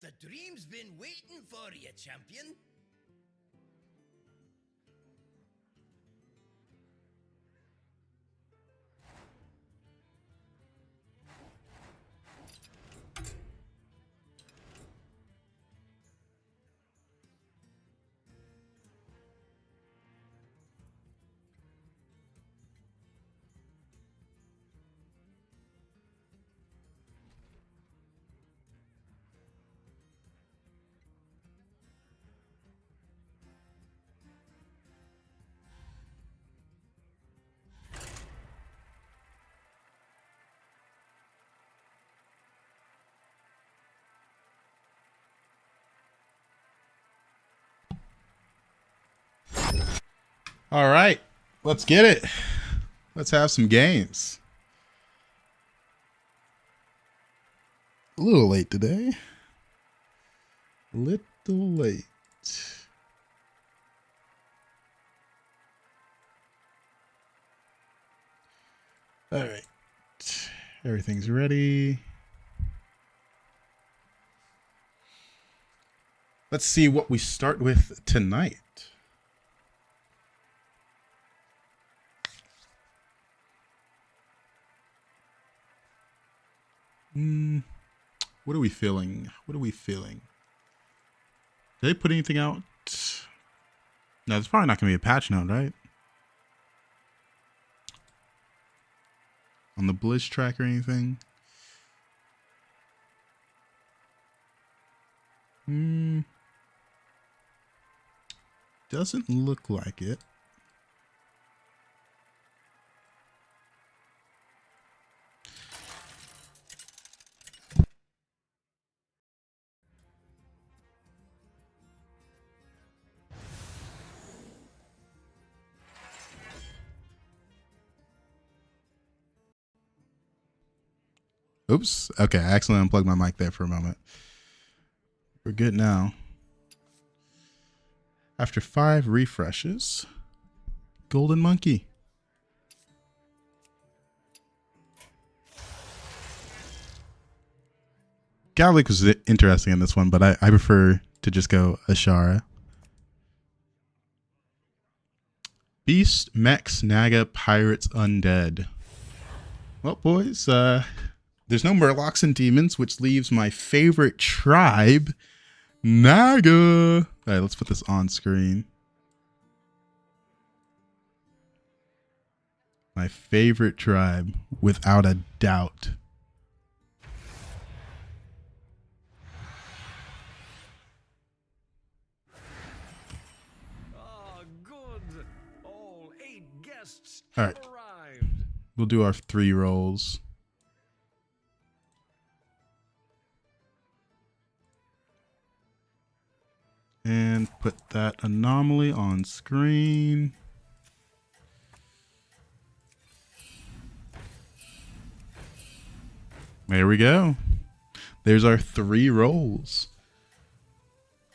The dream's been waiting for you, champion. All right, let's get it. Let's have some games. A little late today. Little late. All right. Everything's ready. Let's see what we start with tonight. What are we feeling? What are we feeling? Did they put anything out? No, there's probably not going to be a patch note, right? On the Blizz track or anything? Doesn't look like it. Oops. Okay, I accidentally unplugged my mic there for a moment. We're good now. After 5 refreshes, Golden Monkey. Gallic was interesting in this one, but I prefer to just go Ashara. Beast, Mechs, Naga, Pirates, Undead. Well, boys, there's no Murlocs and Demons, which leaves my favorite tribe, Naga. All right, let's put this on screen. My favorite tribe, without a doubt. Good. All 8 guests All right. arrived. We'll do our 3 rolls. And put that anomaly on screen. There we go. There's our 3 rolls.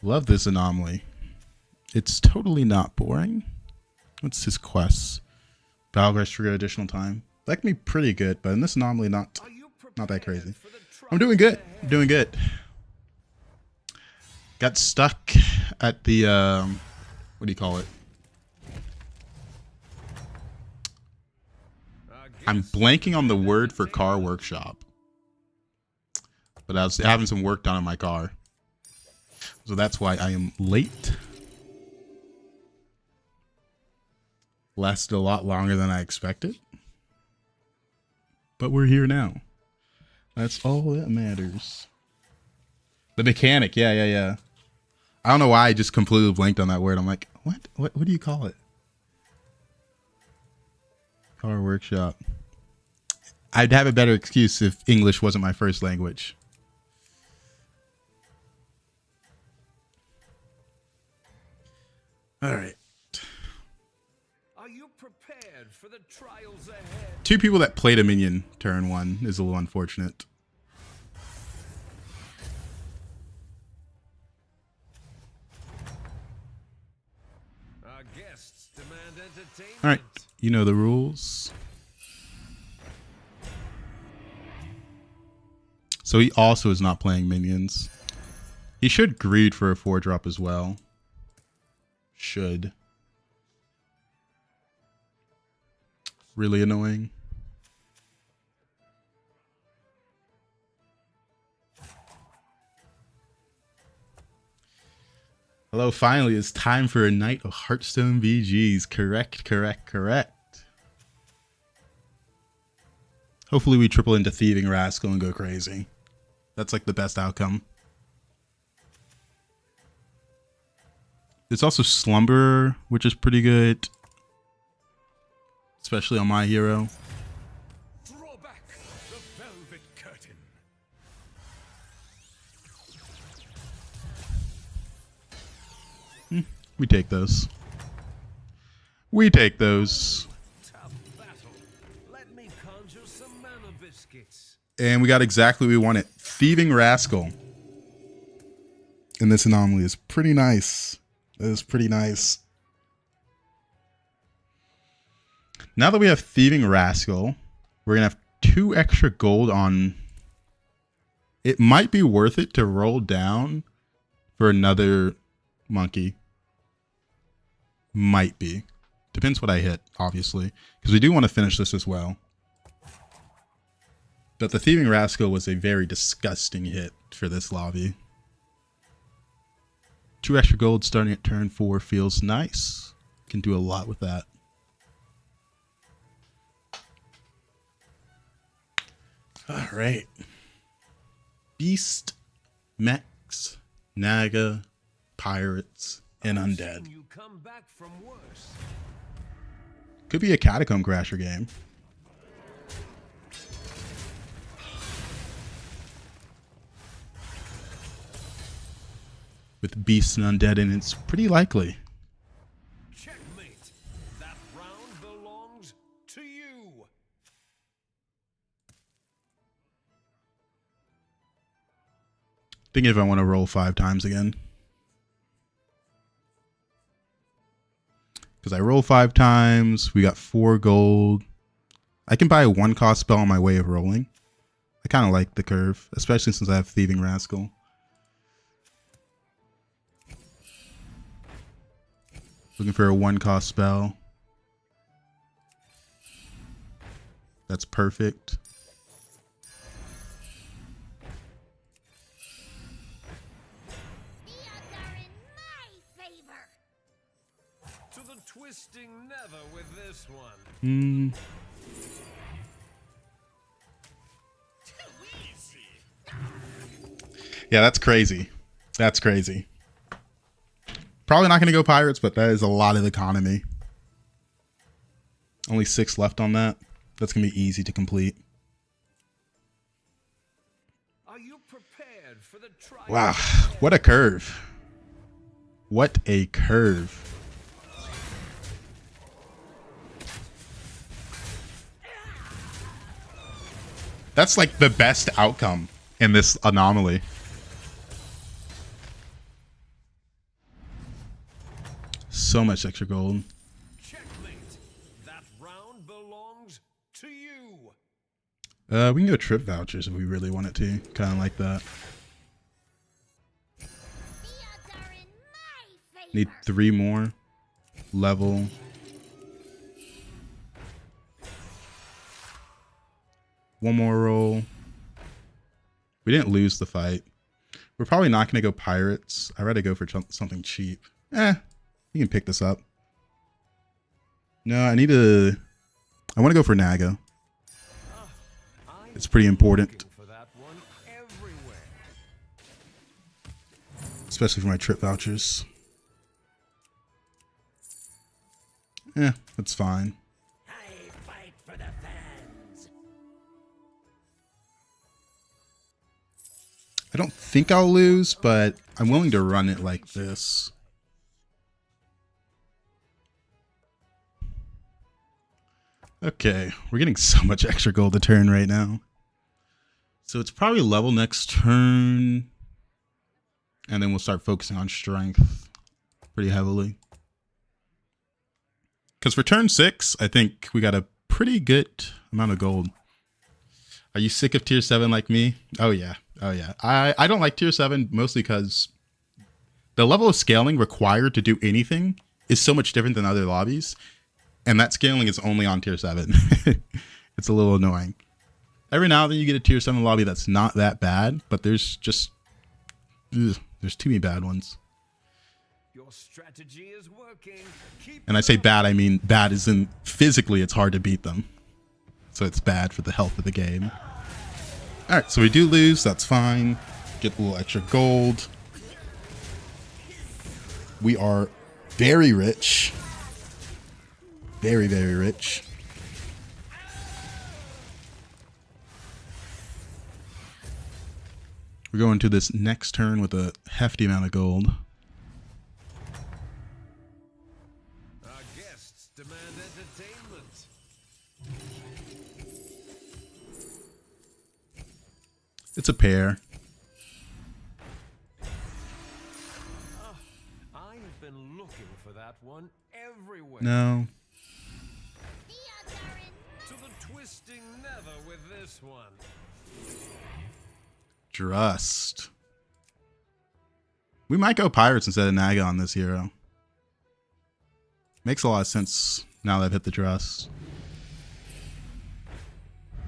Love this anomaly. It's totally not boring. What's his quests? Battlegrounds trigger additional time. That can be pretty good, but in this anomaly, not that crazy. I'm doing good. I'm doing good. Got stuck at the, what do you call it? I'm blanking on the word for car workshop. But I was having some work done on my car. So that's why I am late. Lasted a lot longer than I expected. But we're here now. That's all that matters. The mechanic, yeah. I don't know why I just completely blanked on that word. I'm like, what do you call it? Car workshop. I'd have a better excuse if English wasn't my first language. All right. Are you prepared for the trials ahead? 2 people that played a minion turn 1 is a little unfortunate. Our guests demand entertainment. All right, you know the rules. So he also is not playing minions. He should greed for a 4-drop as well. Should. Really annoying. Hello, finally, it's time for a night of Hearthstone VGs. Correct, correct, correct. Hopefully we triple into Thieving Rascal and go crazy. That's like the best outcome. There's also Slumber, which is pretty good. Especially on my hero. Draw back the velvet curtain. We take those. We take those. Tough battle. Let me conjure some mana biscuits. And we got exactly what we wanted. Thieving Rascal. And this anomaly is pretty nice. It is pretty nice. Now that we have Thieving Rascal, we're going to have 2 extra gold on... It might be worth it to roll down for another monkey. Might be. Depends what I hit, obviously. Because we do want to finish this as well. But the Thieving Rascal was a very disgusting hit for this lobby. 2 extra gold starting at turn 4 feels nice. Can do a lot with that. All right. Beast, mechs, Naga, pirates, and undead. You come back from worse. Could be a Catacomb Crasher game. With beasts and undead, and it's pretty likely. Checkmate. That round belongs to you. Thinking if I want to roll 5 times again. Because I roll 5 times, we got 4 gold. I can buy a 1-cost spell on my way of rolling. I kind of like the curve, especially since I have Thieving Rascal. Looking for a 1-cost spell. That's perfect. The odds are in my favor. To the twisting nether with this one. Hmm. Too easy. Yeah, that's crazy. That's crazy. Probably not going to go pirates, but that is a lot of economy. Only 6 left on that. That's going to be easy to complete. Are you prepared for the trial? Wow, what a curve. What a curve. That's like the best outcome in this anomaly. So much extra gold. Checkmate. That round belongs to you. We can go trip vouchers if we really wanted to. Kind of like that. The odds are in my favor. Need 3 more. Level. One more roll. We didn't lose the fight. We're probably not going to go pirates. I'd rather go for something cheap. You can pick this up. No, I want to go for Naga. It's pretty important. For that one everywhere. Especially for my trip vouchers. That's fine. I fight for the fans. I don't think I'll lose, but I'm willing to run it like this. Okay, we're getting so much extra gold a turn right now. So it's probably level next turn. And then we'll start focusing on strength pretty heavily. Because for turn 6, I think we got a pretty good amount of gold. Are you sick of tier 7 like me? Oh yeah. Oh yeah. I don't like tier 7 mostly because the level of scaling required to do anything is so much different than other lobbies. And that scaling is only on tier 7. It's a little annoying. Every now and then you get a tier 7 lobby that's not that bad, but there's just there's too many bad ones. Your strategy is working. Keep And I say bad, I mean bad as in physically it's hard to beat them. So it's bad for the health of the game. Alright, so we do lose, that's fine. Get a little extra gold. We are very rich. Very, very rich. We're going to this next turn with a hefty amount of gold. Our guests demand entertainment. It's a pair. I've been looking for that one everywhere. No. To the twisting nether with this one. Drust. We might go pirates instead of Naga on this hero. Makes a lot of sense now that I've hit the Drust.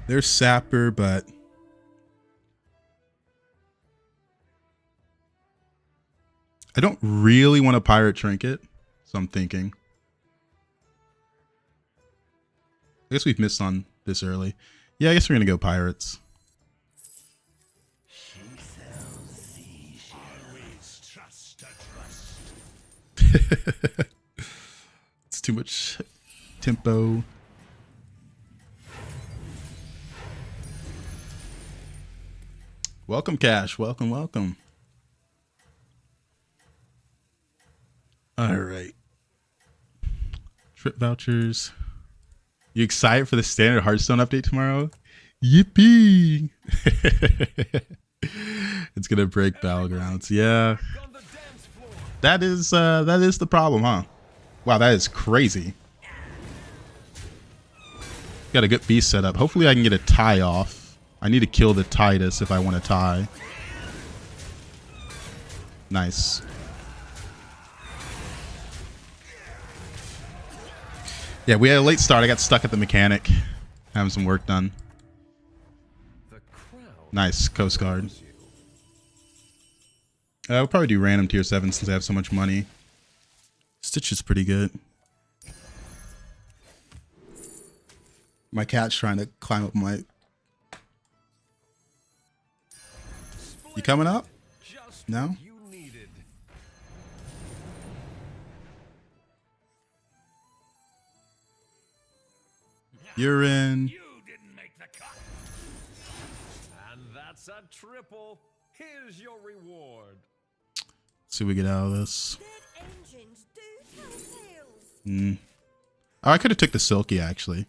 There's Sapper, but I don't really want a pirate trinket, so I'm thinking. I guess we've missed on this early. Yeah, I guess we're gonna go pirates. It's too much tempo. Welcome, Cash. Welcome, welcome. All right. Trip vouchers. You excited for the standard Hearthstone update tomorrow? Yippee! It's gonna break Battlegrounds. Yeah. That is the problem, huh? Wow, that is crazy. Got a good beast set up. Hopefully I can get a tie off. I need to kill the Titus if I want to tie. Nice. Yeah, we had a late start. I got stuck at the mechanic. Having some work done. Nice, Coast Guard. We'll probably do random tier 7 since I have so much money. Stitch is pretty good. My cat's trying to climb up my... You coming up? No? You're in. You didn't make the cut. And that's a triple. Here's your reward. Let's see what we get out of this. Dead engines do tell tales. Oh, I could have took the Silky, actually.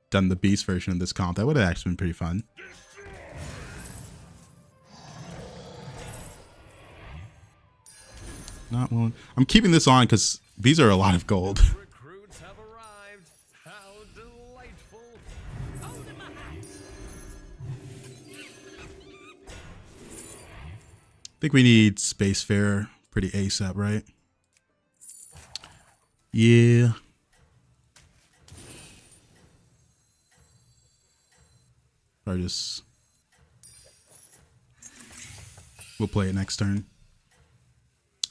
Done the Beast version of this comp. That would have actually been pretty fun. Not one. I'm keeping this on because these are a lot of gold. Recruits have arrived. How delightful. Hold in my hat. I think we need Spacefarer pretty ASAP, right? Yeah. Or just... We'll play it next turn.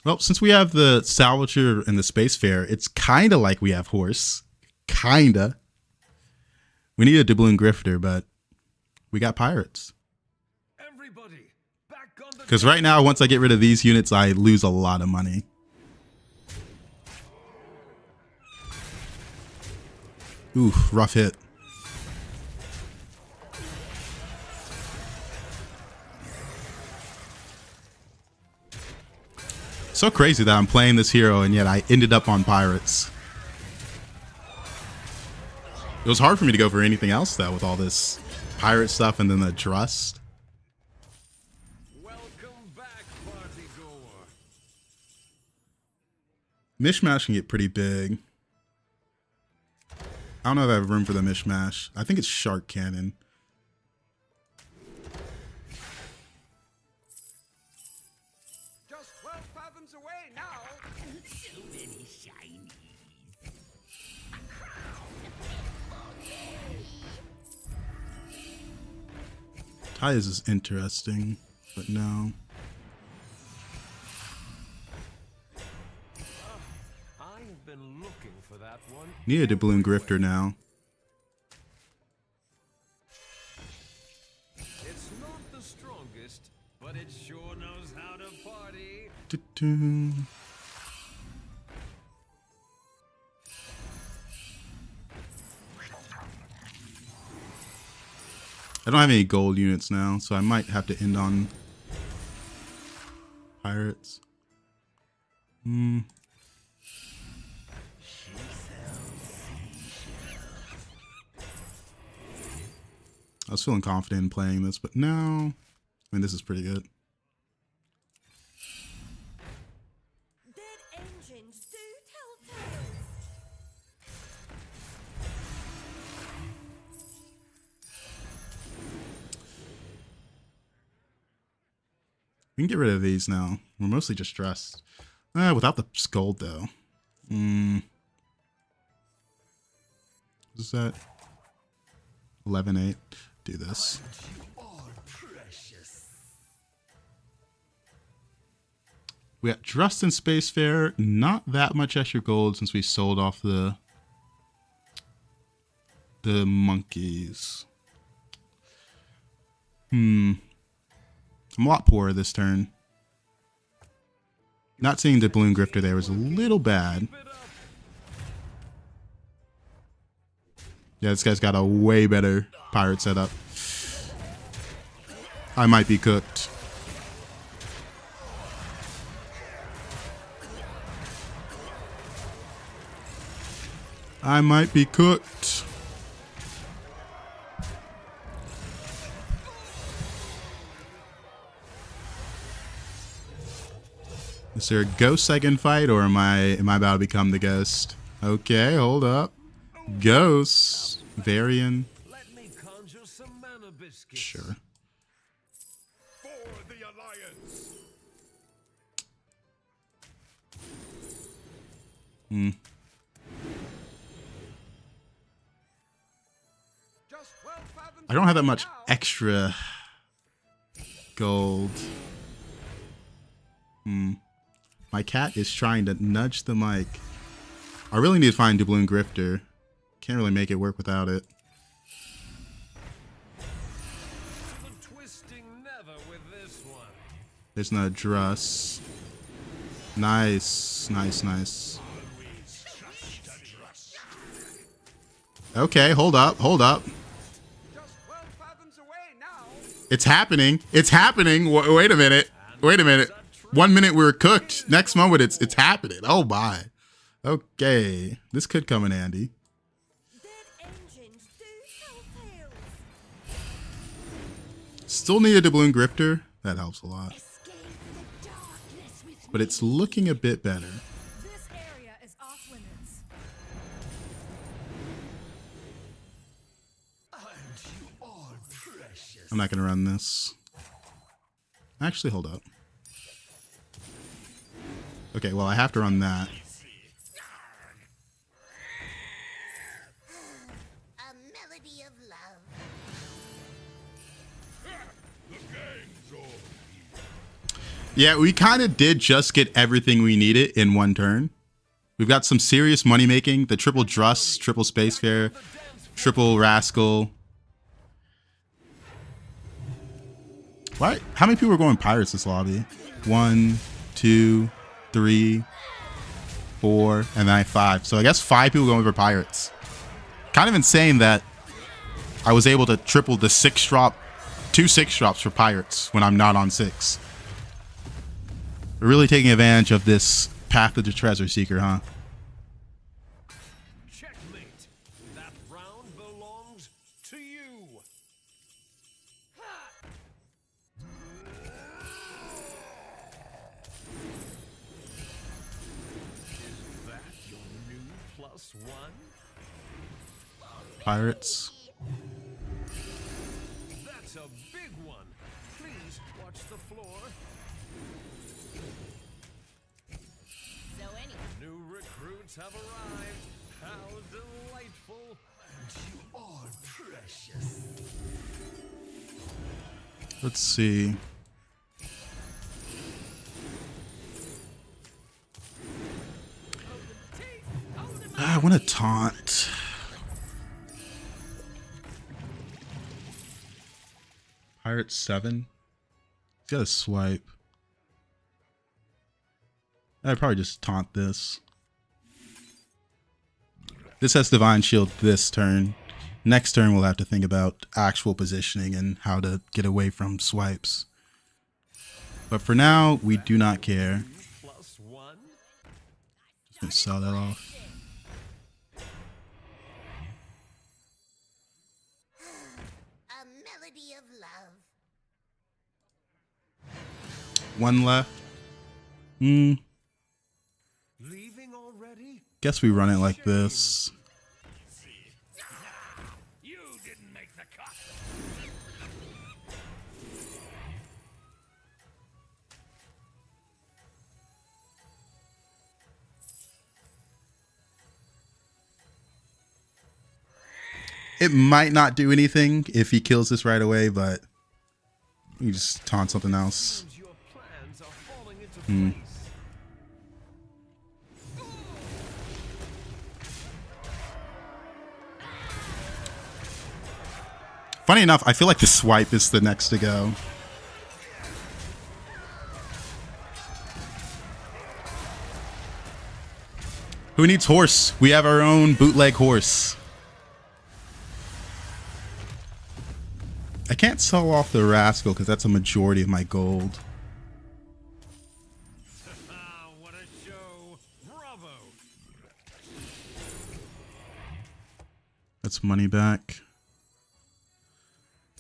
Well, since we have the Salvager and the Spacefarer, it's kind of like we have Horse. Kinda. We need a Doubloon Grifter, but we got Pirates. Everybody, back on the... Because right now, once I get rid of these units, I lose a lot of money. Ooh, rough hit. So crazy that I'm playing this hero and yet I ended up on Pirates. It was hard for me to go for anything else though with all this pirate stuff and then the Trust. Welcome back, party goer. Mishmash can get pretty big. I don't know if I have room for the Mishmash. I think it's Shark Cannon. Ties is interesting, but no. I've been looking for that one. Need a Bloom Grifter now. It's not the strongest, but it sure knows how to party. Doo-doo. I don't have any gold units now, so I might have to end on pirates. I was feeling confident in playing this, but no. I mean, this is pretty good. Dead engines do tell tales. We can get rid of these now. We're mostly just stressed. Without the gold, though. What is that? 11-8. Do this. We got Drust and Spacefarer. Not that much extra gold since we sold off the monkeys. I'm a lot poorer this turn. Not seeing the Balloon Grifter there was a little bad. Yeah, this guy's got a way better pirate setup. I might be cooked. I might be cooked. Is there a ghost I can fight, or am I about to become the ghost? Okay, hold up. Ghost. Varian. Let me conjure some mana biscuits. Sure. For the Alliance. I don't have that much extra gold. My cat is trying to nudge the mic. I really need to find Doubloon Grifter. Can't really make it work without it. The twisting never with this one. There's no Druss. Nice, nice, nice. Okay, hold up, hold up. It's happening. It's happening. Wait a minute. Wait a minute. 1 minute we were cooked. Next moment it's happening. Oh my. Okay. This could come in handy. Dead engines do tell tales. Still need a Doubloon Grifter. That helps a lot. Escape the darkness with But it's looking a bit better. this area is off limits. I'm not going to run this. Actually, hold up. Okay, well, I have to run that. A melody of love. Yeah, we kind of did just get everything we needed in one turn. We've got some serious money making. The triple Druss, triple Spacefarer, triple Rascal. Why? How many people are going Pirates this lobby? 1, 2, 3, 4, and then I 5. So I guess 5 people going for Pirates. Kind of insane that I was able to triple the 6-drop, 2 6-drops for Pirates when I'm not on 6. We're really taking advantage of this Path of the Treasure Seeker, huh? Checkmate. That round belongs to you. Is that your new +1? Pirates. That's a big one. Please watch the floor. So anyway, New recruits have arrived. How delightful. And you are precious. Let's see. I want to taunt. Pirate 7. He's got a swipe. I'd probably just taunt this. This has Divine Shield this turn. Next turn we'll have to think about actual positioning and how to get away from swipes. But for now, we do not care. Just gonna sell that off. A melody of love. One left. Leaving already? Guess we run it like this. You didn't make the cut. It might not do anything if he kills this right away, but we just taunt something else. Your plans are falling into place. Funny enough, I feel like the swipe is the next to go. Who needs horse? We have our own bootleg horse. I can't sell off the rascal because that's a majority of my gold. What a show. Bravo. That's money back.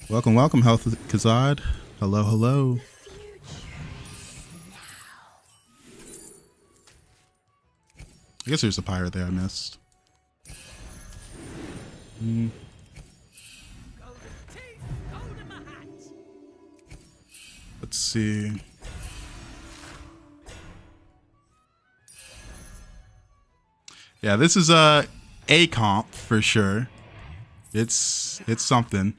Welcome, welcome, Health Kazad. Hello, hello. I guess there's a pirate there I missed. Let's see. Yeah, this is a comp for sure. It's something.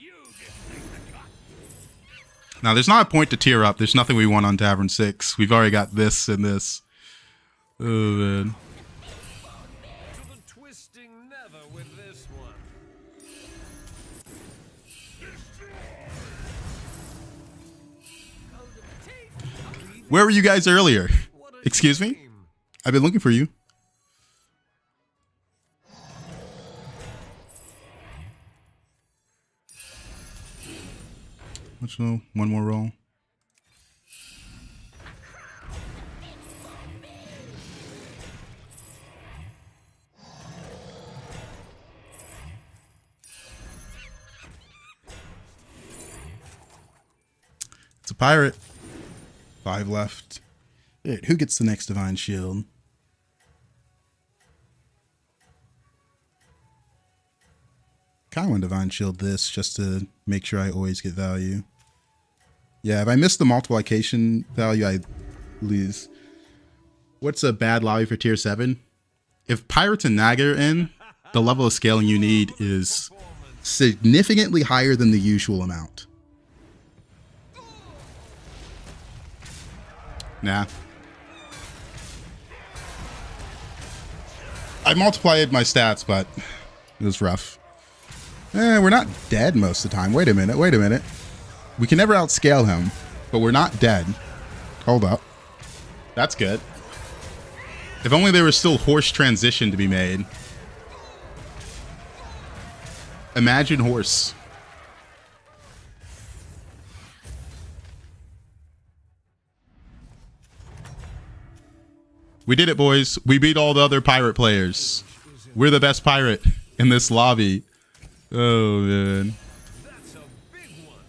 Now, there's not a point to tier up. There's nothing we want on Tavern 6. We've already got this and this. Oh, man. To the twisting nether with this one. Where were you guys earlier? What a Excuse me? shame. I've been looking for you. Let's know. One more roll. It's a pirate. 5 left. Alright, who gets the next Divine Shield? Kind of want to Divine Shield this just to make sure I always get value. Yeah, if I miss the multiplication value, I lose. What's a bad lobby for tier 7? If Pirates and Naga are in, the level of scaling you need is significantly higher than the usual amount. Nah. I multiplied my stats, but it was rough. We're not dead most of the time. Wait a minute, wait a minute. We can never outscale him, but we're not dead. Hold up. That's good. If only there was still horse transition to be made. Imagine horse. We did it, boys. We beat all the other pirate players. We're the best pirate in this lobby. Oh, man. That's a big one.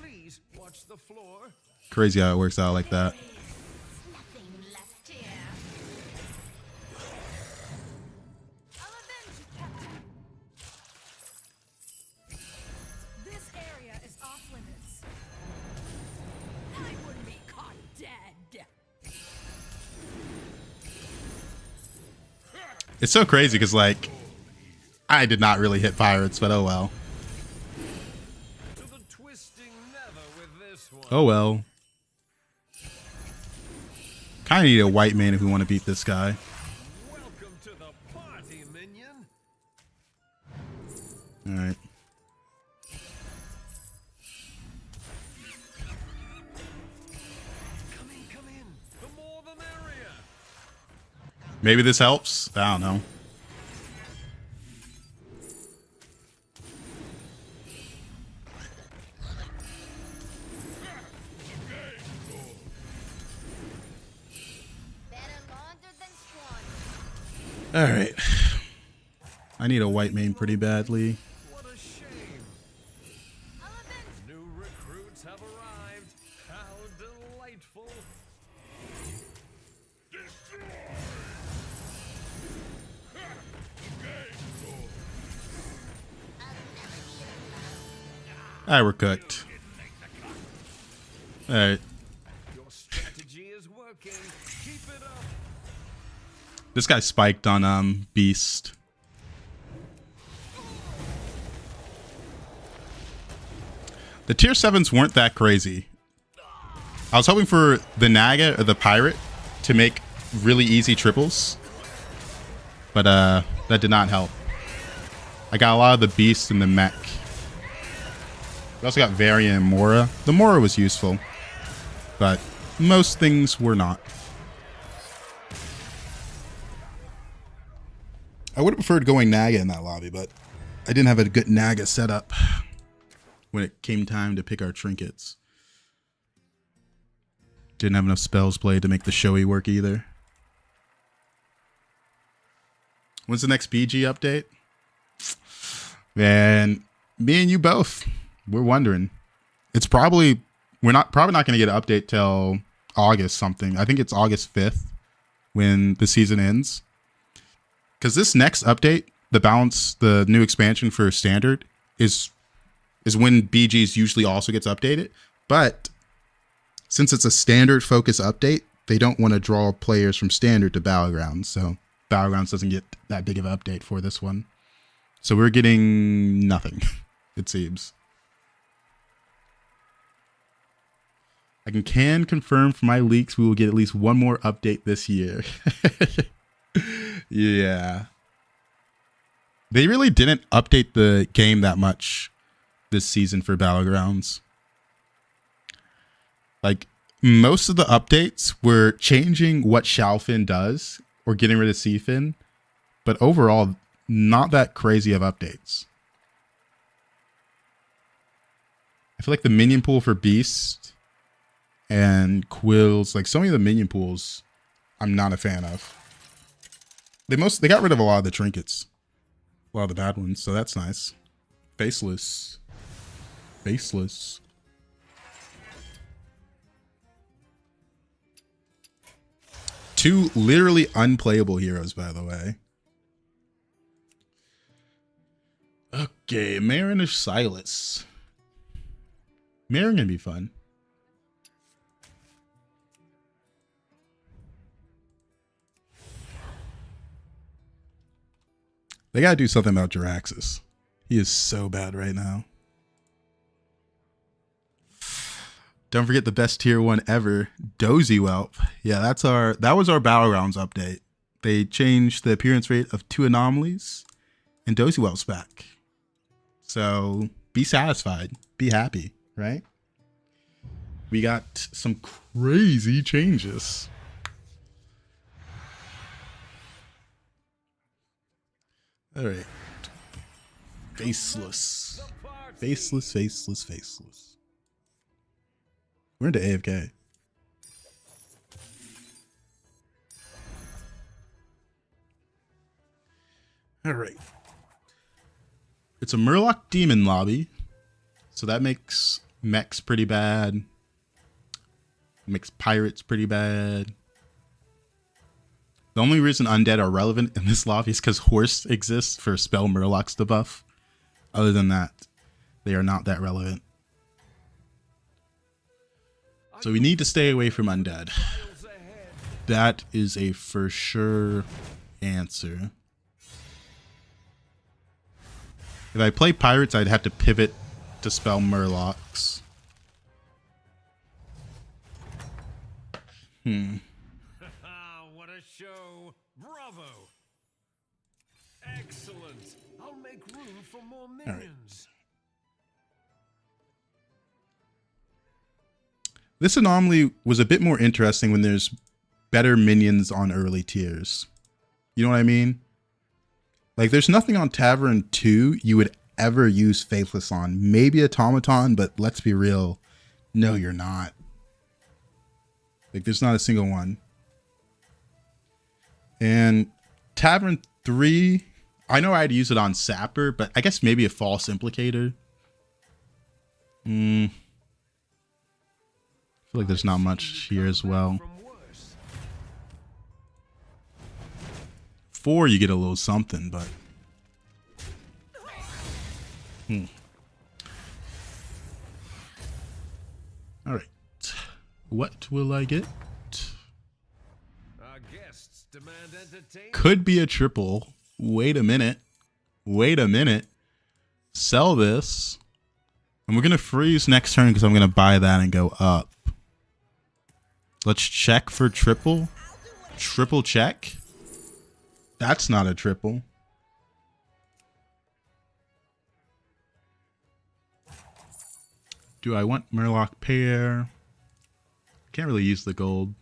Please watch the floor. Crazy how it works out like that. Nothing left here. I'll avenge you, Captain. This area is off limits. I wouldn't be caught dead. It's so crazy because, like, I did not really hit pirates, but oh well. Twisting never with this one. Oh well. Kind of need a white man if we want to beat this guy. Welcome to the party, minion. All right. Come in. The more the merrier. Maybe this helps. I don't know. All right. I need a white mane pretty badly. What a shame. New recruits have arrived. How delightful. Alright, we're cooked. Alright. Your strategy is working. Keep it up. This guy spiked on Beast. The tier 7s weren't that crazy. I was hoping for the Naga or the Pirate to make really easy triples. But that did not help. I got a lot of the Beast and the Mech. We also got Varian and Mora. The Mora was useful. But most things were not. I would have preferred going Naga in that lobby, but I didn't have a good Naga setup when it came time to pick our trinkets. Didn't have enough spells played to make the showy work either. When's the next BG update? Man, me and you both. We're wondering. It's probably probably not going to get an update till August something. I think it's August 5th when the season ends. Because this next update, the new expansion for Standard, is when BG's usually also gets updated. But since it's a Standard focus update, they don't want to draw players from Standard to Battlegrounds. So Battlegrounds doesn't get that big of an update for this one. So we're getting nothing, it seems. I can confirm from my leaks we will get at least one more update this year. Yeah. They really didn't update the game that much this season for Battlegrounds. Like, most of the updates were changing what Shalfin does or getting rid of Seafin, but overall, not that crazy of updates. I feel like the minion pool for Beast and Quills, like some of the minion pools, I'm not a fan of. They got rid of a lot of the trinkets. A lot of the bad ones, so that's nice. Faceless. Faceless. Two literally unplayable heroes, by the way. Okay, Marin of Silas. Marin can be fun. They gotta do something about Jiraxis. He is so bad right now. Don't forget the best tier 1 ever, Dozy Whelp. Yeah, that was our Battlegrounds update. They changed the appearance rate of 2 anomalies, and Dozy Whelp's back. So be satisfied, be happy, right? We got some crazy changes. All right. Faceless. Faceless, faceless, faceless. We're into AFK. All right. It's a Murloc Demon lobby. So that makes mechs pretty bad. Makes pirates pretty bad. The only reason undead are relevant in this lobby is because Horse exists for spell Murlocs to buff. Other than that, they are not that relevant. So we need to stay away from undead. That is a for sure answer. If I play pirates, I'd have to pivot to to spell Murlocs. What a show! Bravo! Excellent! I'll make room for more minions. This anomaly was a bit more interesting when there's better minions on early tiers. You know what I mean? Like, there's nothing on Tavern 2 you would ever use Faithless on. Maybe Automaton, but let's be real. No, you're not. Like, there's not a single one. And Tavern 3, I know I had to use it on Sapper, but I guess maybe a False Implicator. I feel like there's not much here as well. 4, you get a little something, but... Alright. What will I get? Our guests demand entertainment. Could be a triple. Wait a minute. Wait a minute. Sell this. And we're going to freeze next turn because I'm going to buy that and go up. Let's check for triple. Triple check. That's not a triple. Do I want Murloc pair? Can't really use the gold.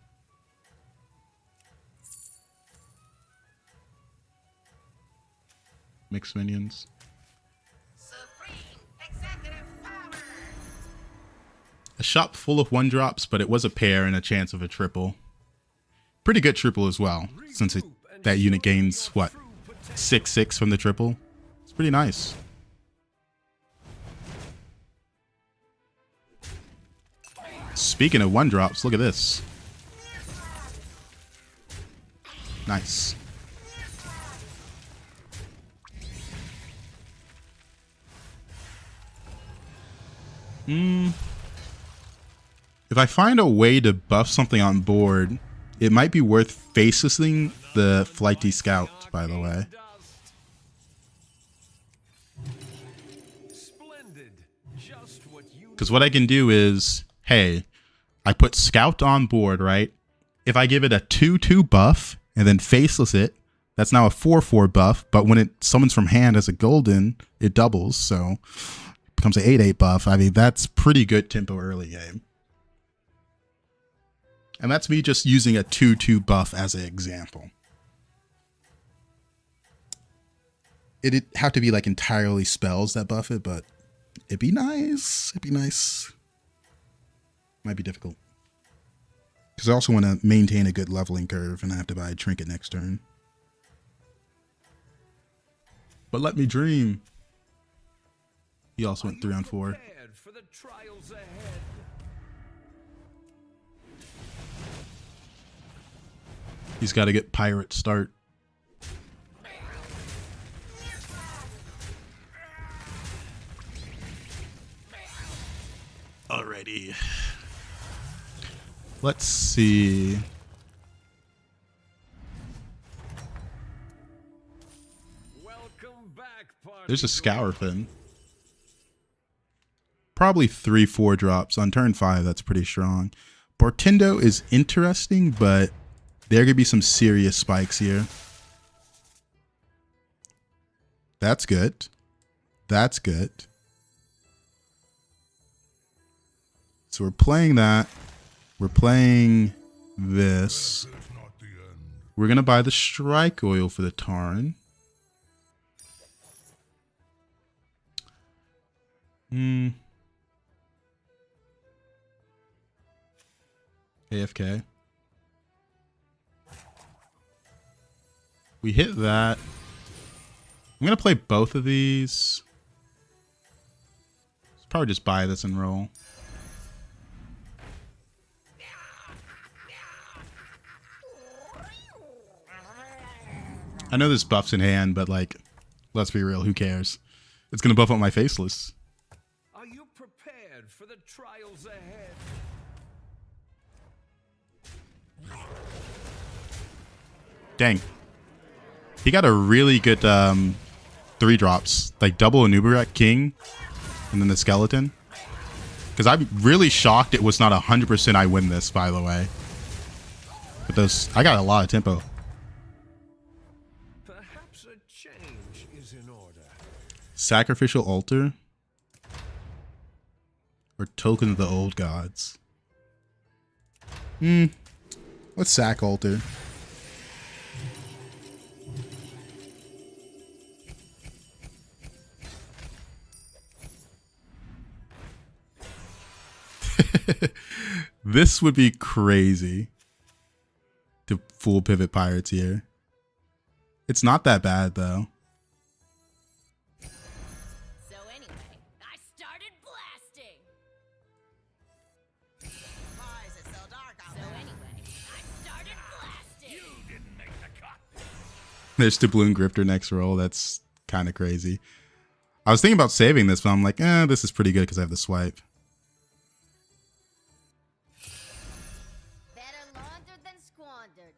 Mixed minions. Supreme executive power. A shop full of 1-drops, but it was a pair and a chance of a triple. Pretty good triple as well, since that unit gains, what, 6/6 from the triple? It's pretty nice. Speaking of 1-drops, look at this. Nice. If I find a way to buff something on board, it might be worth facelessing the Flighty Scout, by the way. Because what I can do is, hey, I put Scout on board, right? If I give it a 2/2 buff and then faceless it, that's now a 4/4 buff. But when it summons from hand as a golden, it doubles, so it becomes an 8/8 buff. I mean, that's pretty good tempo early game. And that's me just using a 2/2 buff as an example. It'd have to be like entirely spells that buff it, but it'd be nice. It'd be nice. Might be difficult. Because I also want to maintain a good leveling curve and I have to buy a trinket next turn. But let me dream. He also went 3 on 4. For the trials ahead? He's got to get pirate start. Alrighty. Let's see. Welcome back, party. There's a Scour Fin. Probably 3/4 drops on turn 5. That's pretty strong. Portendo is interesting, but there could be some serious spikes here. That's good. That's good. So we're playing that. We're playing this. We're going to buy the Strike Oil for the Tauren. AFK. We hit that. I'm going to play both of these. Let's probably just buy this and roll. I know this buff's in hand, but like, let's be real, who cares? It's going to buff up my Faceless. Are you prepared for the trials ahead? Dang. He got a really good 3-drops, like double Anubarak King And then the skeleton. Because I'm really shocked it was not 100% I win this, by the way. But those, I got a lot of tempo. Perhaps a change is in order. Sacrificial altar. Or token of the old gods. Let's sack altar. This would be crazy to full pivot pirates here. It's not that bad though. So anyway, I started blasting. Why is it so dark out So there? anyway, I started blasting. You didn't make the cut. There's Doubloon Grifter next roll. That's kind of crazy. I was thinking about saving this, but I'm like, this is pretty good because I have the swipe. Better laundered than squandered.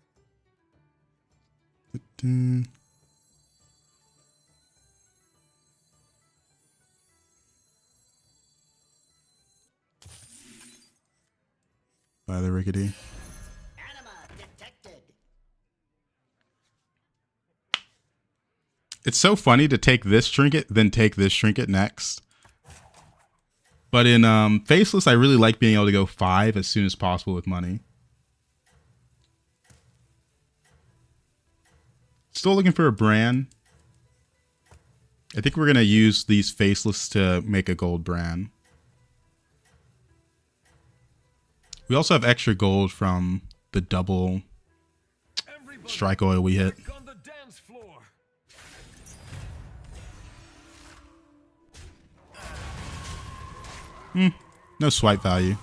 By the rickety. Anima detected. It's so funny to take this trinket, then take this trinket next. But in Faceless, I really like being able to go 5 as soon as possible with money. Still looking for a brand. I think we're going to use these Faceless to make a gold brand. We also have extra gold from the double Everybody strike oil we hit. back on the dance floor. No swipe value.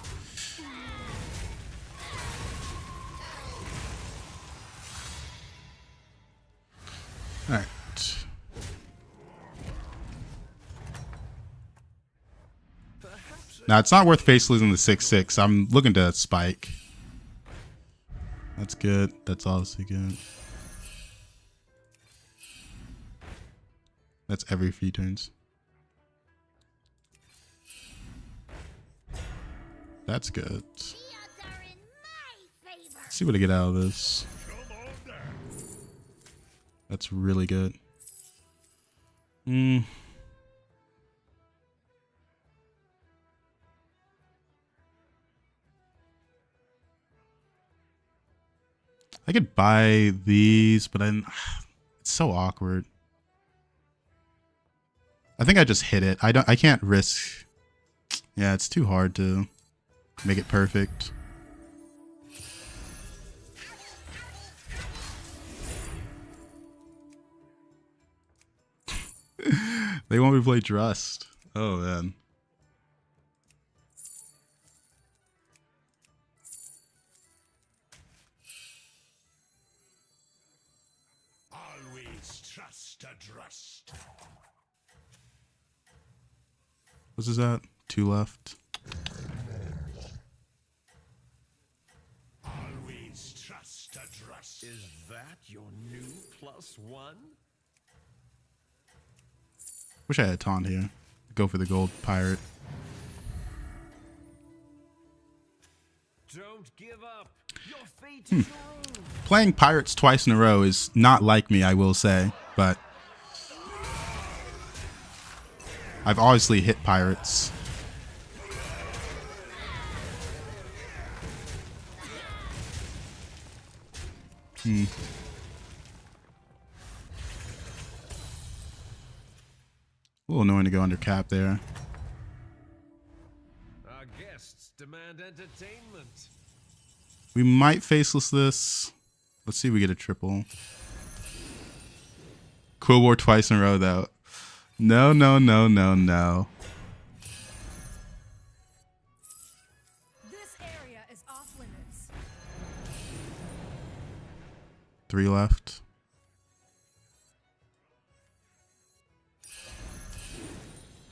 Alright. Now, it's not worth face losing the 6-6. I'm looking to spike. That's good. That's obviously good. That's every few turns. That's good. The odds are in my favor. Let's see what I get out of this. Come on down. That's really good. I could buy these, but it's so awkward. I think I just hit it. I can't risk. Yeah, it's too hard to make it perfect. They want me to play Trust. Oh man. Always trust a trust. What's this at? 2 left. Always trust a trust. Is that your new +1? Wish I had taunt here. Go for the gold pirate. Don't give up. Your fate is your own. Playing pirates twice in a row is not like me, I will say, but I've obviously hit pirates. A little annoying to go under cap there. Our guests demand entertainment. We might faceless this. Let's see if we get a triple. Quill War twice in a row, though. No, no, no, no, no. This area is off limits. 3 left.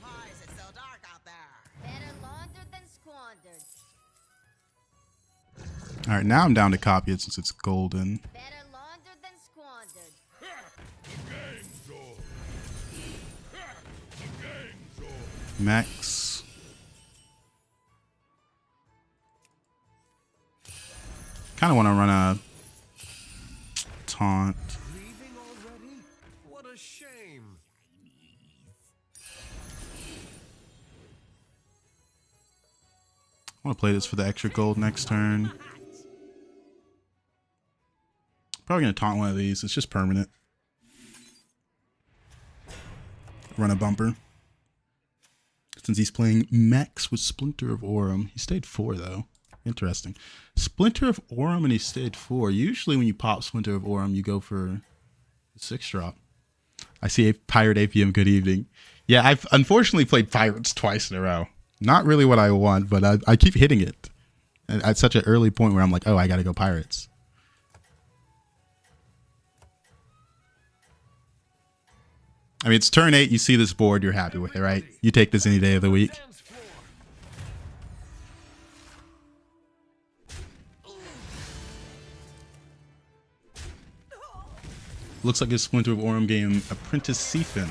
Why is it so dark out there? Better laundered than squandered. Alright, now I'm down to copy it since it's golden. Better laundered than squandered. Max. kind of want to run a taunt. Leaving already? What a shame. I want to play this for the extra gold next turn. Probably going to taunt one of these. It's just permanent. Run a bumper. Since he's playing Max with Splinter of Aurum. He stayed 4 though. Interesting. Splinter of Aurum and he stayed 4. Usually when you pop Splinter of Aurum, you go for 6 drop. I see a Pirate APM, good evening. Yeah, I've unfortunately played Pirates twice in a row. Not really what I want, but I keep hitting it. At such an early point where I'm like, oh, I got to go Pirates. I mean, it's turn 8. You see this board, you're happy with it, right? You take this any day of the week. Looks like a Splinter of Aurum game, Apprentice Seafin.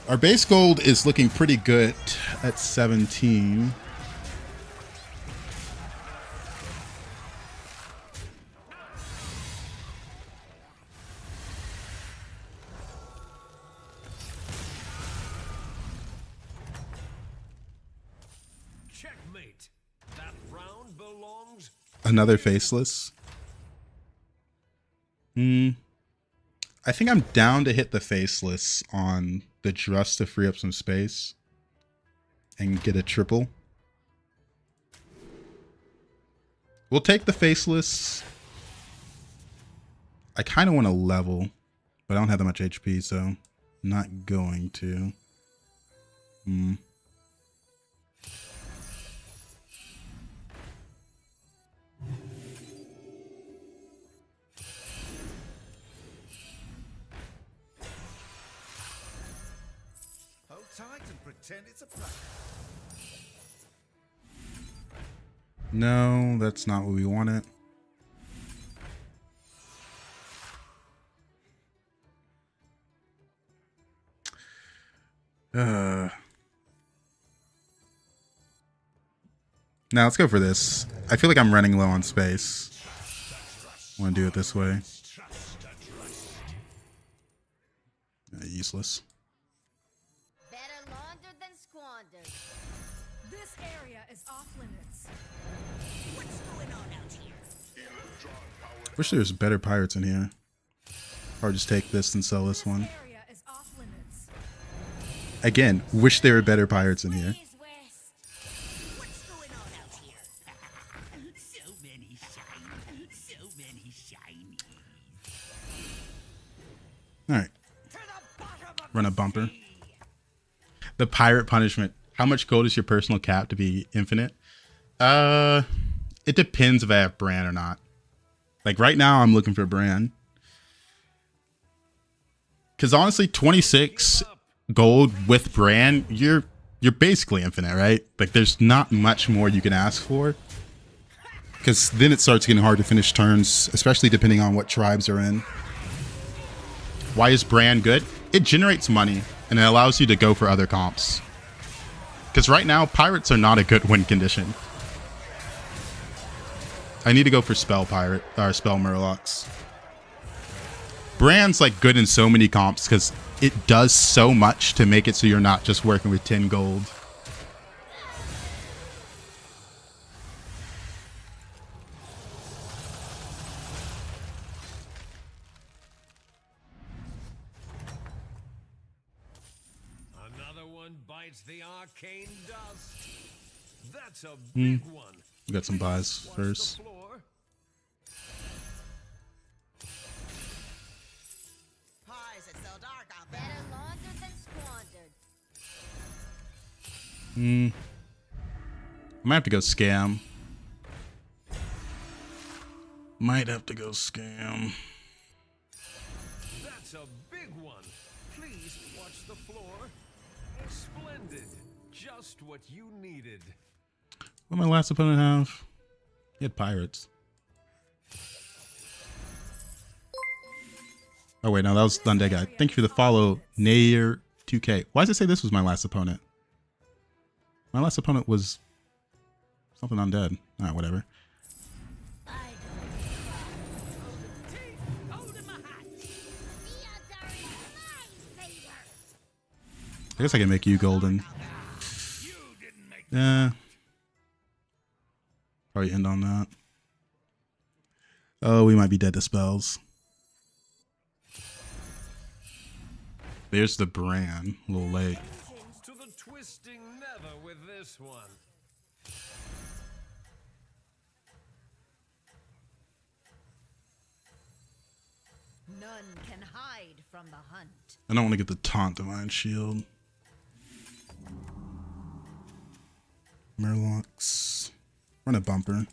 Our base gold is looking pretty good at 17. Checkmate. That round belongs. Another faceless. I think I'm down to hit the faceless on the Drust to free up some space and get a triple. We'll take the faceless. I kind of want to level, but I don't have that much HP, so I'm not going to. Hold tight and pretend it's a prank. No, that's not what we wanted. Now let's go for this. I feel like I'm running low on space. I want to do it this way. Useless. Better laundered than squandered. This area is off limits. What's going on out here? Wish there was better pirates in here. Or just take this and sell this one. Area is off limits. Again, wish there were better pirates in here. Please, West. What's going on out here? So many shiny, so many shiny. Alright. Run a bumper. The pirate punishment. How much gold is your personal cap to be infinite? It depends if I have Bran or not. Like right now I'm looking for Bran. Cause honestly, 26 gold with Bran, you're basically infinite, right? Like there's not much more you can ask for. Cause then it starts getting hard to finish turns, especially depending on what tribes are in. Why is Bran good? It generates money and it allows you to go for other comps. Because right now, pirates are not a good win condition. I need to go for spell pirate or spell murlocs. Bran's like good in so many comps because it does so much to make it so you're not just working with 10 gold. Another one bites the arcane dust. That's a big one. We got some buys Watch first. the floor. Why is it so dark out there? Better laundered than squandered. I might have to go scam. Might have to go scam. That's a big one. Please watch the floor. Splendid. Just what you needed. What did my last opponent have? He had pirates. Oh wait, no, that was Undead Guy. Thank you for the follow, Nair 2K. Why does it say this was my last opponent? My last opponent was something undead. Alright, whatever. I guess I can make you golden. Yeah. Probably end on that. Oh, we might be dead to spells. There's the brand. A little late. To the twisting nether with this one. None can hide from the hunt. I don't want to get the taunt divine shield. Murlocs. Run a bumper.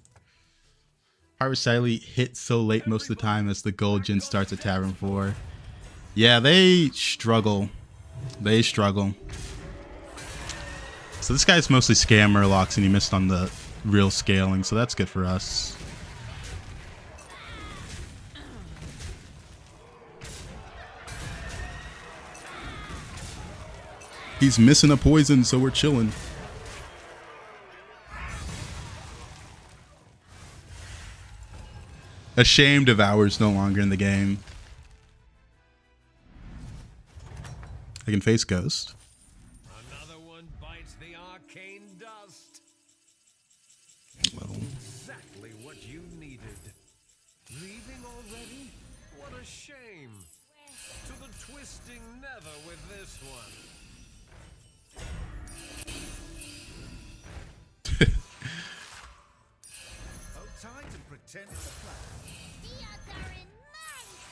Harvest Sally hits so late most of the time as the gold gen starts at Tavern 4. Yeah, they struggle. They struggle. So this guy's mostly scam Murlocs and he missed on the real scaling, so that's good for us. He's missing a poison, so we're chilling. Ashamed Devour's no longer in the game. I can face Ghost. Another one bites the arcane dust. Level. Exactly what you needed. Leaving already? What a shame. To the twisting nether with this one. Hold tight and pretend it's a plan.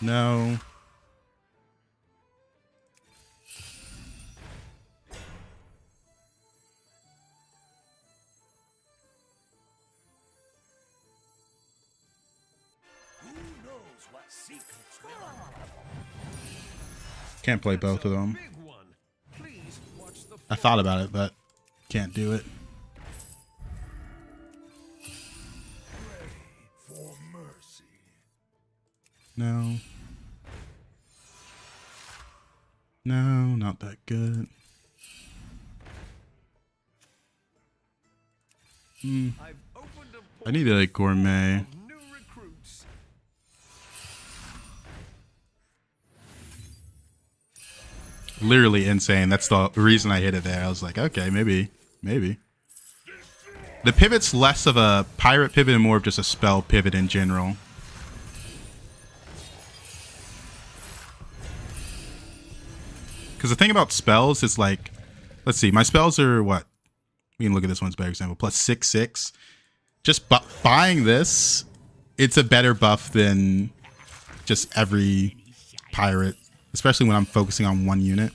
No. Who knows what secrets there are? Can't play both of them. Big one. Please watch the I thought about it, but can't do it. Pray for mercy. No. No, not that good. I've opened a I need a gourmet. new recruits. Literally insane. That's the reason I hit it there. I was like, okay, maybe. The pivot's less of a pirate pivot and more of just a spell pivot in general. Because the thing about spells is like, let's see, my spells are what? We can look at this one's better example. Plus 6/6. Just buying this, it's a better buff than just every pirate, especially when I'm focusing on one unit.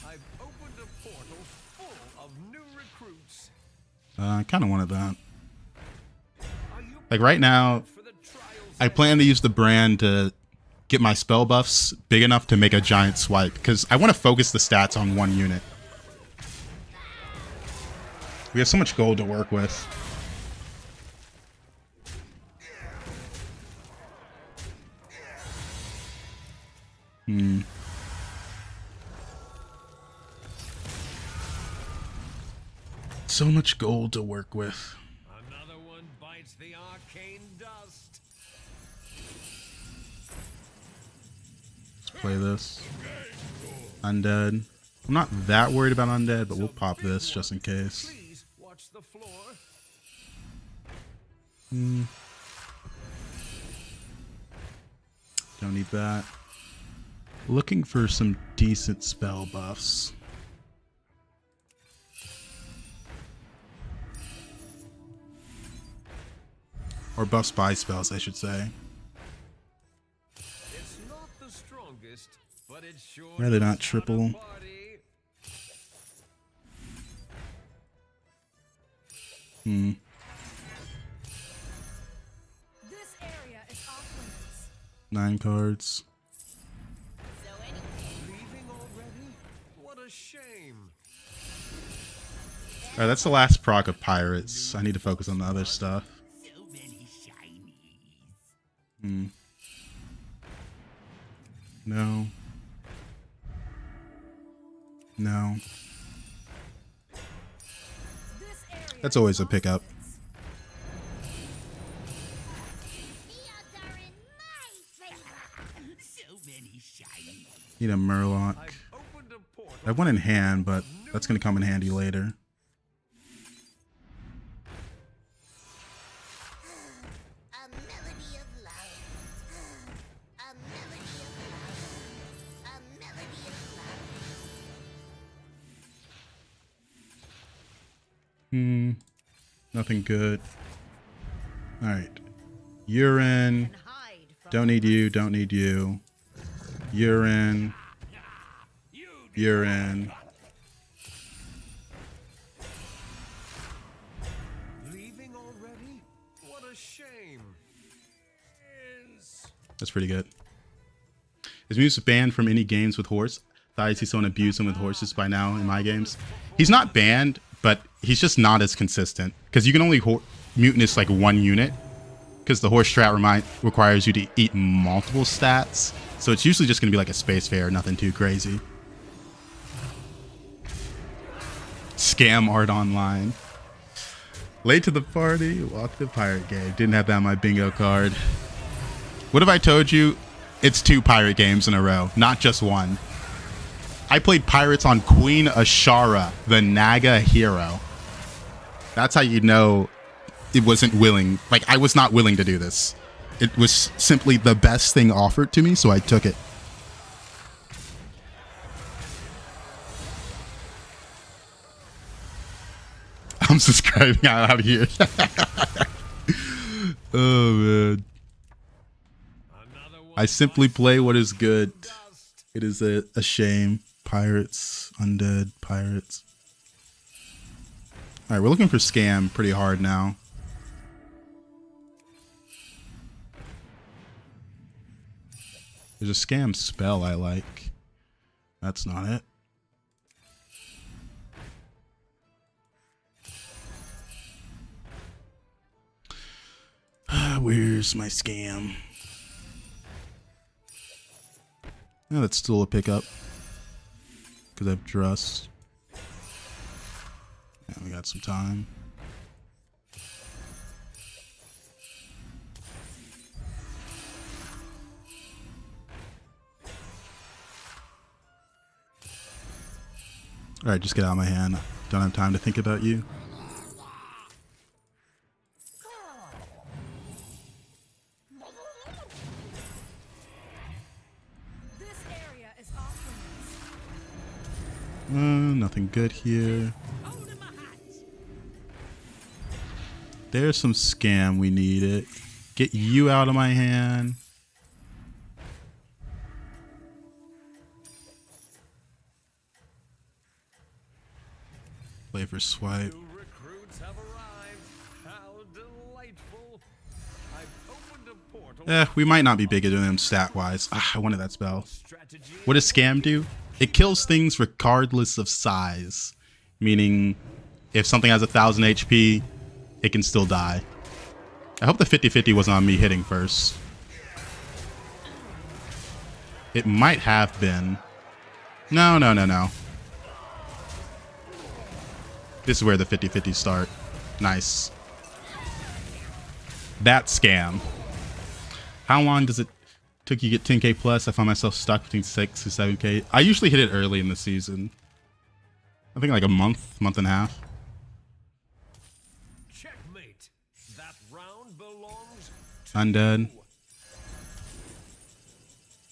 I've opened a portal full of new recruits. I kind of wanted that. Are you Like right now, for the trials? I plan to use the brand to get my spell buffs big enough to make a giant swipe because I want to focus the stats on one unit. We have so much gold to work with. So much gold to work with. Another one bites the arcane dust. Let's play this. Undead. I'm not that worried about undead, but we'll pop this just in case. Please watch the floor. Don't need that. Looking for some decent spell buffs. Or buffs by spells, I should say. It's not the strongest, but it's sure. Why are they not knows how to triple? party. This area is off limits. 9 cards. Leaving already? What a shame. Alright, that's the last proc of pirates. I need to focus on the other stuff. So many No. No. This area That's always a pickup. The odds are in my favor. So many shiny. Need a Murloc. I've opened a portal. I have one in hand, but that's going to come in handy later. A melody of love. A melody of love. A melody of love. Nothing good. Alright. Urine. hide from Don't need you, don't need you. Urine. Urine. Leaving already? What a shame. That's pretty good. Is Muse banned from any games with horse? Thought I see someone abuse him with horses by now in my games. He's not banned, but he's just not as consistent. Because you can only mutinous like one unit. Because the horse strat requires you to eat multiple stats. So it's usually just going to be like a space fair, nothing too crazy. Scam art online. Late to the party, walk the pirate game. Didn't have that on my bingo card. What have I told you? It's 2 pirate games in a row, not just one. I played pirates on Queen Ashara, the Naga hero. That's how you know it wasn't willing. Like, I was not willing to do this. It was simply the best thing offered to me, so I took it. I'm subscribing out of here. Oh, man. I simply play what is good. It is a shame. Pirates, undead, pirates. Alright, we're looking for scam pretty hard now. There's a scam spell I like. That's not it. Where's my scam? Yeah, that's still a pickup. Because I have Drust. Yeah, we got some time. Alright, just get out of my hand. Don't have time to think about you. This area is off limits. Nothing good here. There's some scam. We need it. Get you out of my hand. Play for swipe. New recruits have arrived. How delightful. I've opened a portal. We might not be bigger than them stat-wise. I wanted that spell. Strategy. What does scam do? It kills things regardless of size. Meaning, if something has 1,000 HP, it can still die. I hope the 50-50 wasn't on me hitting first. It might have been. No, no, no, no. This is where the 50-50 start. Nice. That scam. How long does it took you get 10k plus? I found myself stuck between 6 and 7k. I usually hit it early in the season. I think like a month and a half. Checkmate. That round belongs to Undead.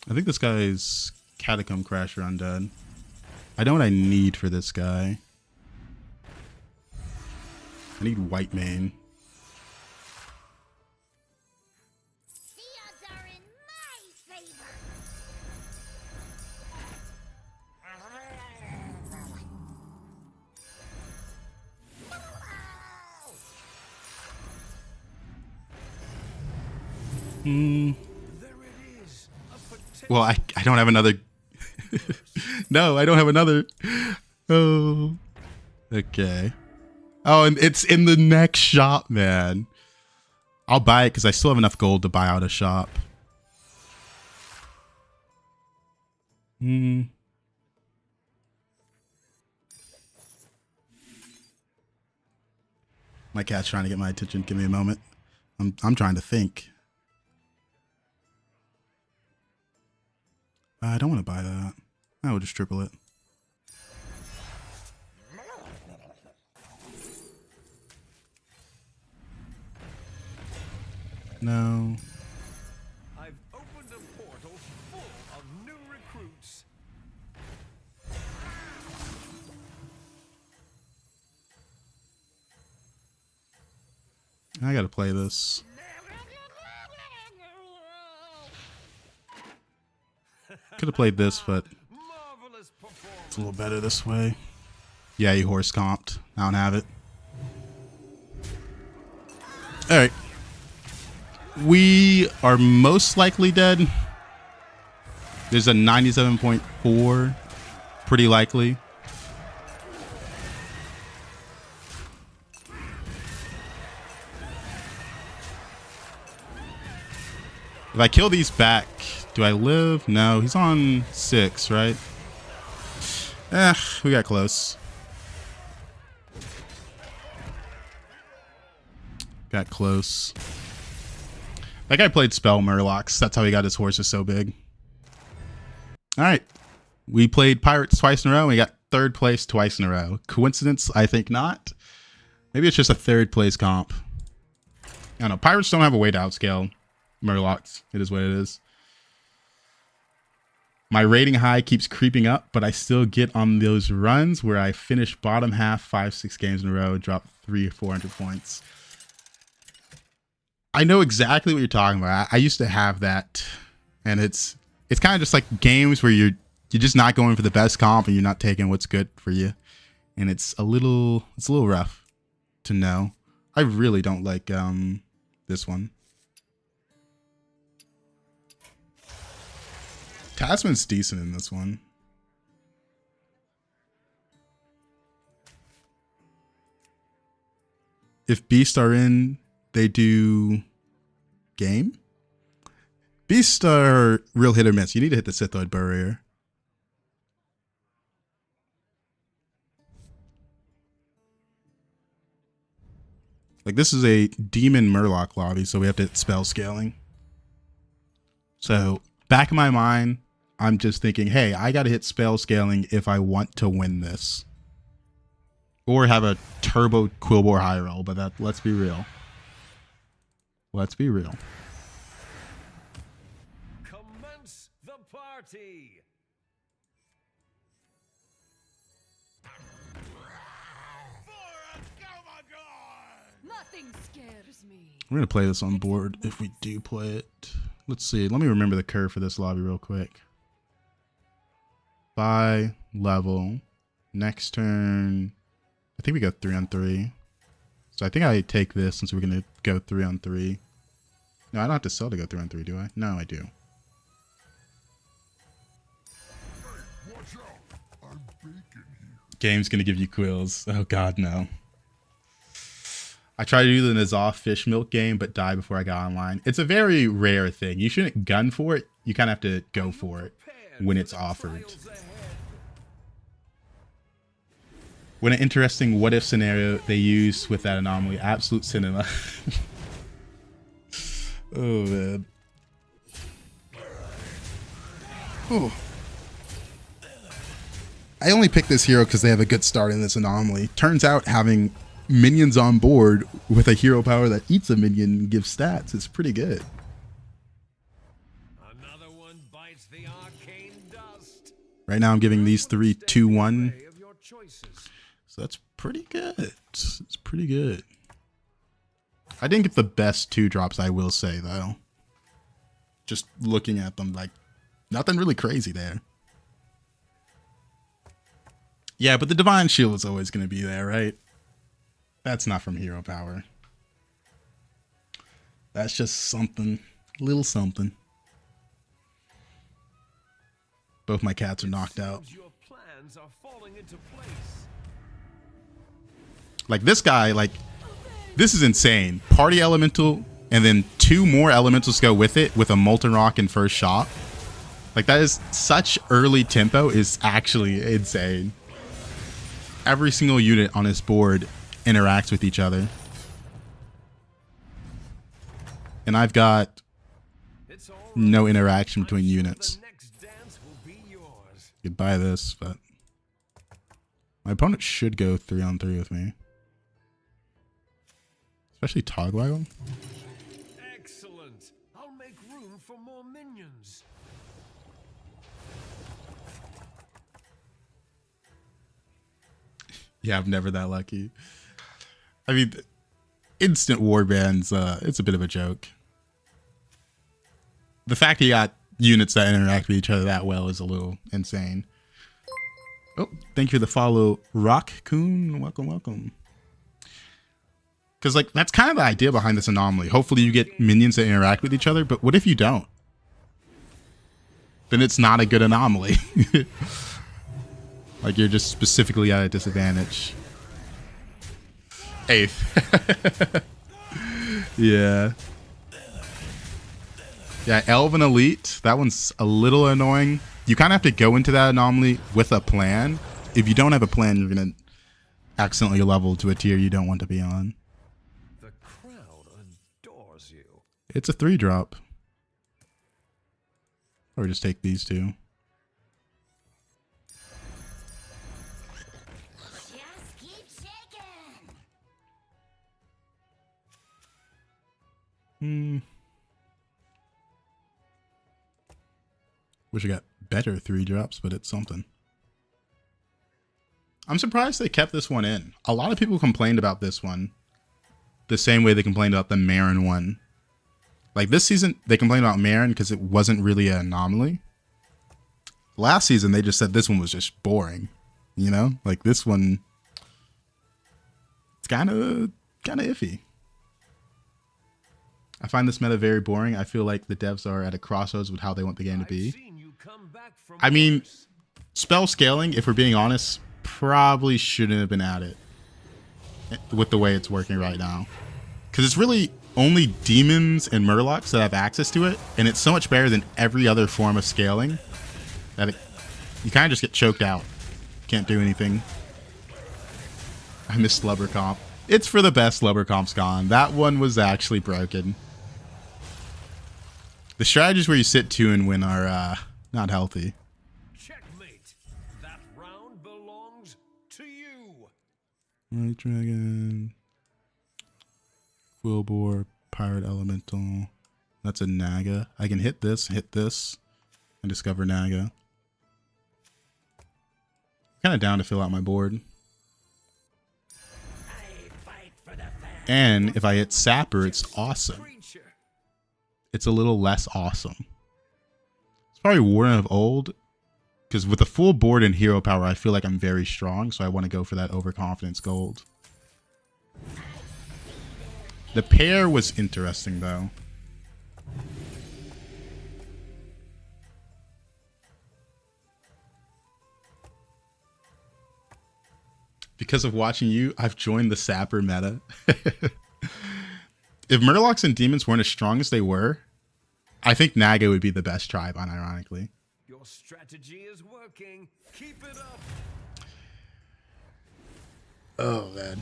I think this guy is Catacomb Crasher Undead. I know what I need for this guy. I need White Mane. The odds are in my favor. There it is. A potential. Well, I don't have another. No, I don't have another. Oh. Okay. Oh, and it's in the next shop, man. I'll buy it because I still have enough gold to buy out a shop. My cat's trying to get my attention. Give me a moment. I'm trying to think. I don't want to buy that. I will just triple it. No. I've opened a portal full of new recruits. I gotta play this. Could have played this, but Marvelous performance. it's a little better this way. Yeah, you horse comped. I don't have it. Alright. We are most likely dead. There's a 97.4. Pretty likely. If I kill these back, do I live? No, he's on 6, right? We got close. Got close. That guy played Spell Murlocs. That's how he got his horses so big. Alright. We played Pirates twice in a row. And we got 3rd place twice in a row. Coincidence? I think not. Maybe it's just a 3rd place comp. I don't know. Pirates don't have a way to outscale Murlocs. It is what it is. My rating high keeps creeping up, but I still get on those runs where I finish bottom half 5-6 games in a row, drop 300 or 400 points. I know exactly what you're talking about. I used to have that, and it's kind of just like games where you're just not going for the best comp and you're not taking what's good for you, and it's a little rough to know. I really don't like this one. Tasman's decent in this one. If Beasts are in, they do game. Beasts are real hit or miss. You need to hit the Sithoid barrier. Like, this is a demon Murloc lobby, so we have to hit spell scaling. So, back in my mind, I'm just thinking, hey, I got to hit spell scaling if I want to win this. Or have a turbo Quillbore high roll, but that, let's be real. Let's be real. Commence the party. Nothing scares me. We're going to play this on board if we do play it. Let's see. Let me remember the curve for this lobby real quick. Buy, level. Next turn. I think we go 3-on-3. So I think I take this since we're going to go 3-on-3. No, I don't have to sell to go 3-on-3, do I? No, I do. Game's going to give you quills. Oh, God, no. I tried to do the Nazoth fish milk game, but died before I got online. It's a very rare thing. You shouldn't gun for it. You kind of have to go for it when it's offered. What an interesting what-if scenario they use with that anomaly. Absolute cinema. Oh, man. Oh. I only picked this hero because they have a good start in this anomaly. Turns out having minions on board with a hero power that eats a minion and gives stats is pretty good. Another one bites the arcane dust. Right now I'm giving these 3 2-1. Of your choices. So that's pretty good. It's pretty good. I didn't get the best 2 drops, I will say, though. Just looking at them, like, nothing really crazy there. Yeah, but the Divine Shield is always going to be there, right? That's not from hero power. That's just something. Little something. Both my cats are knocked out. Your plans are falling into place. Like, this guy, like, this is insane. Party Elemental and then 2 more elementals go with it with a Molten Rock in first shot. Like, that is such early tempo is actually insane. Every single unit on this board interacts with each other. And I've got no interaction between units. Could buy this, but my opponent should go 3-on-3 with me. Especially Togwaggle. Excellent. I'll make room for more minions. Yeah, I'm never that lucky. I mean, instant warbands, it's a bit of a joke. The fact you got units that interact with each other that well is a little insane. Oh, thank you for the follow, Rock-kun. Welcome, welcome. Because, like, that's kind of the idea behind this anomaly. Hopefully you get minions that interact with each other, but what if you don't? Then it's not a good anomaly. Like, you're just specifically at a disadvantage. 8th. Yeah. Yeah, Elven Elite. That one's a little annoying. You kind of have to go into that anomaly with a plan. If you don't have a plan, you're going to accidentally level to a tier you don't want to be on. The crowd adores you. It's a 3-drop. Or just take these 2. Just keep shaking. Wish I got better 3-drops, but it's something. I'm surprised they kept this one in. A lot of people complained about this one the same way they complained about the Marin one. Like, this season, they complained about Marin because it wasn't really an anomaly. Last season, they just said this one was just boring. You know? Like, this one, it's kind of iffy. I find this meta very boring. I feel like the devs are at a crossroads with how they want the game to be. I mean, spell scaling, if we're being honest, probably shouldn't have been added with the way it's working right now. Because it's really only demons and murlocs that have access to it, and it's so much better than every other form of scaling that you kind of just get choked out. Can't do anything. I missed Lubber Comp. It's for the best Lubber Comp's gone. That one was actually broken. The strategies where you sit 2 and win are not healthy. Checkmate. That round belongs to you. White Dragon. Quillbore. Pirate Elemental. That's a Naga. I can hit this, and discover Naga. Kind of down to fill out my board. And if I hit Sapper, it's awesome. It's a little less awesome. It's probably Warden of Old, because with a full board and hero power, I feel like I'm very strong, so I want to go for that overconfidence gold. The pair was interesting, though. Because of watching you, I've joined the Sapper meta. If Murlocs and Demons weren't as strong as they were, I think Naga would be the best tribe, unironically. Your strategy is working. Keep it up. Oh, man.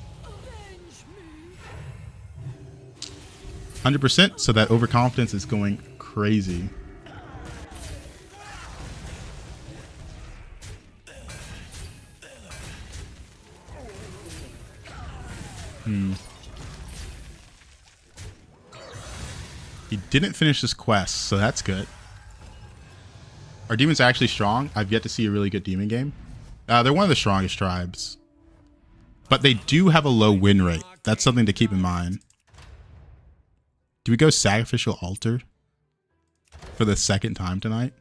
100%, so that overconfidence is going crazy. He didn't finish his quest, so that's good. Are demons actually strong? I've yet to see a really good demon game. They're one of the strongest tribes. But they do have a low win rate. That's something to keep in mind. Do we go Sacrificial Altar for the 2nd time tonight?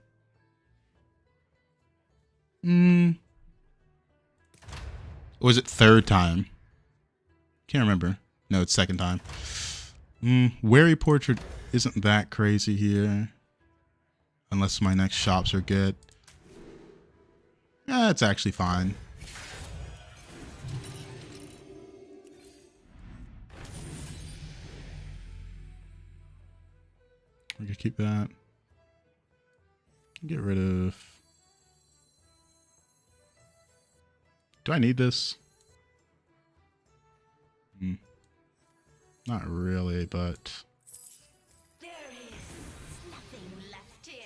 Or was it 3rd time? Can't remember. No, it's 2nd time. Wary Portrait isn't that crazy here. Unless my next shops are good. Yeah, it's actually fine. We could keep that. Get rid of... Do I need this? Not really, but... There is nothing left here.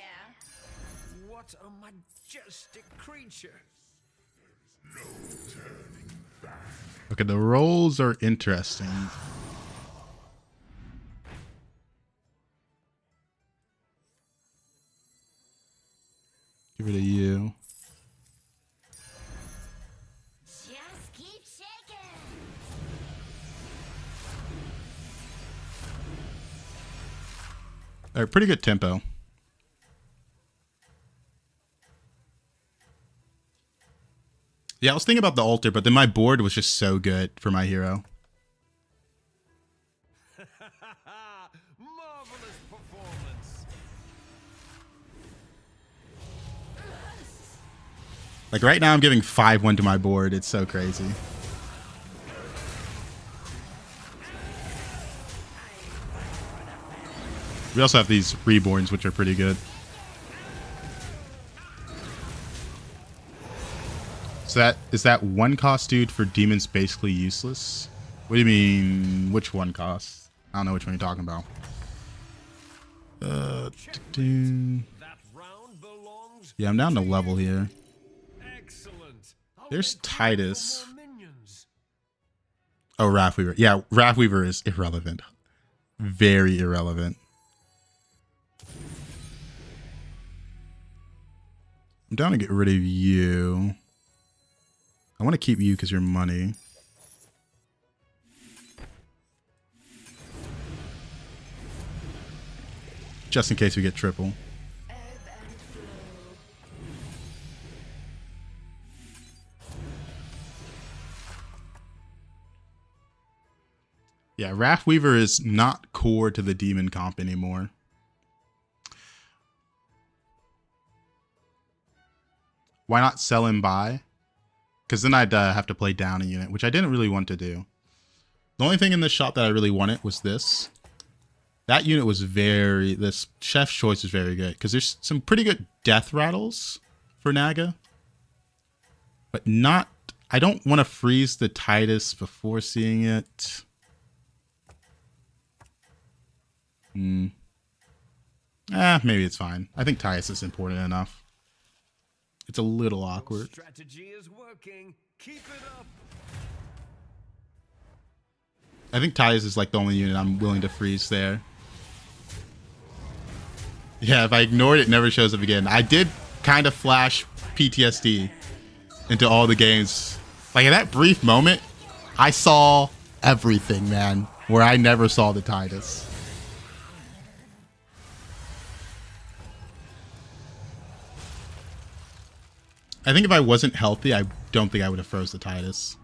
What a majestic creature. Okay, the rolls are interesting. Give it a U. Just keep shaking. All right, pretty good tempo. Yeah, I was thinking about the altar, but then my board was just so good for my hero. Marvelous performance. Like right now I'm giving 5-1 to my board. It's so crazy. We also have these reborns, which are pretty good. So is that one cost, dude, for demons basically useless? What do you mean? Which one cost? I don't know which one you're talking about. That round belongs. Yeah, I'm down to level here. Excellent. There's Titus. More minions. Oh, Wrathweaver. Yeah, Wrathweaver is irrelevant. Very irrelevant. I'm down to get rid of you. I want to keep you because you're money. Just in case we get triple. Yeah, Wrathweaver is not core to the demon comp anymore. Why not sell and buy? Because then I'd have to play down a unit, which I didn't really want to do. The only thing in this shop that I really wanted was this. That unit was this Chef's Choice is very good. Because there's some pretty good death rattles for Naga. But not... I don't want to freeze the Titus before seeing it. Maybe it's fine. I think Titus is important enough. It's a little awkward. Strategy is working. Keep it up. I think Titus is like the only unit I'm willing to freeze there. Yeah, if I ignore it, it never shows up again. I did kind of flash PTSD into all the games. Like in that brief moment, I saw everything, man, where I never saw the Titus. I think if I wasn't healthy, I don't think I would have froze the Titus.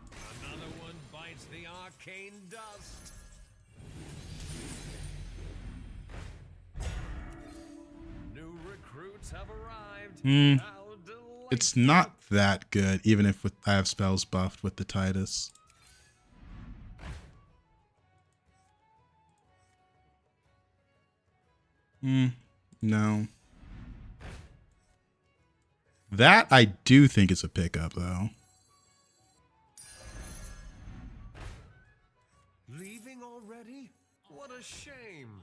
Another one bites the arcane dust. New recruits have arrived. How delightful. It's not that good, even if I have spells buffed with the Titus. No. That I do think is a pickup, though. Leaving already? What a shame.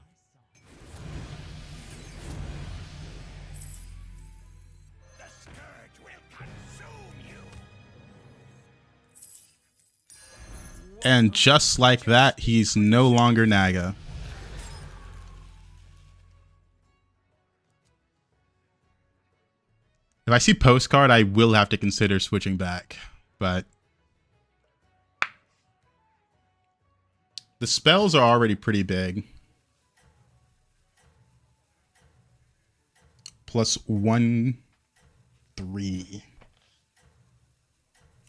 The scourge will consume you. And just like that, he's no longer Naga. If I see postcard, I will have to consider switching back, but the spells are already pretty big. +1, 3.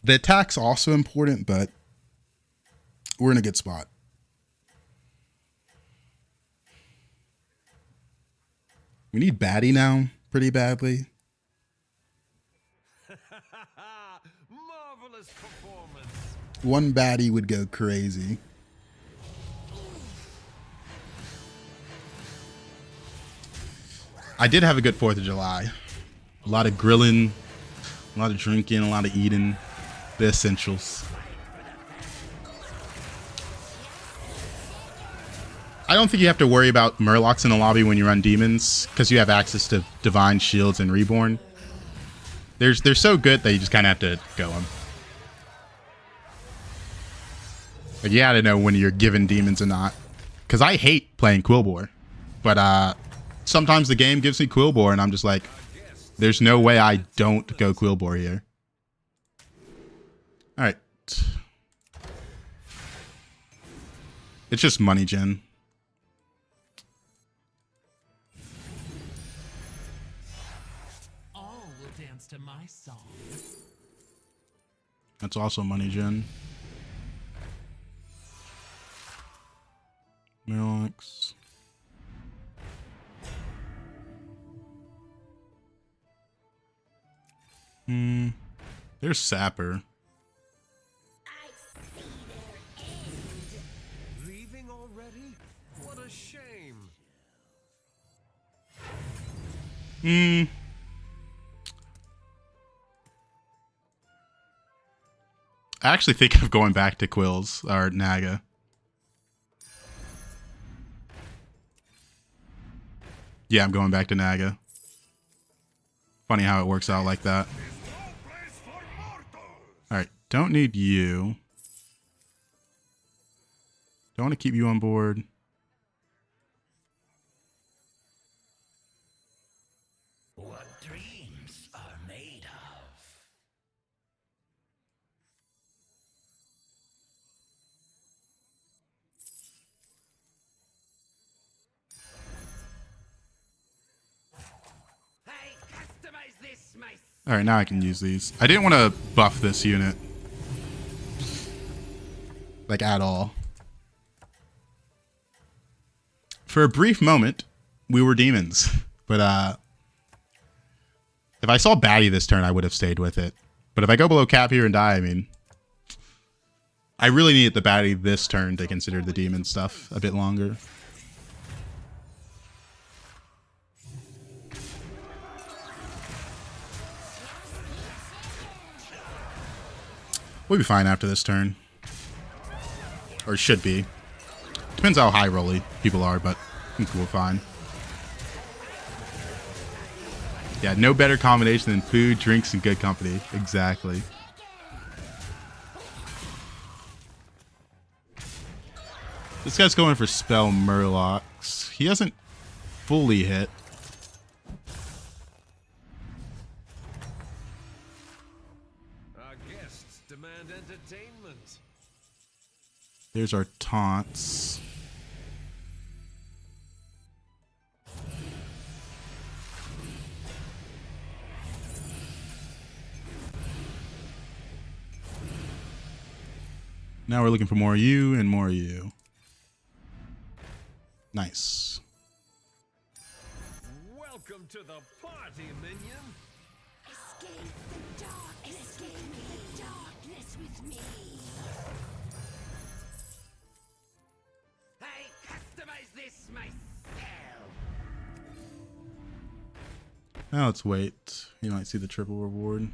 The attack's also important, but we're in a good spot. We need Batty now pretty badly. Marvelous performance. One Batty would go crazy. I did have a good 4th of July. A lot of grilling, a lot of drinking, a lot of eating. The essentials. I don't think you have to worry about Murlocs in the lobby when you run demons, because you have access to Divine Shields and Reborn. They're so good that you just kind of have to go them. Like, you gotta know when you're given demons or not. Because I hate playing Quillbore. But sometimes the game gives me Quillbore, and I'm just like, there's no way I don't go Quillbore here. Alright. It's just money gen. All will dance to my song. That's also money gen. Murlocs. There's Sapper. Leaving already? What a shame. I actually think of going back to Quills or Naga. Yeah, I'm going back to Naga. Funny how it works out like that. Alright, don't need you. Don't want to keep you on board. What dreams are made of. Hey, customize this myself. Alright, now I can use these. I didn't want to buff this unit. Like, at all. For a brief moment, we were demons. But, if I saw baddie this turn, I would have stayed with it. But if I go below cap here and die, I mean... I really needed the baddie this turn to consider the demon stuff a bit longer. We'll be fine after this turn. Or should be. Depends how high rolly people are, but I think we're fine. Yeah, no better combination than food, drinks, and good company. Exactly. This guy's going for Spell Murlocs. He hasn't fully hit. Our guests demand entertainment. There's our taunts. Now we're looking for more you and more you. Nice. Welcome to the party, minion. Escape the dark. Escape the darkness with me. Hey, customize this myself. Now let's wait. You might see the triple reward.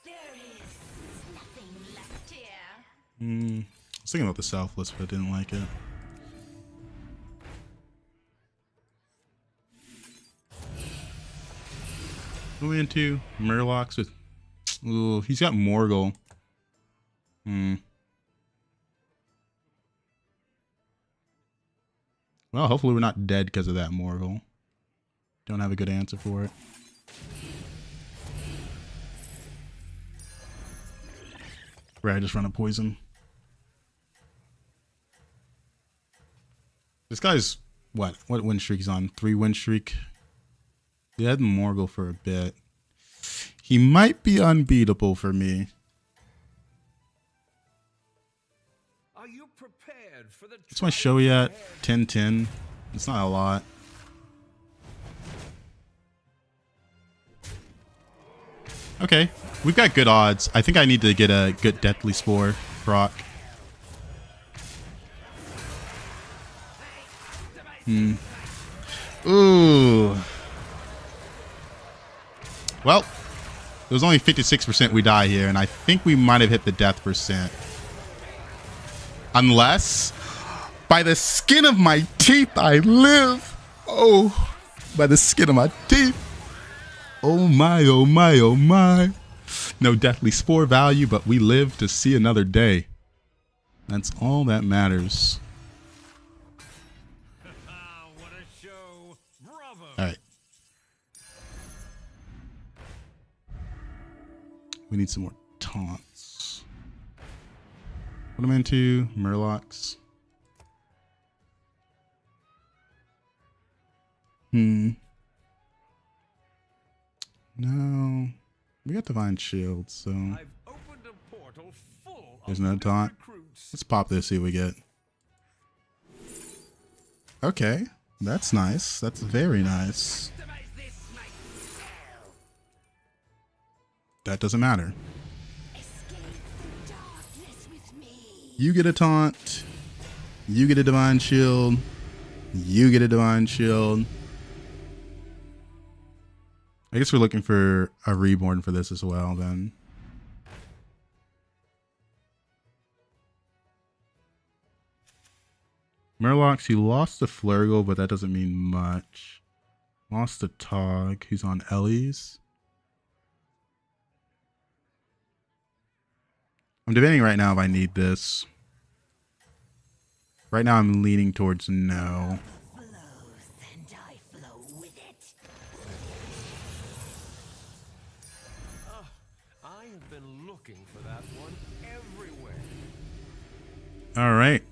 There is nothing left here. I was thinking about the selfless, but I didn't like it. Going into Murlocs with... Ooh, he's got Morgul. Well, hopefully we're not dead because of that Morgul. Don't have a good answer for it. Right, I just run a poison. This guy's what win streak he's on? 3 win streak. He had Morgul for a bit. He might be unbeatable for me. Are you prepared for the What's my show yet? 10-10. It's not a lot. Okay, we've got good odds. I think I need to get a good Deathly Spore proc. Ooh. Well, it was only 56% we die here, and I think we might have hit the death percent. Unless, by the skin of my teeth, I live. Oh, by the skin of my teeth. Oh my, oh my, oh my. No deathly spore value, but we live to see another day. That's all that matters. What a show. Bravo. All right. We need some more taunts. What am I into? Murlocs. No. We got Divine Shield, so I've opened a portal full there's of no new taunt. recruits. Let's pop this, see what we get. Okay. That's nice. That's very nice. That doesn't matter. Escape the darkness with me. You get a taunt. You get a Divine Shield. You get a Divine Shield. I guess we're looking for a reborn for this as well, then. Murlocs, he lost the Flurgle, but that doesn't mean much. Lost the Tog, who's on Ellie's. I'm debating right now if I need this. Right now I'm leaning towards no. Flows and I flow with it. I have been looking for that one everywhere. All right.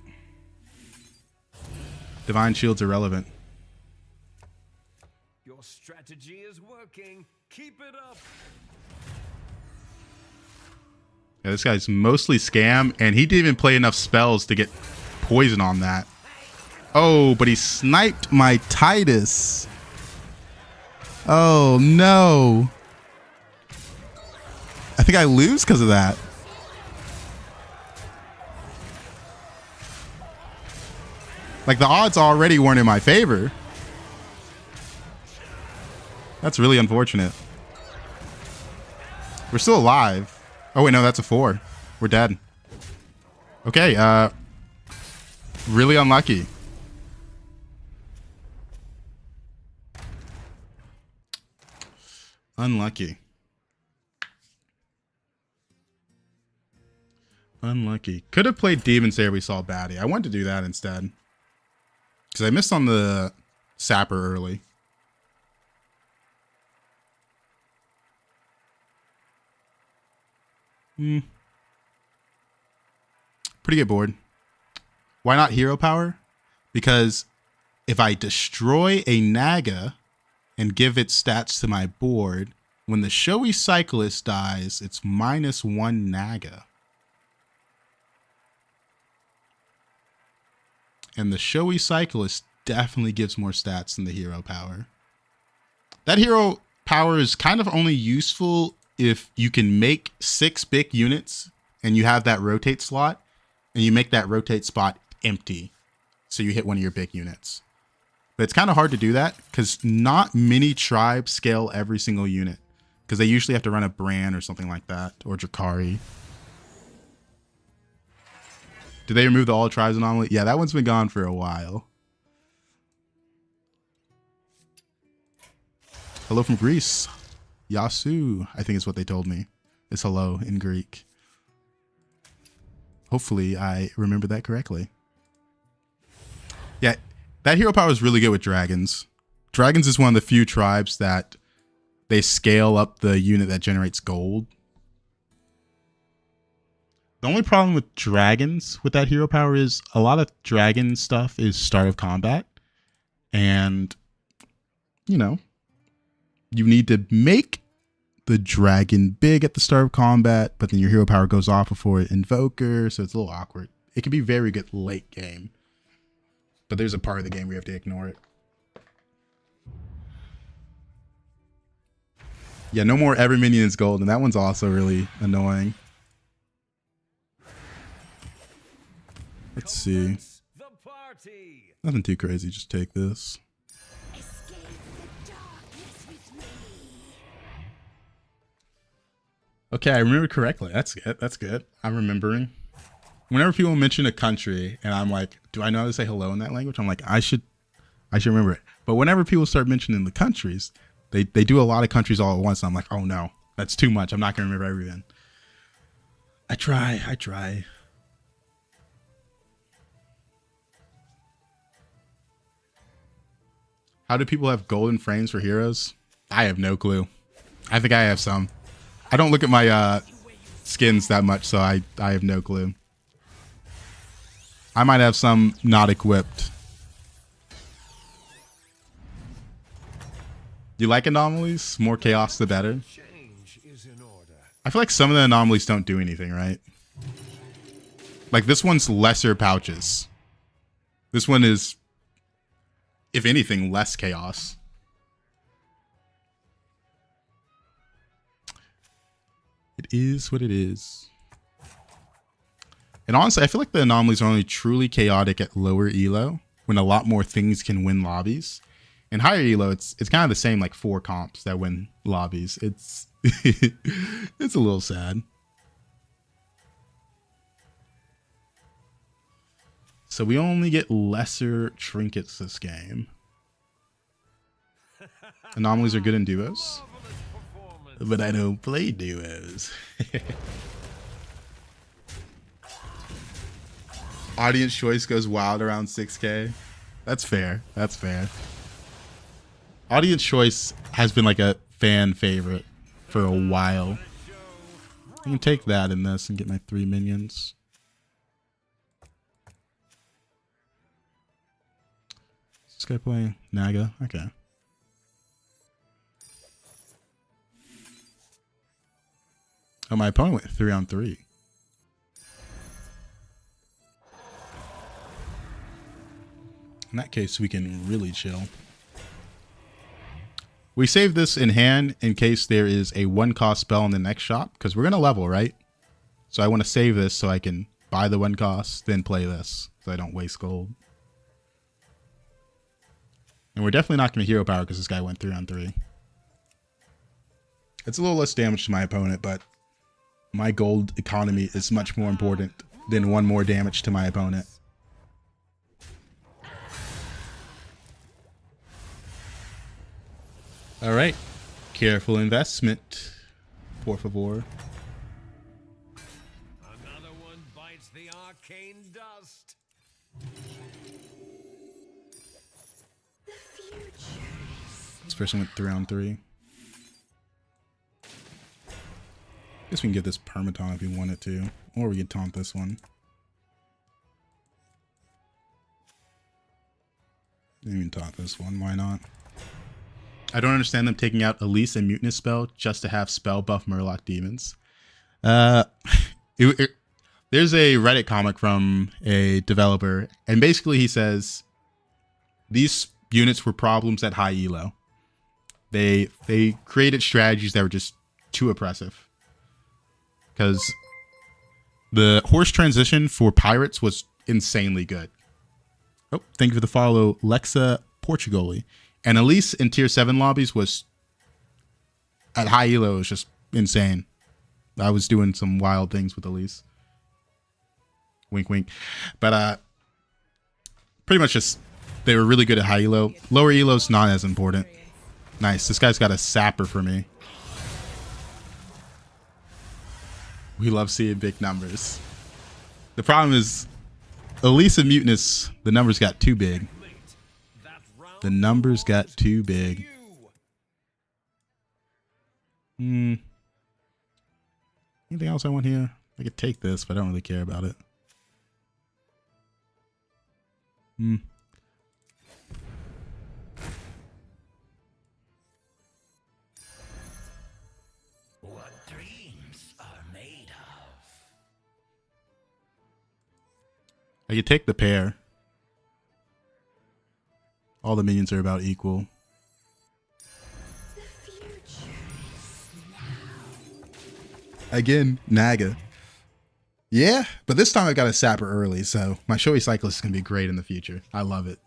Divine Shield's irrelevant. Your strategy is working. Keep it up. Yeah, this guy's mostly scam, and he didn't even play enough spells to get poison on that. Oh, but he sniped my Titus. Oh, no. I think I lose because of that. Like, the odds already weren't in my favor. That's really unfortunate. We're still alive. Oh, wait, no, that's a 4. We're dead. Okay, really unlucky. Unlucky. Unlucky. Could have played Demon Slayer we saw Batty. I wanted to do that instead. Because I missed on the Sapper early. Pretty good board. Why not hero power? Because if I destroy a Naga and give its stats to my board, when the Showy Cyclist dies, it's -1 Naga. And the Showy Cyclist definitely gives more stats than the hero power. That hero power is kind of only useful if you can make 6 big units and you have that rotate slot and you make that rotate spot empty. So you hit one of your big units. But it's kind of hard to do that because not many tribes scale every single unit because they usually have to run a Bran or something like that, or Drakari. Did they remove the all tribes anomaly? Yeah, that one's been gone for a while. Hello from Greece. Yasu, I think is what they told me. It's hello in Greek. Hopefully I remember that correctly. Yeah, that hero power is really good with dragons. Dragons is one of the few tribes that they scale up the unit that generates gold. The only problem with dragons with that hero power is a lot of dragon stuff is start of combat. And, you know, you need to make the dragon big at the start of combat, but then your hero power goes off before it invoker, so it's a little awkward. It can be very good late game, but there's a part of the game where you have to ignore it. Yeah, no more every minion is gold, and that one's also really annoying. Let's see. The party party. Nothing too crazy. Just take this. Escape the darkness with me. Okay, I remember correctly. That's good. That's good. I'm remembering. Whenever people mention a country and I'm like, do I know how to say hello in that language? I'm like, I should remember it. But whenever people start mentioning the countries, they do a lot of countries all at once. And I'm like, oh no, that's too much. I'm not going to remember everything. I try. How do people have golden frames for heroes? I have no clue. I think I have some. I don't look at my skins that much, so I have no clue. I might have some not equipped. You like anomalies? More chaos, the better. Change is in order. I feel like some of the anomalies don't do anything, right? Like this one's lesser pouches. This one is, if anything, less chaos. It is what it is. And honestly, I feel like the anomalies are only truly chaotic at lower elo, when a lot more things can win lobbies. And higher elo, it's kind of the same, like 4 comps that win lobbies. It's it's a little sad. So we only get lesser trinkets this game. Anomalies are good in duos, but I don't play duos. Audience choice goes wild around 6K. That's fair. That's fair. Audience choice has been like a fan favorite for a while. I can take that in this and get my 3 minions. Is this guy playing Naga? Okay. Oh, my opponent went 3-on-3. In that case, we can really chill. We save this in hand in case there is a 1-cost spell in the next shop, because we're going to level, right? So I want to save this so I can buy the 1-cost, then play this, so I don't waste gold. And we're definitely not going to hero power because this guy went 3-on-3. It's a little less damage to my opponent, but my gold economy is much more important than 1 more damage to my opponent. All right, careful investment, por favor. Another one bites the arcane dust. The future. This person went 3-on-3. Guess we can get this permaton if we wanted to, or we can taunt this one. Even taunt this one, why not? I don't understand them taking out Elise and Mutinous spell just to have spell buff Murloc demons. There's a Reddit comic from a developer, and basically he says these units were problems at high elo. They created strategies that were just too oppressive. Because the horse transition for pirates was insanely good. Oh, thank you for the follow, Lexa Portugali. And Elise in tier 7 lobbies was at high elo, it was just insane. I was doing some wild things with Elise. Wink, wink. But pretty much just they were really good at high elo. Lower elo's not as important. Nice. This guy's got a sapper for me. We love seeing big numbers. The problem is Elise and Mutinous, the numbers got too big. The numbers got too big. Anything else I want here? I could take this, but I don't really care about it. What dreams are made of? I could take the pair. All the minions are about equal. The future is now. Again, Naga. Yeah, but this time I got a sapper early, so my showy cyclist is going to be great in the future. I love it.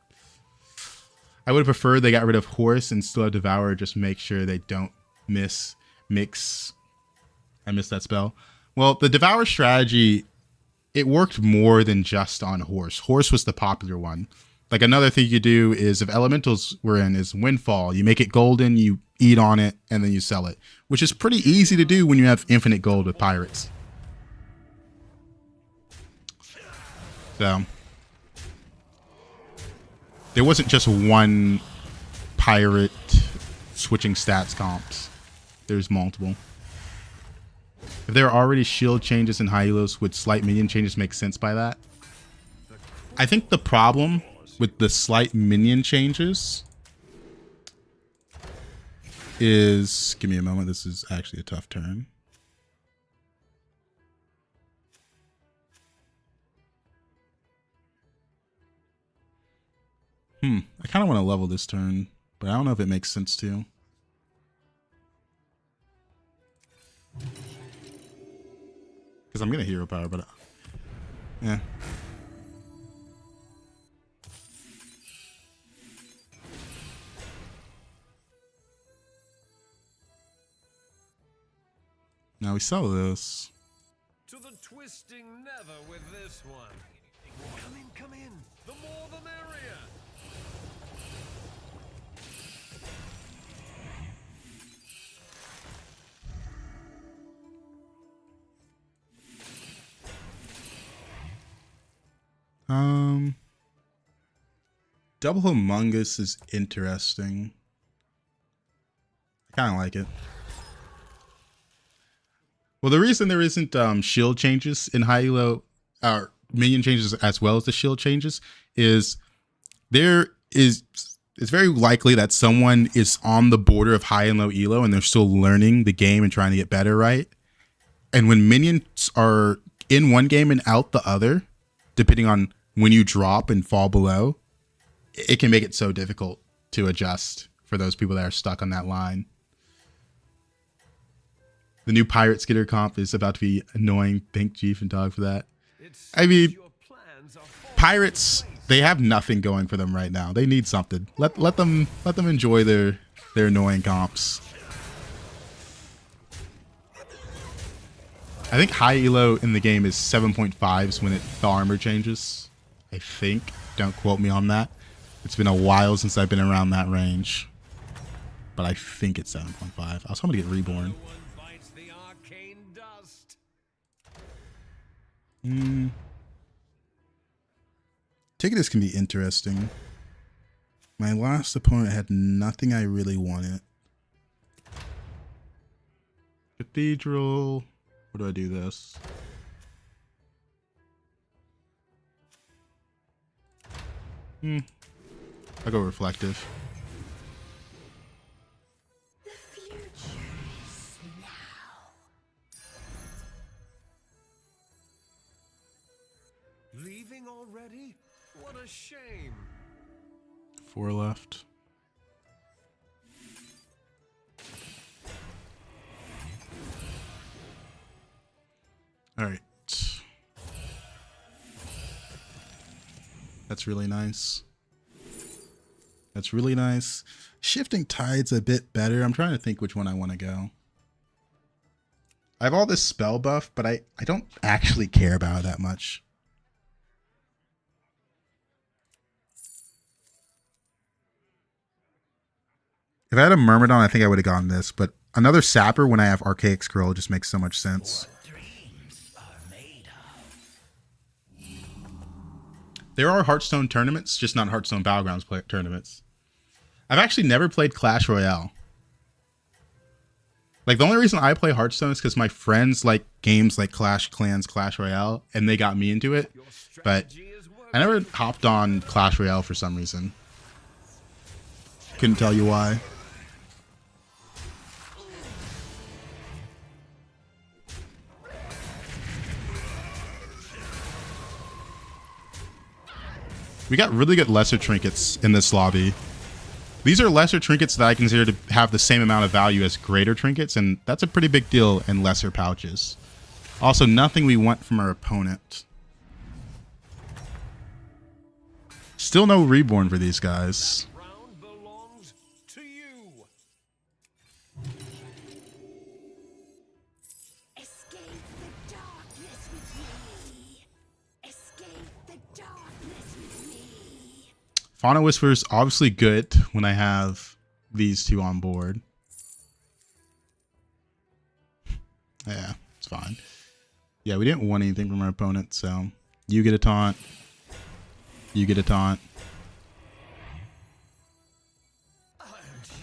I would have preferred they got rid of Horse and still have Devour, just make sure they don't mix. I missed that spell. Well, the Devour strategy, it worked more than just on Horse. Horse was the popular one. Like another thing you do is if elementals were in is Windfall. You make it golden, you eat on it, and then you sell it, which is pretty easy to do when you have infinite gold with pirates. So there wasn't just one pirate switching stats comps. There's multiple. If there are already shield changes in high elos, would slight minion changes make sense by that? I think the problem with the slight minion changes is... Give me a moment. This is actually a tough turn. I kind of want to level this turn, but I don't know if it makes sense to. Because I'm going to hero power, but... yeah. Now we sell this. To the twisting nether with this one. Come in. The more the merrier. Double Humongous is interesting. I kind of like it. Well, the reason there isn't shield changes in high elo, or minion changes as well as the shield changes, is it's very likely that someone is on the border of high and low elo and they're still learning the game and trying to get better, right? And when minions are in one game and out the other, depending on when you drop and fall below, it can make it so difficult to adjust for those people that are stuck on that line. The new Pirate Skitter comp is about to be annoying. Thank Chief and Dog for that. I mean, pirates, they have nothing going for them right now. They need something. Let them enjoy their annoying comps. I think high elo in the game is 7.5s when the armor changes. I think. Don't quote me on that. It's been a while since I've been around that range. But I think it's 7.5. I was hoping to get reborn. Ticketus can be interesting. My last opponent had nothing I really wanted. Cathedral. What do I do this? I'll go Reflective. The future is now. Leaving already? What a shame. 4 left. All right. That's really nice. That's really nice. Shifting Tide's a bit better. I'm trying to think which one I want to go. I have all this spell buff, but I don't actually care about it that much. If I had a Myrmidon, I think I would have gone this, but another Sapper when I have Archaic Scroll just makes so much sense. There are Hearthstone tournaments, just not Hearthstone Battlegrounds tournaments. I've actually never played Clash Royale. Like, the only reason I play Hearthstone is because my friends like games like Clash Clans, Clash Royale, and they got me into it. But I never hopped on Clash Royale for some reason. Couldn't tell you why. We got really good lesser trinkets in this lobby. These are lesser trinkets that I consider to have the same amount of value as greater trinkets, and that's a pretty big deal in lesser pouches. Also, nothing we want from our opponent. Still no reborn for these guys. Round belongs to you. Escape the darkness with me. Escape the darkness with me. Fauna Whisper's obviously good when I have these two on board. Yeah, it's fine. Yeah, we didn't want anything from our opponent, so you get a taunt. You get a taunt. Aren't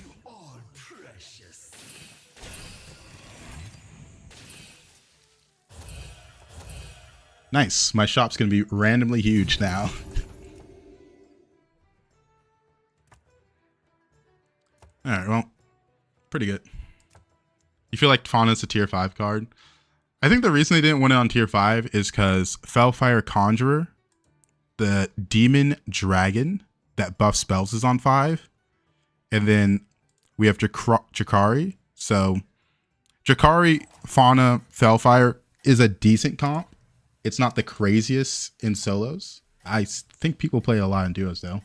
you all precious? Nice. My shop's going to be randomly huge now. Alright, well, pretty good. You feel like Fauna's a tier 5 card? I think the reason they didn't want it on tier 5 is because Felfire Conjurer, the Demon Dragon that buffs spells, is on 5. And then we have Jakari. So Jakari, Fauna, Felfire is a decent comp. It's not the craziest in solos. I think people play a lot in duos though.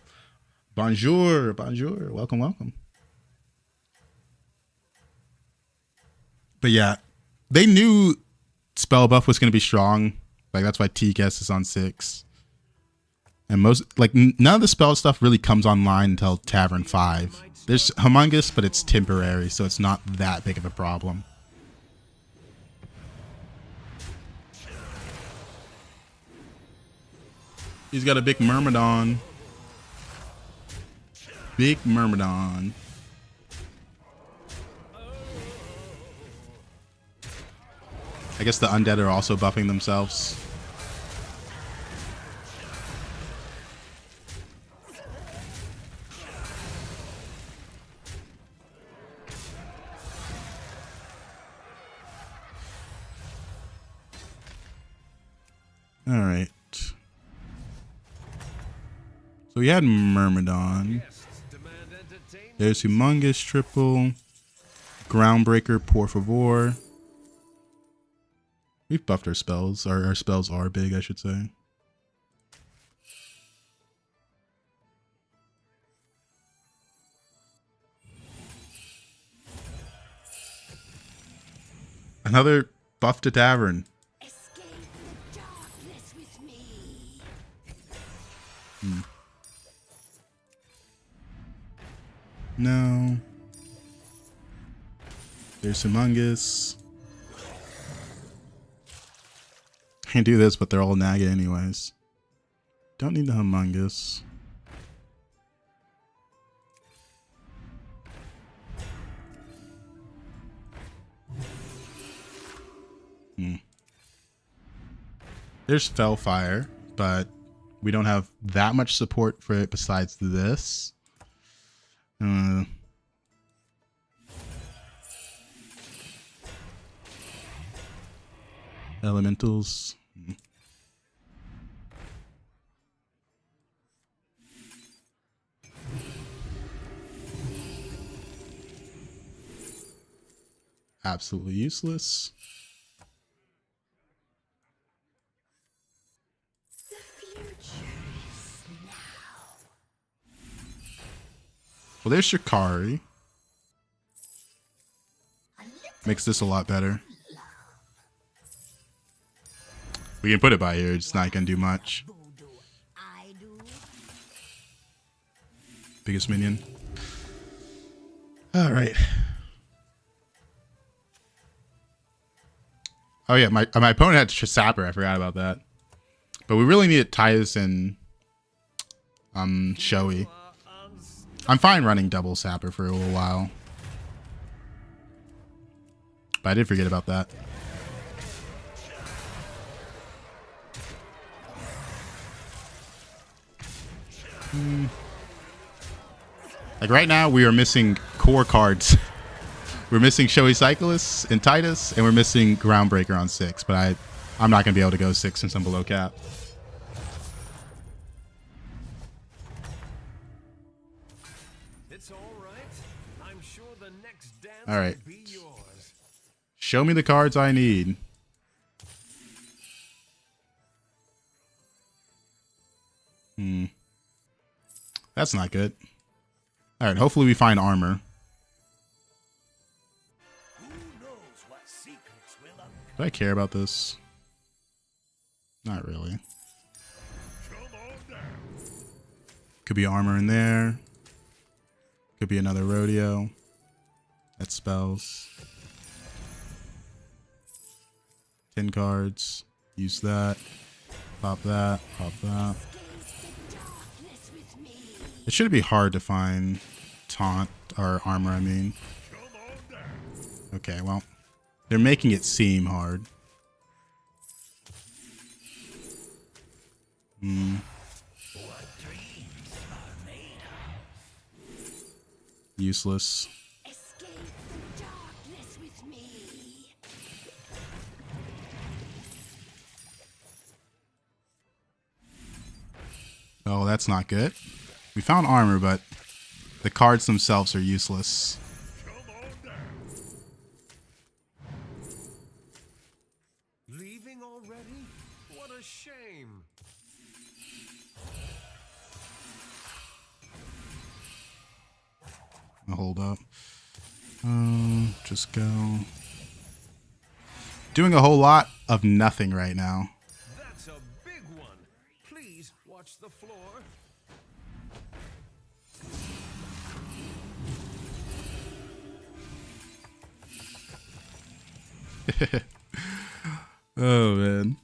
Bonjour, bonjour. Welcome, welcome. But yeah, they knew spell buff was going to be strong. Like that's why TKS is on 6. And most, like none of the spell stuff really comes online until Tavern 5. There's Humongous, but it's temporary, so it's not that big of a problem. He's got a big Myrmidon. Big Myrmidon. I guess the undead are also buffing themselves. All right. So we had Myrmidon. There's Humongous Triple. Groundbreaker, Por Favor. We've buffed our spells. Our spells are big, I should say. Another buff to Tavern. Escape the darkness with me. No. There's Humongous. Can't do this, but they're all Naga anyways. Don't need the Humongous. There's Felfire, but we don't have that much support for it besides this. Elementals. Absolutely useless. The future is now. Well, there's Shikari. Makes this a lot better. We can put it by here. It's not going to do much. I do. Biggest minion. All right. Oh yeah, my opponent had Sapper. I forgot about that. But we really needed Titus and Shoei. I'm fine running double Sapper for a little while. But I did forget about that. Like right now, we are missing core cards. We're missing Shoei Cyclists and Titus, and we're missing Groundbreaker on 6. But I'm not going to be able to go 6 since I'm below cap. It's all right. I'm sure the next dance All right. will be yours. Show me the cards I need. That's not good. All right, hopefully we find armor. Who knows what secrets will uncover? Do I care about this? Not really. Come on down. Could be armor in there. Could be another rodeo. That's spells. 10 cards. Use that. Pop that. Pop that. Darkness with me. It shouldn't be hard to find taunt or armor, I mean. Come on down. Okay, well, they're making it seem hard. What dreams are made of? Useless. Escape the darkness with me. Oh, that's not good. We found armor, but the cards themselves are useless. Come on down. Leaving already? What a shame. Hold up. Just go. Doing a whole lot of nothing right now. That's a big one. Please watch the floor. Oh, man.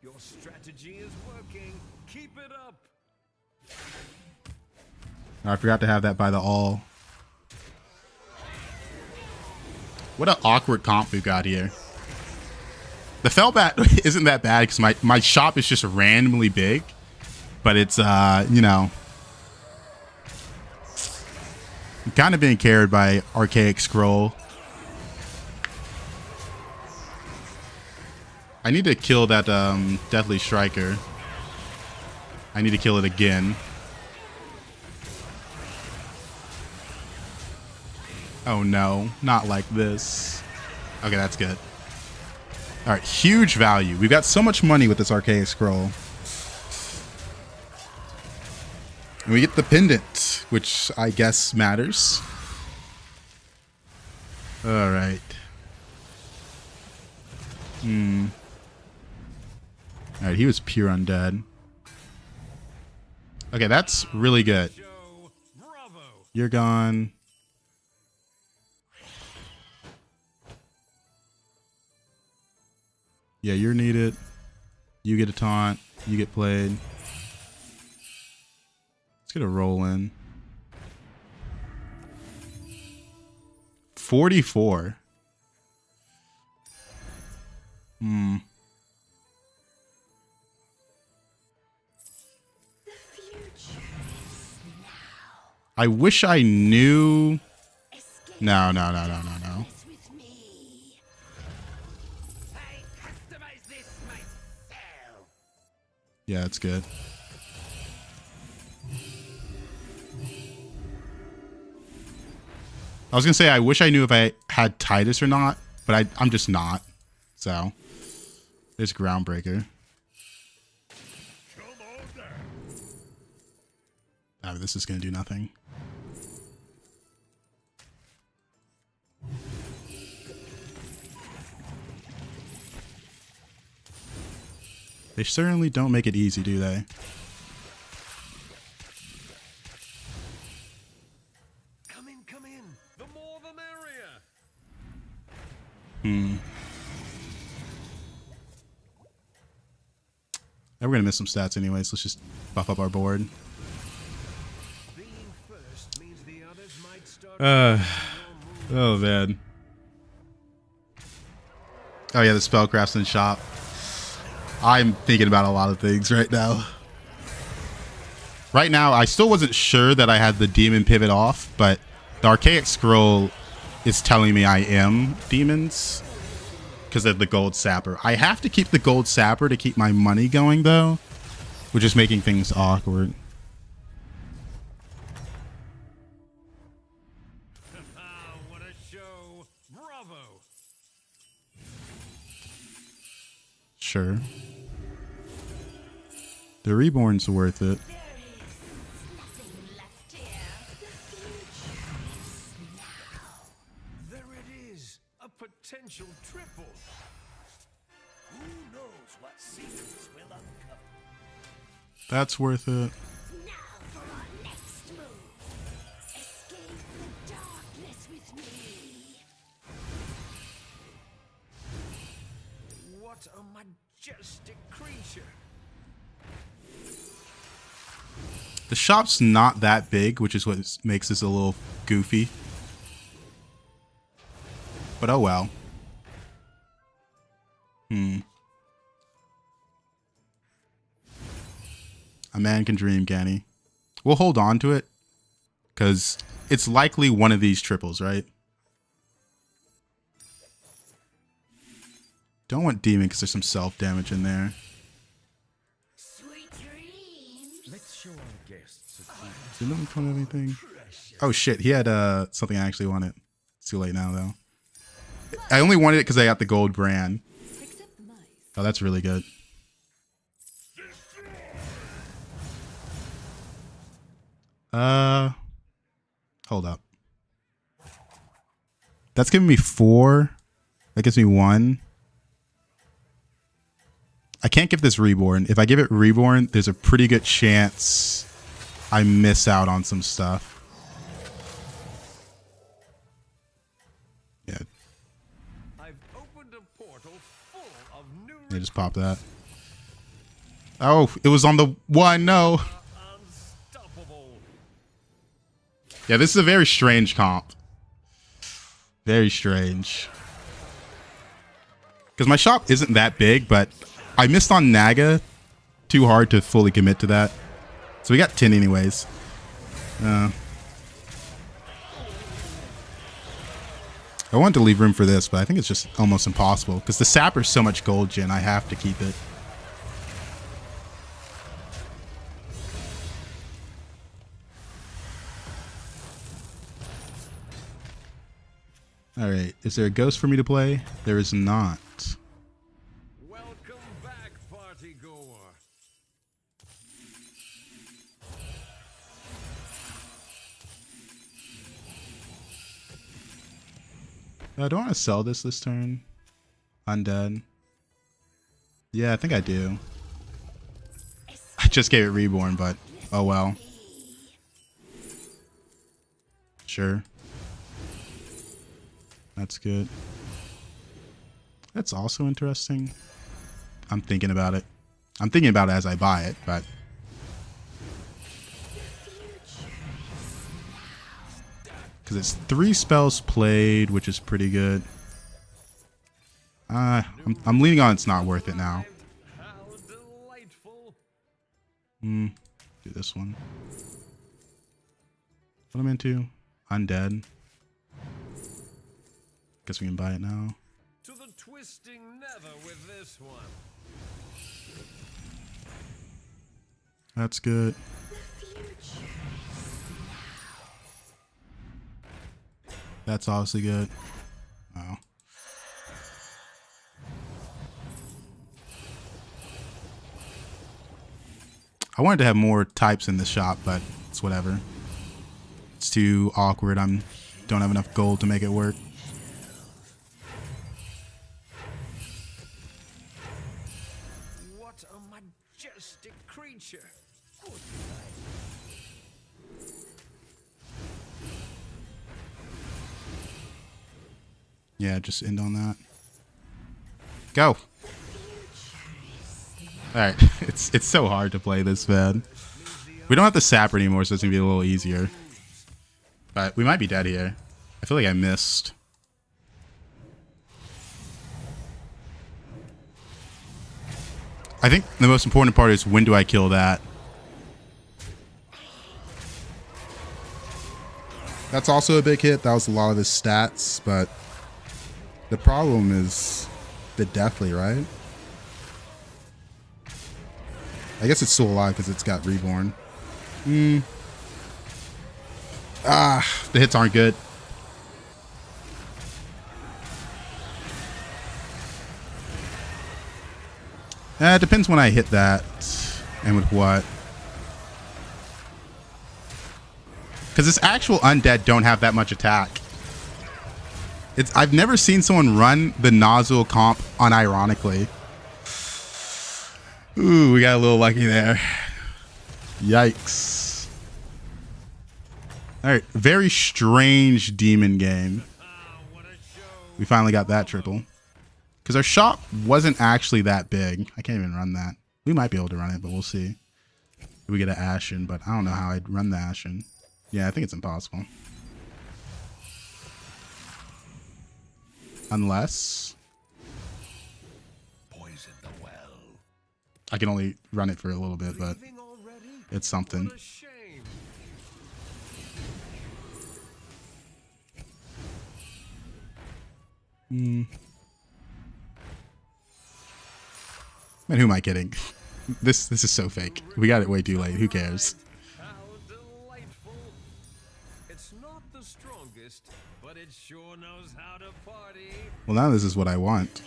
Your strategy is working. Keep it up. I forgot to have that by the all. What an awkward comp we've got here. The Firebat isn't that bad because my shop is just randomly big. But it's, you know, I'm kind of being carried by Archaic Scroll. I need to kill that Deathly Striker. I need to kill it again. Oh no, not like this. Okay, that's good. All right, huge value. We've got so much money with this Archaic Scroll. And we get the pendant, which I guess matters. All right. All right, he was pure undead. Okay, that's really good. Joe, bravo. You're gone. Yeah, you're needed. You get a taunt. You get played. Let's get a roll in. 44. The future is now. I wish I knew. Escape No. with me. I customize this myself. Yeah, it's good. I was gonna say I wish I knew if I had Titus or not, but I'm just not. So there's Groundbreaker. Come on down. Oh, this is gonna do nothing. They certainly don't make it easy, do they? Come in. The more the merrier. And we're gonna miss some stats anyways. Let's just buff up our board. Being first means the others might start. Oh man. Oh yeah, the spellcraftsman shop. I'm thinking about a lot of things right now. Right now, I still wasn't sure that I had the demon pivot off, but the Archaic Scroll is telling me I am demons because of the gold sapper. I have to keep the gold sapper to keep my money going though, which is making things awkward. What a show. Bravo. Sure. The Reborn's worth it. There it is, a potential triple. Who knows what secrets will uncover? That's worth it. Now for our next move. Escape the darkness with me. What a majestic creature. The shop's not that big, which is what makes this a little goofy. But oh well. A man can dream, can he? We'll hold on to it, because it's likely one of these triples, right? Don't want demon because there's some self-damage in there. Sweet dreams. Let's show our guests a Did no one have anything? Oh shit, he had something I actually wanted. It's too late now though. I only wanted it because I got the gold brand. Except mice. Oh, that's really good. Hold up. That's giving me 4. That gives me 1. I can't give this Reborn. If I give it Reborn, there's a pretty good chance I miss out on some stuff. Yeah. I've opened a portal full of new They just pop that. Oh, it was on the 1. No. unstoppable. Yeah, this is a very strange comp. Very strange. Because my shop isn't that big, but I missed on Naga too hard to fully commit to that. So we got 10 anyways. I wanted to leave room for this, but I think it's just almost impossible. Because the Sapper's so much gold gen, I have to keep it. Alright, is there a ghost for me to play? There is not. Welcome back, party goer. I don't want to sell this turn. Undead. Yeah, I think I do. I just gave it Reborn, but oh well. Sure. That's good. That's also interesting. I'm thinking about it. I'm thinking about it as I buy it, but because it's 3 spells played, which is pretty good. I'm leaning on it's not worth it now. How delightful. Do this one. What am I into? Undead. Guess we can buy it now. To the twisting nether with this one. That's good. That's obviously good. Oh. I wanted to have more types in this shop, but it's whatever. It's too awkward. Don't have enough gold to make it work. What a majestic creature. Yeah, just end on that. Go. Alright, it's so hard to play this bad. We don't have the Sapper anymore, so it's gonna be a little easier. But we might be dead here. I feel like I missed. I think the most important part is when do I kill that? That's also a big hit. That was a lot of his stats, but the problem is the Deathly, right? I guess it's still alive because it's got Reborn. The hits aren't good. It depends when I hit that. And with what? Because this actual undead don't have that much attack. I've never seen someone run the nozzle comp unironically. Ooh, we got a little lucky there. Yikes. Alright, very strange demon game. We finally got that triple. Because our shop wasn't actually that big. I can't even run that. We might be able to run it, but we'll see. We get an Ashen, but I don't know how I'd run the Ashen. Yeah, I think it's impossible. Unless Poison the well. I can only run it for a little bit, but Leaving already? it's something. What a shame. Man, who am I kidding? This is so fake. We got it way too late. Who cares? How delightful. It's not the strongest, but it sure knows how to party. Well, now this is what I want.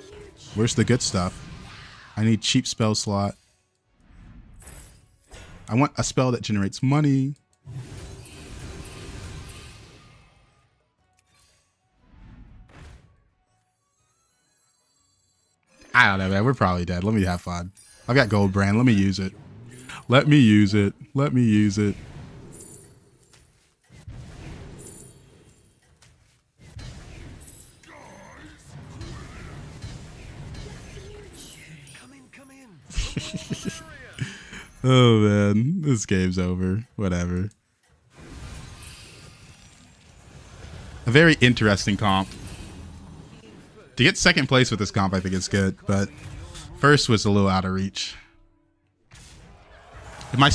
Where's the good stuff? I need cheap spell slot. I want a spell that generates money. I don't know, man. We're probably dead. Let me have fun. I've got gold brand. Let me use it. Let me use it. Let me use it. Come in. Oh, man. This game's over. Whatever. A very interesting comp. To get second place with this comp, I think it's good, but first was a little out of reach. If my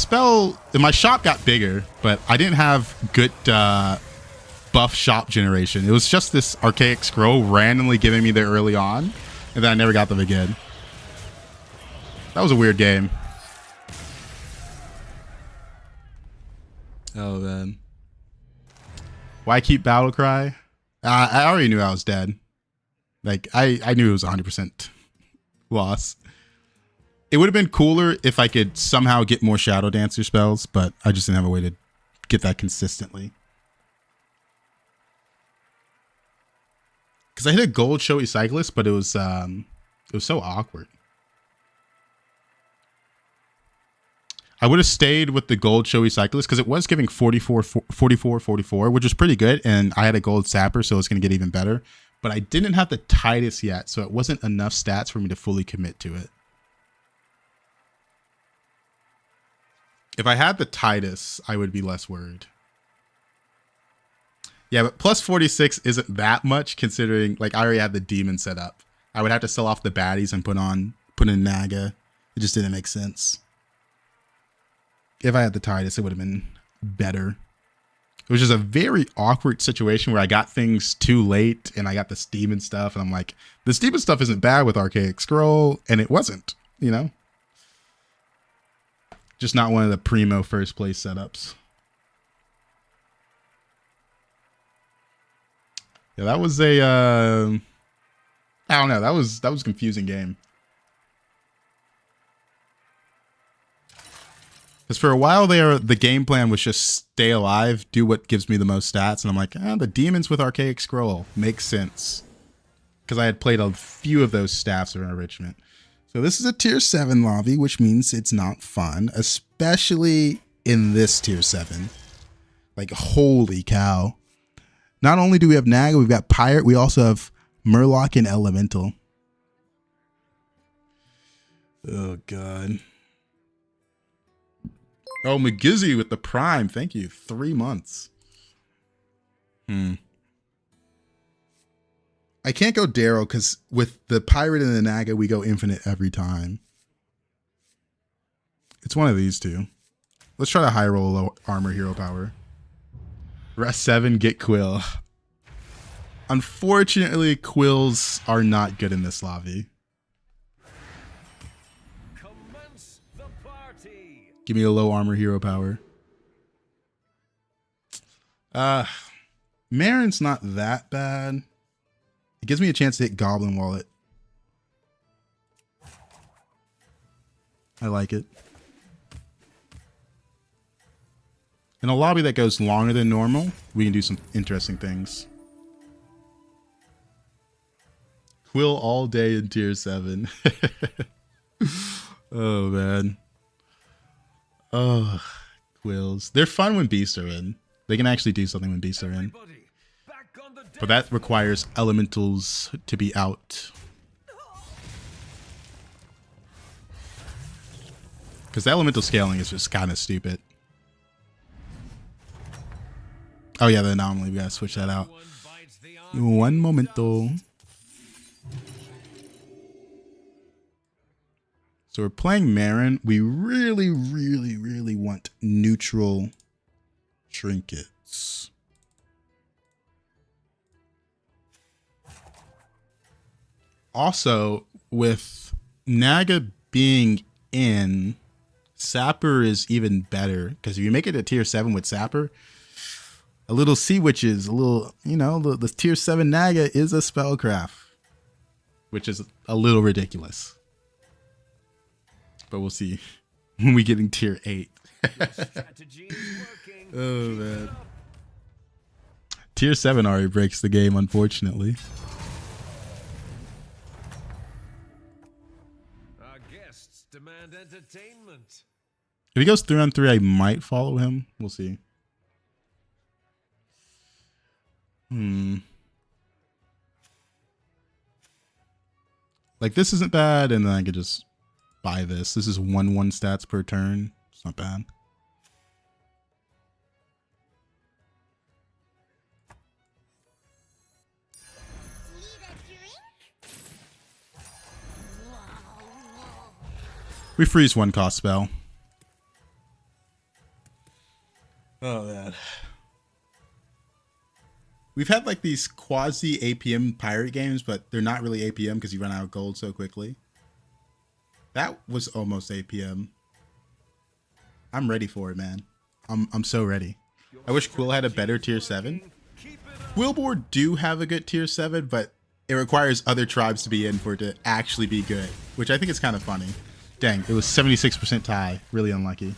shop got bigger, but I didn't have good buff shop generation. It was just this archaic scroll randomly giving me there early on, and then I never got them again. That was a weird game. Oh, man. Why keep Battle Cry? I already knew I was dead. Like, I knew it was 100% loss. It would have been cooler if I could somehow get more Shadow Dancer spells, but I just didn't have a way to get that consistently. Because I hit a gold showy cyclist, but it was so awkward. I would have stayed with the gold showy cyclist because it was giving 44, which was pretty good, and I had a gold sapper, so it's going to get even better. But I didn't have the Titus yet, so it wasn't enough stats for me to fully commit to it. If I had the Titus, I would be less worried. Yeah, but plus 46 isn't that much considering, like, I already had the demon set up. I would have to sell off the baddies and put in Naga. It just didn't make sense. If I had the Titus, it would have been better. It was just a very awkward situation where I got things too late and I got this demon stuff and I'm like, this demon stuff isn't bad with Archaic Scroll, and it wasn't, you know? Just not one of the primo first place setups. Yeah, that was a I don't know, that was a confusing game. Because for a while there, the game plan was just stay alive, do what gives me the most stats. And I'm like, the demons with Archaic Scroll makes sense. Because I had played a few of those staffs of enrichment. So this is a tier 7 lobby, which means it's not fun, especially in this tier 7. Like, holy cow. Not only do we have Naga, we've got Pirate, we also have Murloc and Elemental. Oh, God. Oh, McGizzy with the Prime. Thank you. 3 months. I can't go Daryl because with the Pirate and the Naga, we go infinite every time. It's one of these two. Let's try to high roll low armor hero power. Rest 7, get Quill. Unfortunately, Quills are not good in this lobby. Commence the party. Give me a low armor hero power. Marin's not that bad. It gives me a chance to hit Goblin Wallet. I like it. In a lobby that goes longer than normal, we can do some interesting things. Quill all day in tier 7. Oh, man. Oh, quills. They're fun when beasts are in. They can actually do something when beasts are in. But that requires elementals to be out. Because the elemental scaling is just kind of stupid. Oh yeah, the anomaly. We gotta switch that out. One momento. So we're playing Marin. We really, really, really want neutral trinkets. Also, with Naga being in, Sapper is even better. Because if you make it a tier 7 with Sapper, a little Sea Witches, a little, you know, the tier 7 Naga is a spellcraft. Which is a little ridiculous. But we'll see when we get in tier 8. Oh, man. Tier 7 already breaks the game, unfortunately. Our guests demand entertainment. If he goes 3-on-3, I might follow him. We'll see. Like, this isn't bad, and then I could just buy this. This is 1/1 stats per turn. It's not bad. We freeze 1 cost spell. Oh, man. We've had like these quasi APM pirate games, but they're not really APM because you run out of gold so quickly. That was almost APM. I'm ready for it, man. I'm so ready. I wish Quill had a better tier 7. Quillboard do have a good tier 7, but it requires other tribes to be in for it to actually be good, which I think is kind of funny. Dang, it was 76% tie. Really unlucky.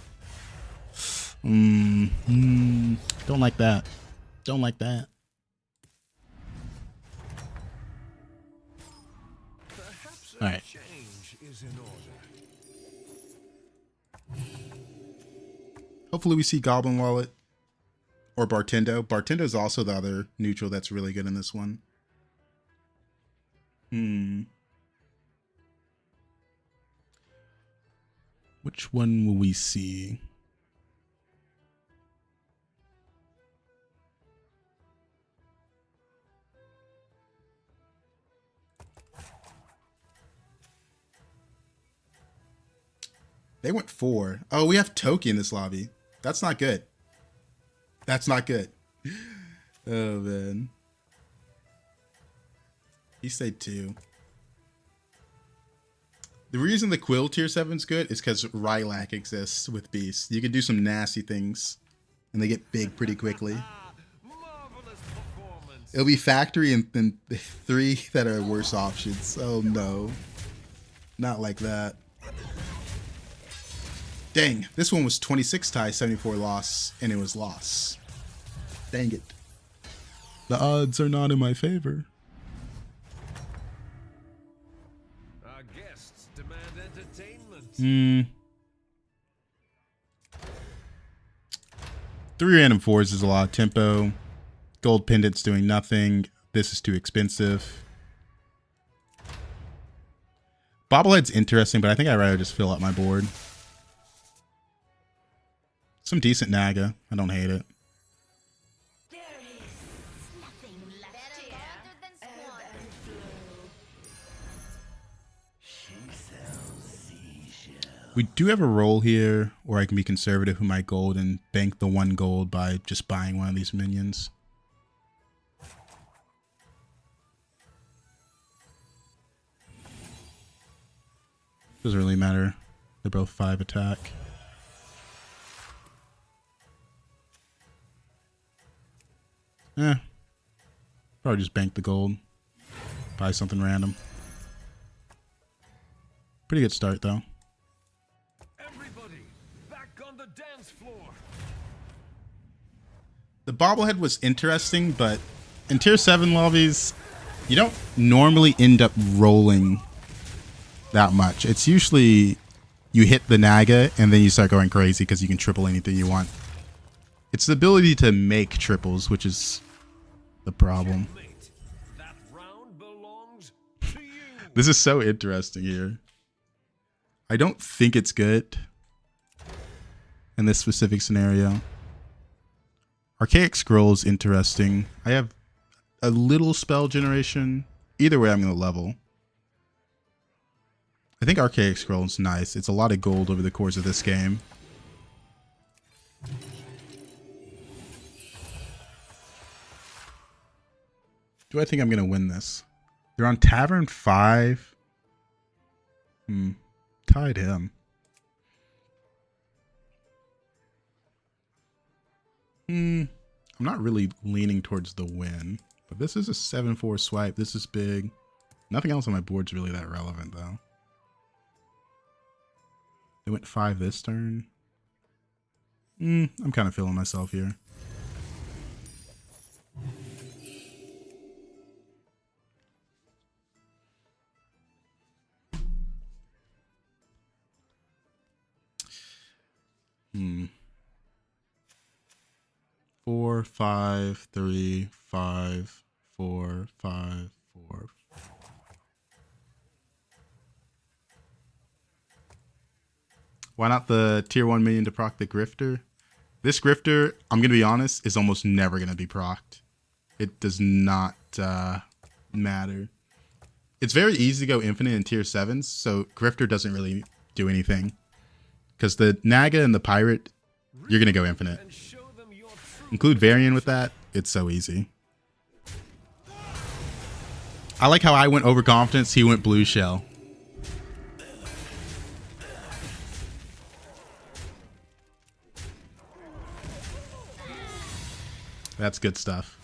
Don't like that. Don't like that. All right. Hopefully we see Goblin Wallet or Bartendo. Bartendo is also the other neutral that's really good in this one. Which one will we see? They went 4. Oh, we have Toki in this lobby. That's not good. That's not good. Oh, man. He stayed 2. The reason the Quill tier 7's good is because Rylak exists with Beasts. You can do some nasty things, and they get big pretty quickly. It'll be Factory and then 3 that are worse options. Oh, no. Not like that. Dang, this one was 26 tie, 74 loss, and it was loss. Dang it. The odds are not in my favor. Our guests demand entertainment. 3 random 4s is a lot of tempo. Gold pendant's doing nothing. This is too expensive. Bobblehead's interesting, but I think I'd rather just fill up my board. Some decent Naga. I don't hate it. There is nothing left here. We do have a roll here, or I can be conservative with my gold and bank the 1 gold by just buying one of these minions. Doesn't really matter. They're both 5 attack. Probably just bank the gold. Buy something random. Pretty good start though. Everybody, back on the dance floor. The bobblehead was interesting, but in tier 7 lobbies, you don't normally end up rolling that much. It's usually you hit the Naga and then you start going crazy because you can triple anything you want. It's the ability to make triples, which is the problem. Checkmate. That round belongs to you. This is so interesting here. I don't think it's good in this specific scenario. Archaic Scroll is interesting. I have a little spell generation. Either way, I'm going to level. I think Archaic Scroll is nice. It's a lot of gold over the course of this game. Do I think I'm going to win this? They're on Tavern 5. Tied him. I'm not really leaning towards the win. But this is a 7-4 swipe. This is big. Nothing else on my board's really that relevant, though. They went 5 this turn. I'm kind of feeling myself here. Four, 5, 3, 5, 4, 5, 4. Why not the tier 1 minion to proc the Grifter? This Grifter, I'm going to be honest, is almost never going to be procced. It does not matter. It's very easy to go infinite in tier 7s, so Grifter doesn't really do anything. Because the Naga and the Pirate, you're going to go infinite. Include Varian with that, it's so easy. I like how I went overconfidence, he went blue shell. That's good stuff.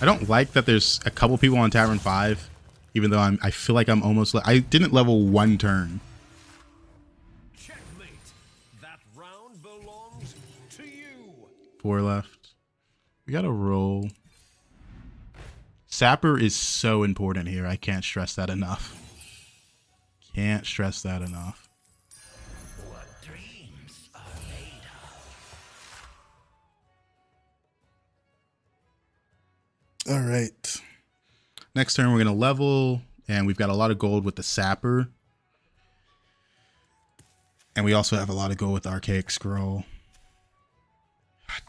I don't like that there's a couple people on Tavern 5, even though I feel like I'm almost... I didn't level 1 turn. Checkmate. That round belongs to you. 4 left. We gotta roll. Sapper is so important here. I can't stress that enough. Can't stress that enough. What dreams are made of. All right. Next turn, we're going to level, and we've got a lot of gold with the Sapper. And we also have a lot of gold with the Archaic Scroll.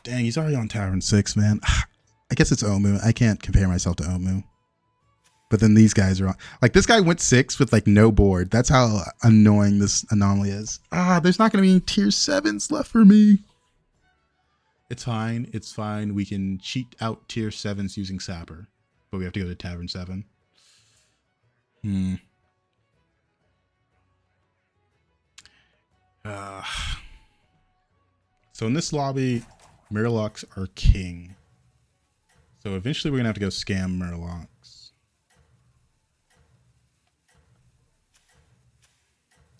Dang, he's already on Tavern 6, man. I guess it's Omu. I can't compare myself to Omu. But then these guys are on. Like, this guy went 6 with, like, no board. That's how annoying this anomaly is. There's not going to be any tier 7s left for me. It's fine. It's fine. We can cheat out tier 7s using Sapper. But we have to go to Tavern 7. So in this lobby, Murlocs are king. So eventually we're going to have to go scam Murlocs.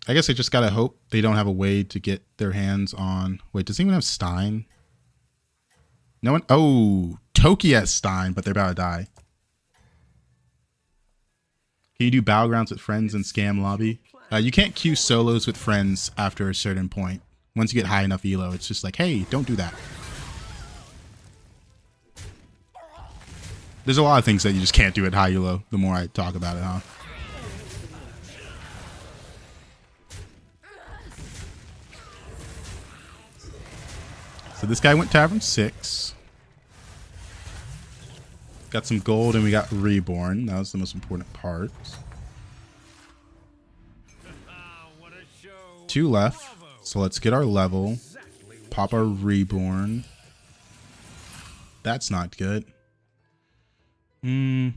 I guess I just got to hope they don't have a way to get their hands on... Wait, does anyone have Stein? No one? Oh, Toki has Stein, but they're about to die. Can you do Battlegrounds with friends and scam lobby? You can't queue solos with friends after a certain point. Once you get high enough elo, it's just like, hey, don't do that. There's a lot of things that you just can't do at high elo, the more I talk about it, huh? So this guy went Tavern 6. Got some gold and we got Reborn. That was the most important part. 2 left. So let's get our level. Pop our Reborn. That's not good. I'd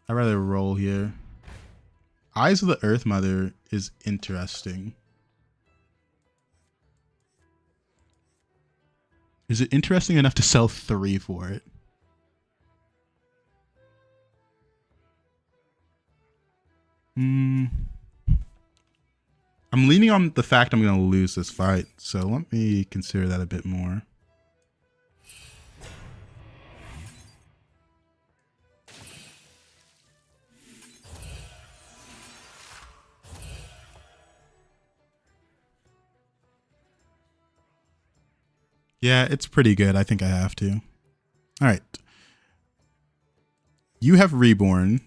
rather roll here. Eyes of the Earth Mother is interesting. Is it interesting enough to sell 3 for it? I'm leaning on the fact I'm going to lose this fight, so let me consider that a bit more. Yeah, it's pretty good. I think I have to. All right. You have Reborn.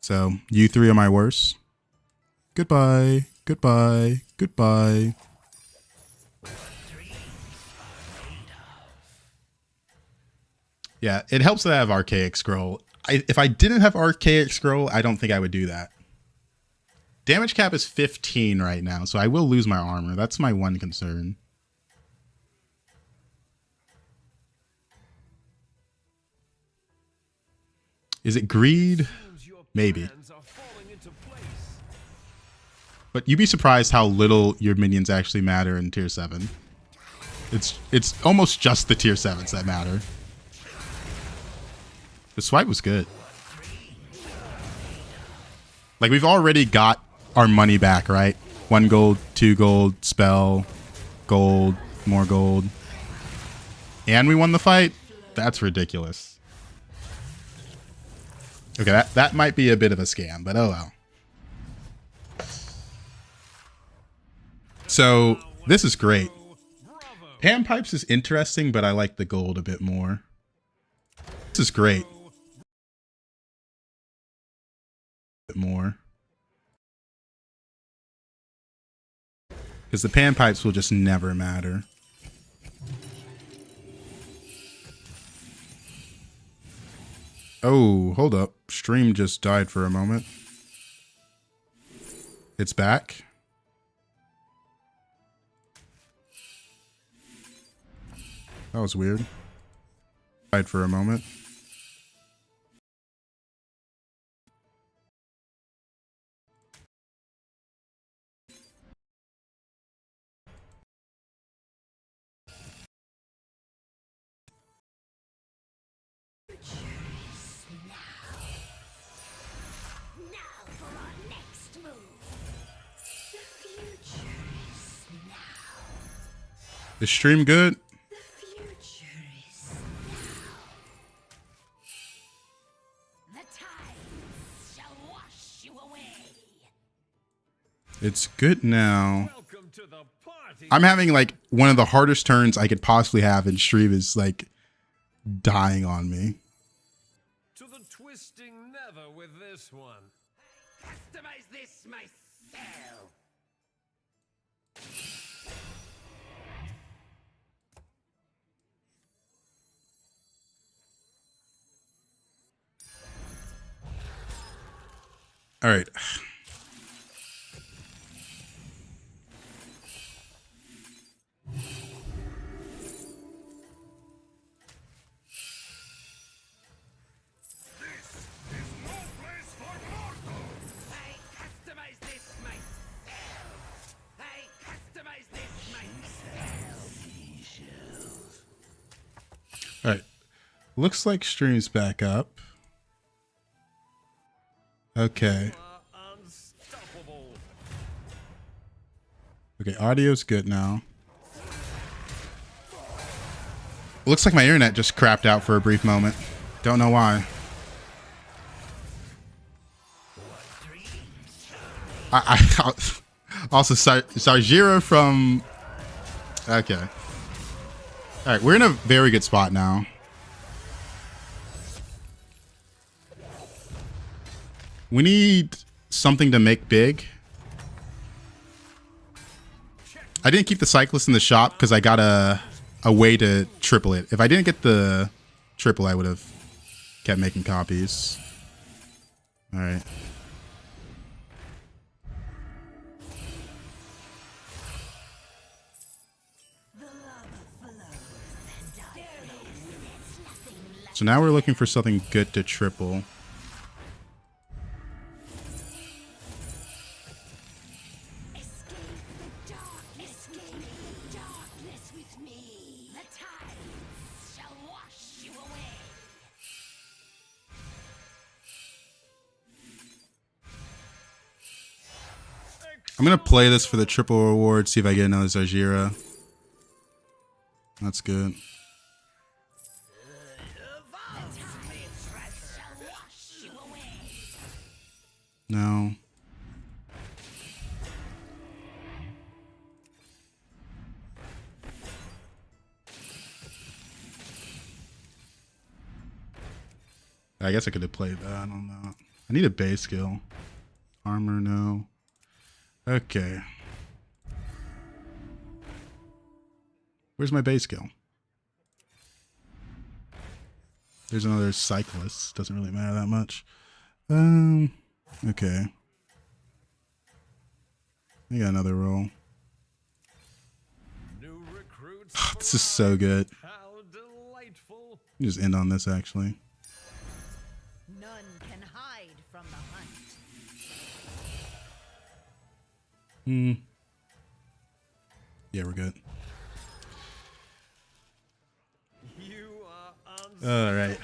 So, you three are my worst. Goodbye. Goodbye. Goodbye. Yeah, it helps that I have Archaic Scroll. If I didn't have Archaic Scroll, I don't think I would do that. Damage cap is 15 right now, so I will lose my armor. That's my one concern. Is it greed? Maybe. But you'd be surprised how little your minions actually matter in tier 7. It's almost just the tier 7s that matter. The swipe was good. Like, we've already got our money back, right? 1 gold, 2 gold, spell, gold, more gold. And we won the fight? That's ridiculous. Okay, that might be a bit of a scam, but oh well. So, this is great. Panpipes is interesting, but I like the gold a bit more. This is great. More. Because the Panpipes will just never matter. Oh, hold up. Stream just died for a moment. It's back. That was weird. Died for a moment. Is stream good? It's good now. I'm having like one of the hardest turns I could possibly have, and stream is like dying on me. To the twisting never with this one. Customize this myself. All right. All right. Looks like stream's back up. Okay. Okay, audio's good now. Looks like my internet just crapped out for a brief moment. Don't know why. I also Savjz from. Okay. All right, we're in a very good spot now. We need something to make big. I didn't keep the cyclist in the shop because I got a way to triple it. If I didn't get the triple, I would have kept making copies. All right. So now we're looking for something good to triple. I'm going to play this for the triple reward, see if I get another Savjz. That's good. No. I guess I could have played that. I don't know. I need a base skill. Armor, no. Okay. Where's my base skill? There's another cyclist. Doesn't really matter that much. Okay. I got another roll. New recruits. This is so good. How delightful. Just end on this actually. None can hide from the hunt. Yeah, we're good. You are All right. unstoppable.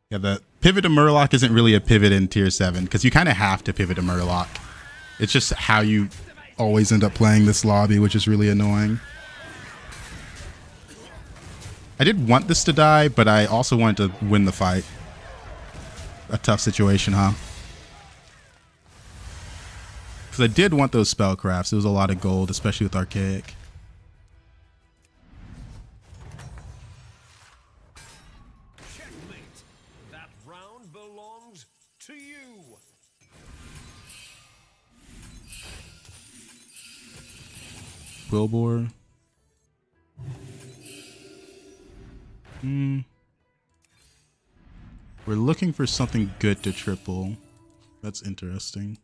Yeah, the pivot to Murloc isn't really a pivot in tier 7 because you kind of have to pivot to Murloc. It's just how you always end up playing this lobby, which is really annoying. I did want this to die, but I also wanted to win the fight. A tough situation, huh? Because I did want those spellcrafts. It was a lot of gold, especially with Archaic. Checkmate. That round belongs to you. Quillbore. We're looking for something good to triple. That's interesting.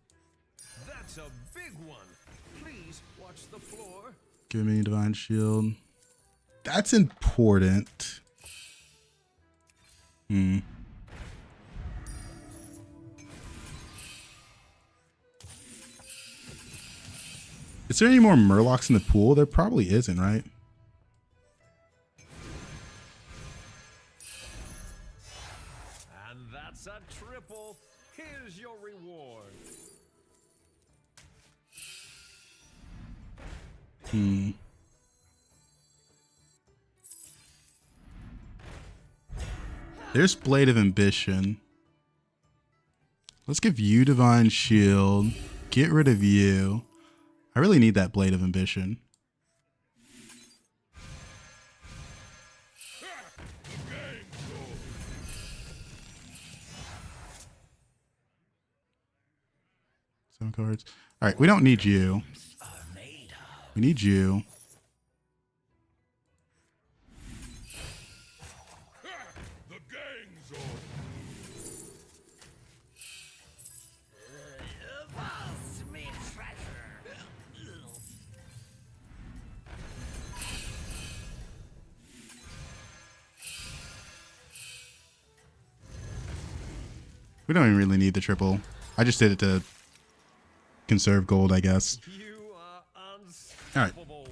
That's a big one. Please watch the floor. Give me Divine Shield. That's important. Is there any more Murlocs in the pool? There probably isn't, right? And that's a triple. Here's your reward. There's Blade of Ambition. Let's give you Divine Shield. Get rid of you. I really need that Blade of Ambition. Some cards. All right, we don't need you. We need you. We don't even really need the triple. I just did it to conserve gold, I guess. You are All right. unstoppable.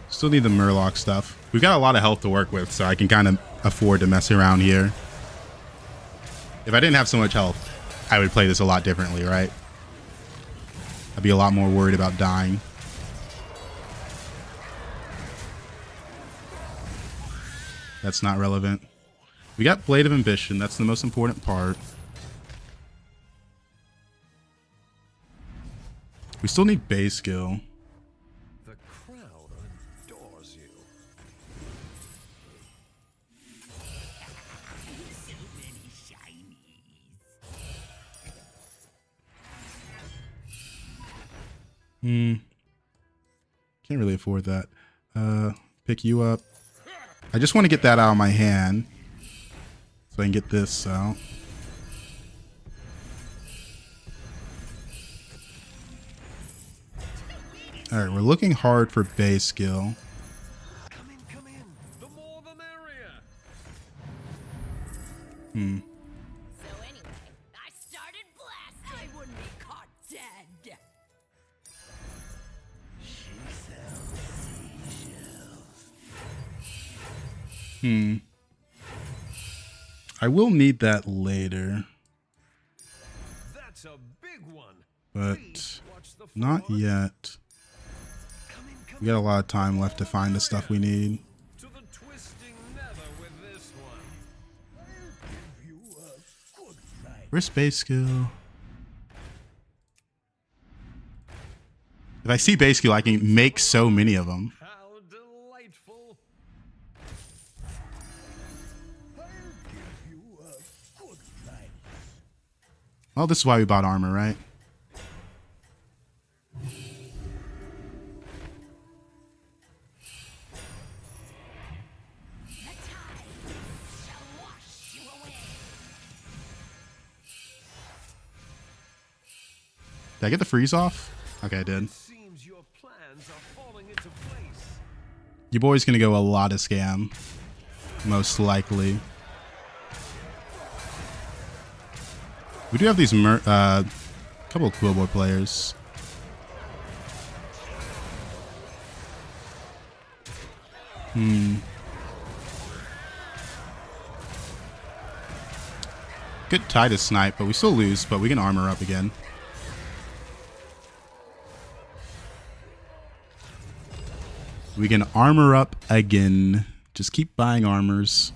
Still need the Murloc stuff. We've got a lot of health to work with, so I can kind of afford to mess around here. If I didn't have so much health, I would play this a lot differently, right? I'd be a lot more worried about dying. That's not relevant. We got Blade of Ambition. That's the most important part. We still need base skill. The crowd adores you. So many shinies. Can't really afford that. Pick you up. I just want to get that out of my hand so I can get this out. Alright, we're looking hard for base skill. Come in, come in. The more the merrier. So anyway, I started blasting. I wouldn't be caught dead. I will need that later, That's a big one. but Please watch the not floor. yet. Come in, come We got a lot of time left to find the stuff we need. to the twisting nether with this one. Where's base skill? If I see base skill, I can make so many of them. How delightful. Well, this is why we bought armor, right? Did I get the freeze off? Okay, I did. Seems your plans are falling into place. Your boy's gonna go a lot of scam. Most likely. We do have these couple of Quillboy players. Good tie to snipe, but we still lose, but we can armor up again. We can armor up again. Just keep buying armors.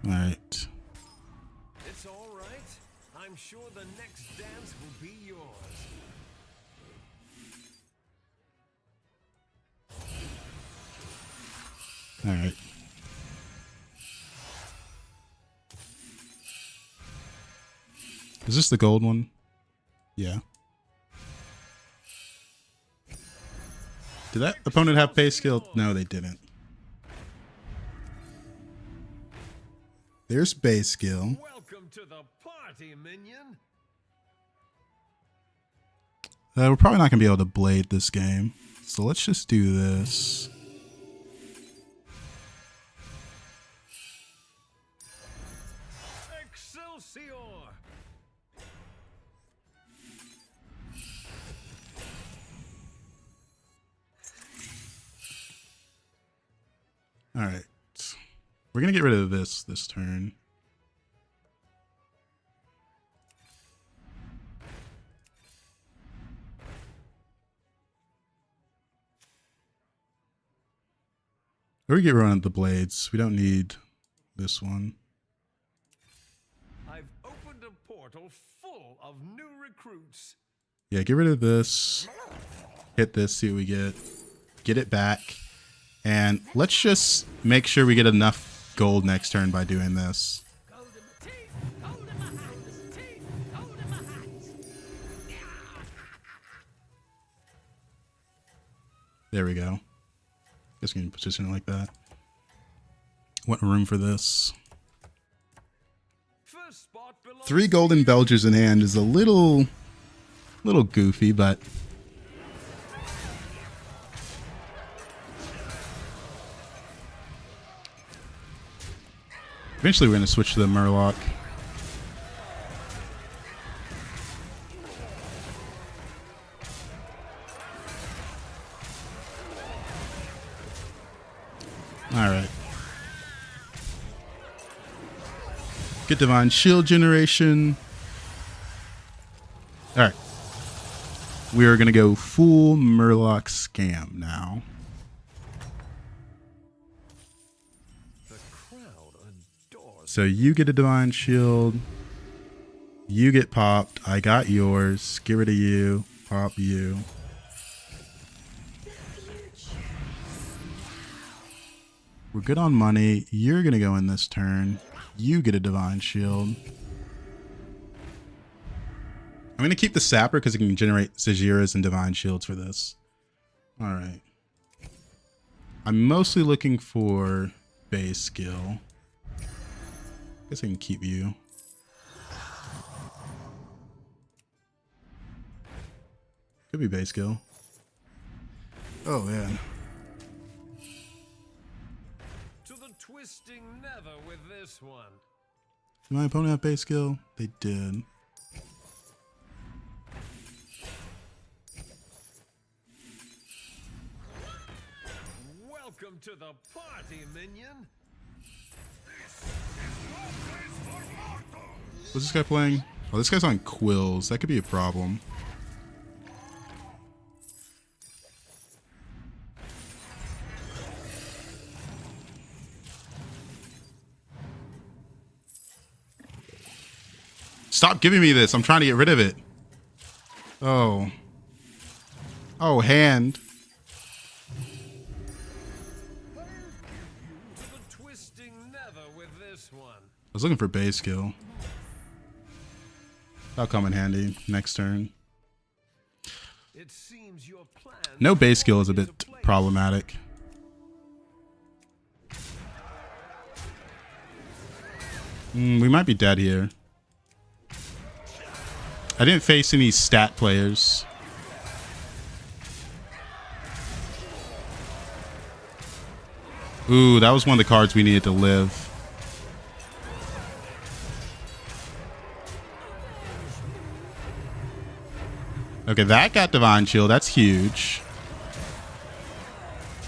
Alright. It's all right. I'm sure the next dance will be yours. Alright. Is this the gold one? Yeah. Did that opponent have base skill? No, they didn't. There's base skill. Welcome to the party, minion. We're probably not going to be able to blade this game. So let's just do this. Excelsior. All right. We're going to get rid of this turn. Or we get rid of the blades. We don't need this one. I've opened a portal full of new recruits. Yeah, get rid of this. Hit this, see what we get. Get it back. And let's just make sure we get enough gold next turn by doing this. Gold in my teeth, gold in my hands, teeth, gold in my hands. There we go. Guess we can position it like that. Want room for this. First spot belongs 3 golden Belgers in hand is a little goofy, but eventually we're going to switch to the Murloc. Alright. Get Divine Shield generation. Alright. We are going to go full Murloc scam now. the crowd adores. So you get a Divine Shield. You get popped. I got yours. Get rid of you. Pop you. We're good on money. You're going to go in this turn. You get a Divine Shield. I'm going to keep the Sapper because it can generate Savjz and Divine Shields for this. Alright. I'm mostly looking for base skill. Guess I can keep you. Could be base skill. Oh, man. To the twisting nether with this one. Did my opponent have base skill? They did. Welcome to the party, minion. What's this guy playing? Oh, this guy's on quills. That could be a problem. Stop giving me this. I'm trying to get rid of it. Oh. Oh, hand. To the twisting nether with this one. I was looking for base skill. That'll come in handy next turn. It seems your plan No base skill is a bit problematic. We might be dead here. I didn't face any stat players. Ooh, that was one of the cards we needed to live. Okay, that got Divine Shield. That's huge.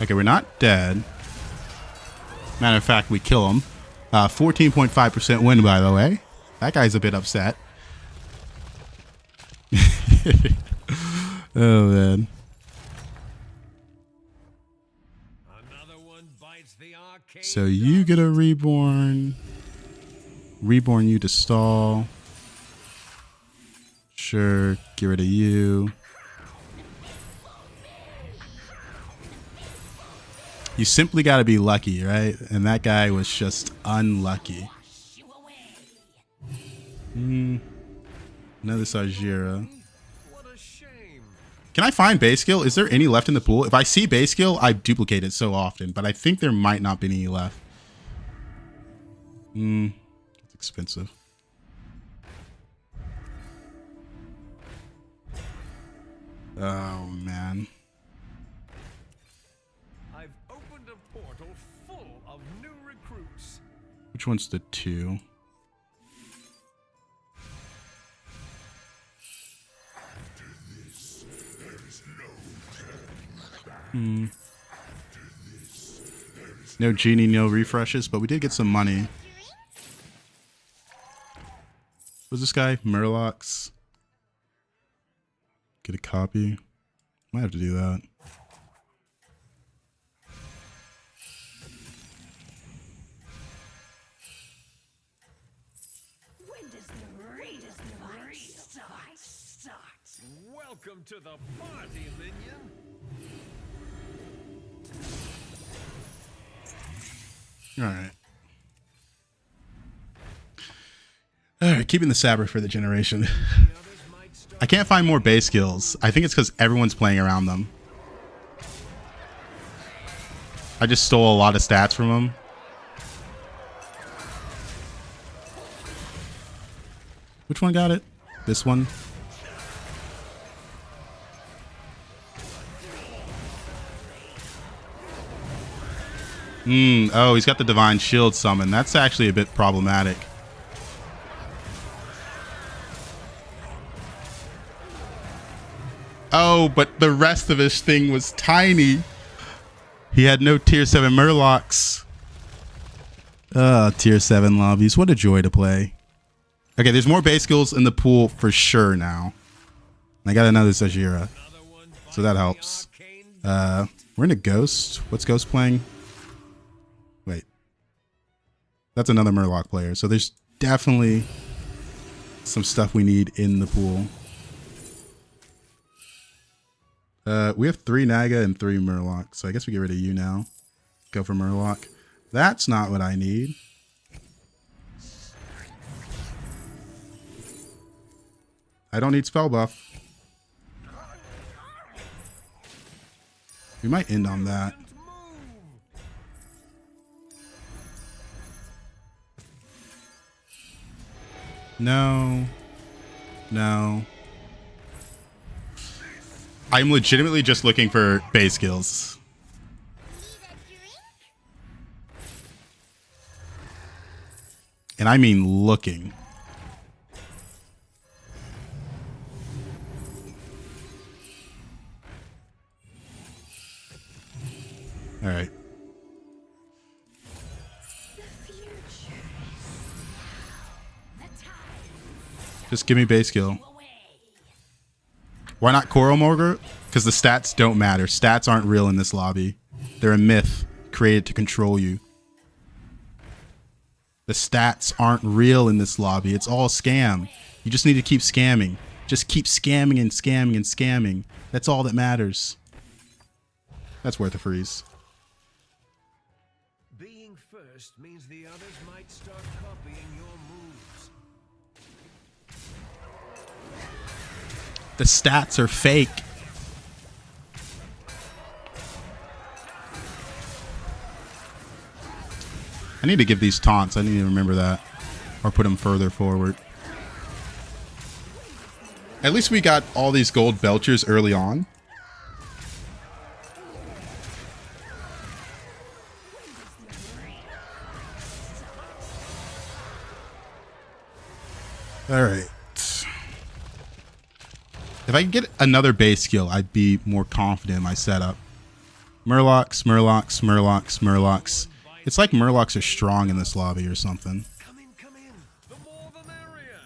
Okay, we're not dead. Matter of fact, we kill him. 14.5% win, by the way. That guy's a bit upset. Oh, man. Another one bites the arcane. So you get a reborn. Reborn you to stall. Sure, get rid of you. You simply got to be lucky, right? And that guy was just unlucky. Another Sajira. What a shame. Can I find base skill? Is there any left in the pool? If I see base skill, I duplicate it so often, but I think there might not be any left. It's expensive. Oh, man. I've opened a portal full of new recruits. Which one's the 2? No genie, no refreshes, but we did get some money. What's this guy? Murlocs. Get a copy. Might have to do that. When does the fight start? Welcome to the party, minion. Alright. Alright, keeping the Saber for the generation. I can't find more base skills. I think it's because everyone's playing around them. I just stole a lot of stats from them. Which one got it? This one? Oh, he's got the Divine Shield summon. That's actually a bit problematic. Oh, but the rest of his thing was tiny. He had no tier 7 Murlocs. Tier 7 lobbies. What a joy to play. Okay, there's more base skills in the pool for sure now. I got another Sajira. So that helps. We're in a Ghost. What's Ghost playing? Wait. That's another Murloc player. So there's definitely some stuff we need in the pool. We have 3 Naga and 3 Murloc, so I guess we get rid of you now. Go for Murloc. That's not what I need. I don't need spell buff. We might end on that. No. No. I'm legitimately just looking for base skills. And I mean looking. All right. Just give me base skill. Why not Coral Mortar? Because the stats don't matter. Stats aren't real in this lobby. They're a myth created to control you. The stats aren't real in this lobby. It's all scam. You just need to keep scamming. Just keep scamming and scamming and scamming. That's all that matters. That's worth a freeze. Being first means the others might start copying your moves. The stats are fake. I need to give these taunts. I need to remember that. Or put them further forward. At least we got all these gold belchers early on. Alright. If I could get another base skill, I'd be more confident in my setup. Murlocs, Murlocs, Murlocs, Murlocs. It's like Murlocs are strong in this lobby or something. Come in, come in. The more the merrier.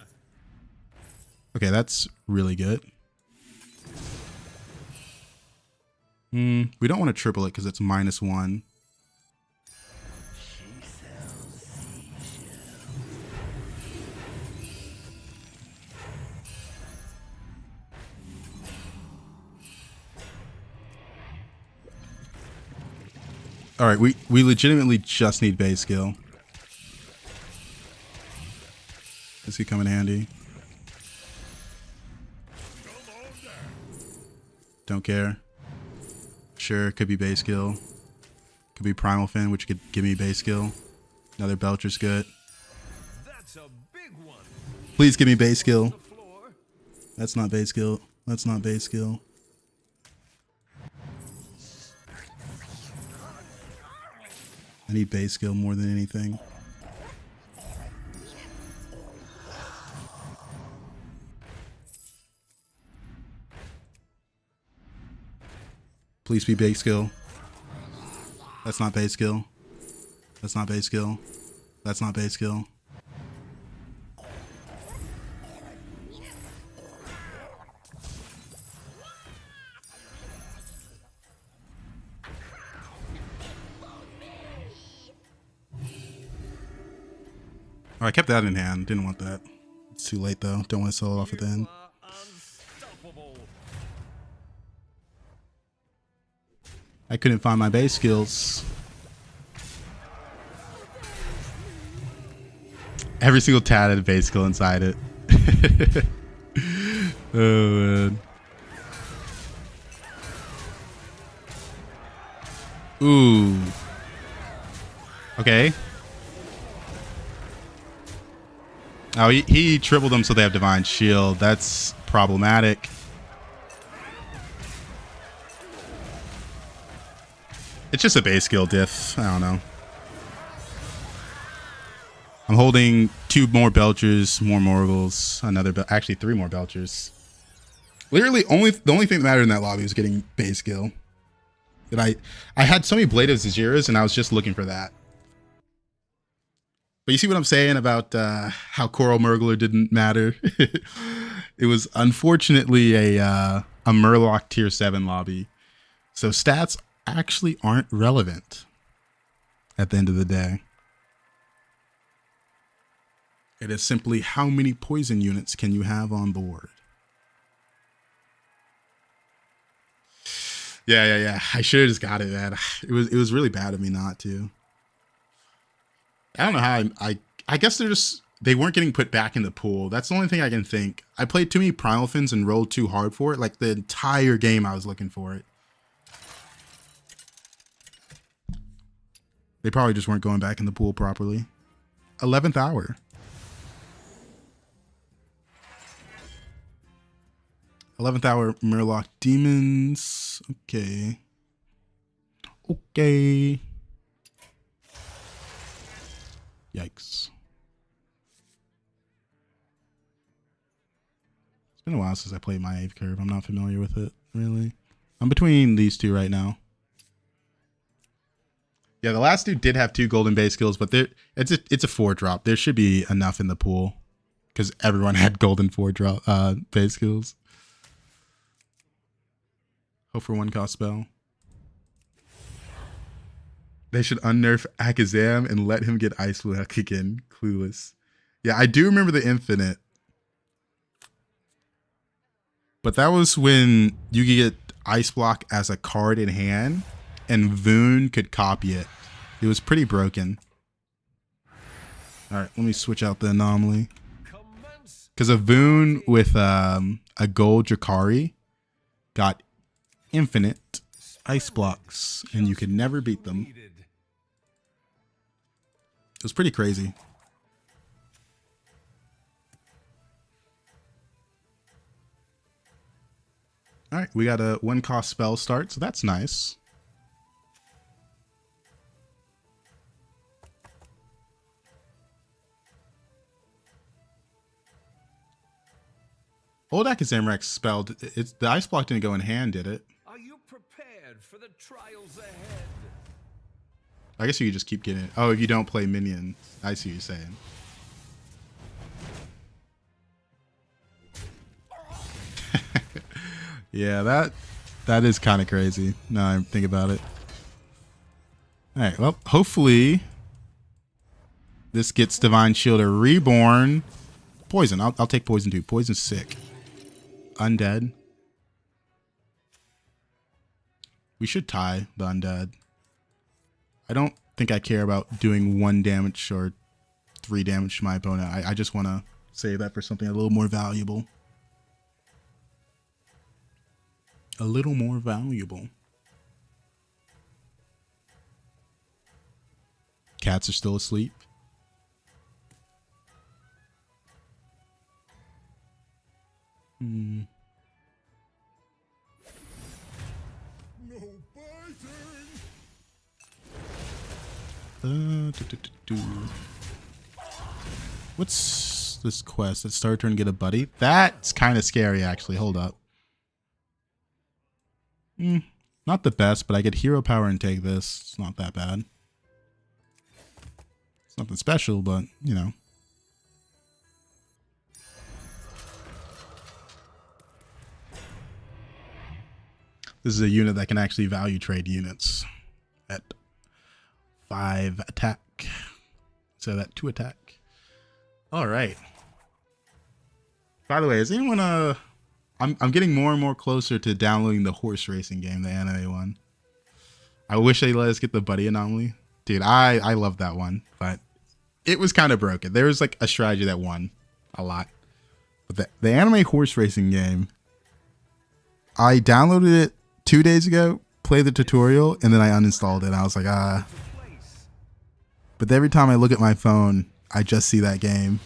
Okay, that's really good. We don't want to triple it because it's -1. All right, we legitimately just need base skill. This could come in handy. Don't care. Sure, could be base skill. Could be Primal Fin, which could give me base skill. Another Belcher's good. That's a big one. Please give me base skill. The floor. That's not base skill. That's not base skill. I need base skill more than anything. Please be base skill. That's not base skill. That's not base skill. That's not base skill. Oh, I kept that in hand. Didn't want that. It's too late though. Don't want to sell it off at the end. Unstoppable. I couldn't find my base skills. Every single tat had a base skill inside it. Oh man. Ooh. Okay. Oh, he tripled them so they have Divine Shield. That's problematic. It's just a base skill diff. I don't know. I'm holding 2 more Belchers, more Morgles, actually 3 more Belchers. Literally, the only thing that mattered in that lobby was getting base skill. That I had so many Blade of Zajiras, and I was just looking for that. But you see what I'm saying about how Coral Murgler didn't matter? It was unfortunately a Murloc tier 7 lobby. So stats actually aren't relevant at the end of the day. It is simply how many poison units can you have on board. Yeah. I should have just got it, man. It was really bad of me not to. I don't know how I guess they weren't getting put back in the pool. That's the only thing I can think. I played too many Primal Fins and rolled too hard for it. Like the entire game I was looking for it. They probably just weren't going back in the pool properly. 11th hour. 11th hour Murloc Demons. Okay. Okay. Yikes. It's been a while since I played my Ave Curve. I'm not familiar with it, really. I'm between these two right now. Yeah, the last dude did have 2 golden base skills, but it's a 4-drop. There should be enough in the pool because everyone had golden 4-drop base skills. Hope for 1-cost spell. They should unnerf Akazam and let him get Ice Luck again. Clueless. Yeah, I do remember the Infinite. But that was when you could get Ice Block as a card in hand, and Voon could copy it. It was pretty broken. All right, let me switch out the anomaly. Because a Voon with a gold Drakari got infinite ice blocks, and you could never beat them. It was pretty crazy. All right, we got a 1-cost spell start, so that's nice. Old Akazamrek's spell, the ice block didn't go in hand, did it? Are you prepared for the trials ahead? I guess you could just keep getting it. Oh, if you don't play minion. I see what you're saying. Yeah, that is kind of crazy. Now I think about it. All right, well, hopefully this gets Divine Shielder Reborn. Poison, I'll take poison too. Poison's sick. Undead. We should tie the undead. I don't think I care about doing 1 damage or 3 damage to my opponent. I just want to save that for something a little more valuable. A little more valuable. Cats are still asleep. No biting. What's this quest? It's start turn, get a buddy. That's kind of scary, actually. Hold up. Not the best, but I get hero power and take this. It's not that bad. It's nothing special, but you know. This is a unit that can actually value trade units at 5 attack. So that 2 attack. All right. By the way, is anyone I'm getting more and more closer to downloading the horse racing game, the anime one. I wish they let us get the buddy anomaly. Dude, I love that one, but it was kind of broken. There was like a strategy that won a lot. But the anime horse racing game, I downloaded it 2 days ago, played the tutorial, and then I uninstalled it. I was like, ah. But every time I look at my phone, I just see that game.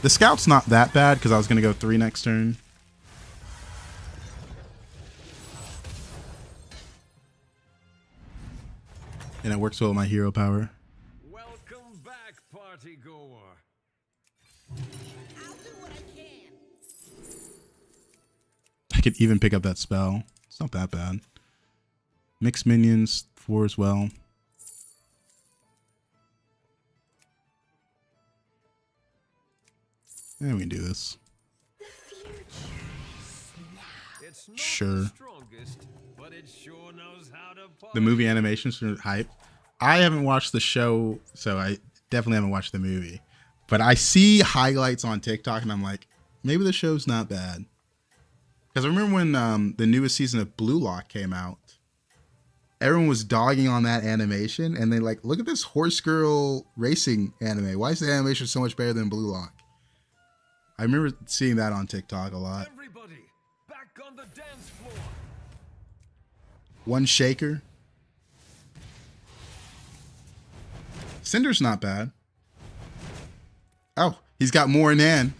The scout's not that bad because I was going to go 3 next turn. And it works well with my hero power. Welcome back, party goer. I'll do what I can. I could even pick up that spell. It's not that bad. Mixed minions, 4 as well. And we can do this. It's not Sure. the strongest, but it sure knows how to The movie animations are hype. I haven't watched the show, so I definitely haven't watched the movie. But I see highlights on TikTok, and I'm like, maybe the show's not bad. Because I remember when the newest season of Blue Lock came out, everyone was dogging on that animation, and they like, look at this horse girl racing anime. Why is the animation so much better than Blue Lock? I remember seeing that on TikTok a lot. Everybody, back on the dance floor. One shaker. Cinder's not bad. Oh, he's got more in hand.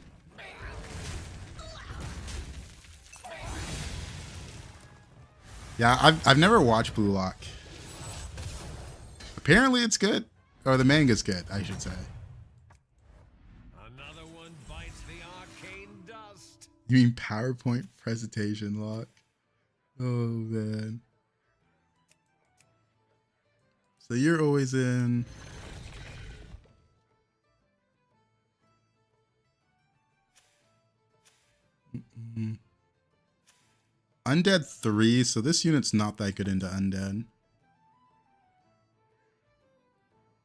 Yeah, I've never watched Blue Lock. Apparently it's good. Or the manga's good, I should say. Another one bites the arcane dust. You mean PowerPoint presentation lock? Oh, man. So you're always in... Undead 3, so this unit's not that good into undead.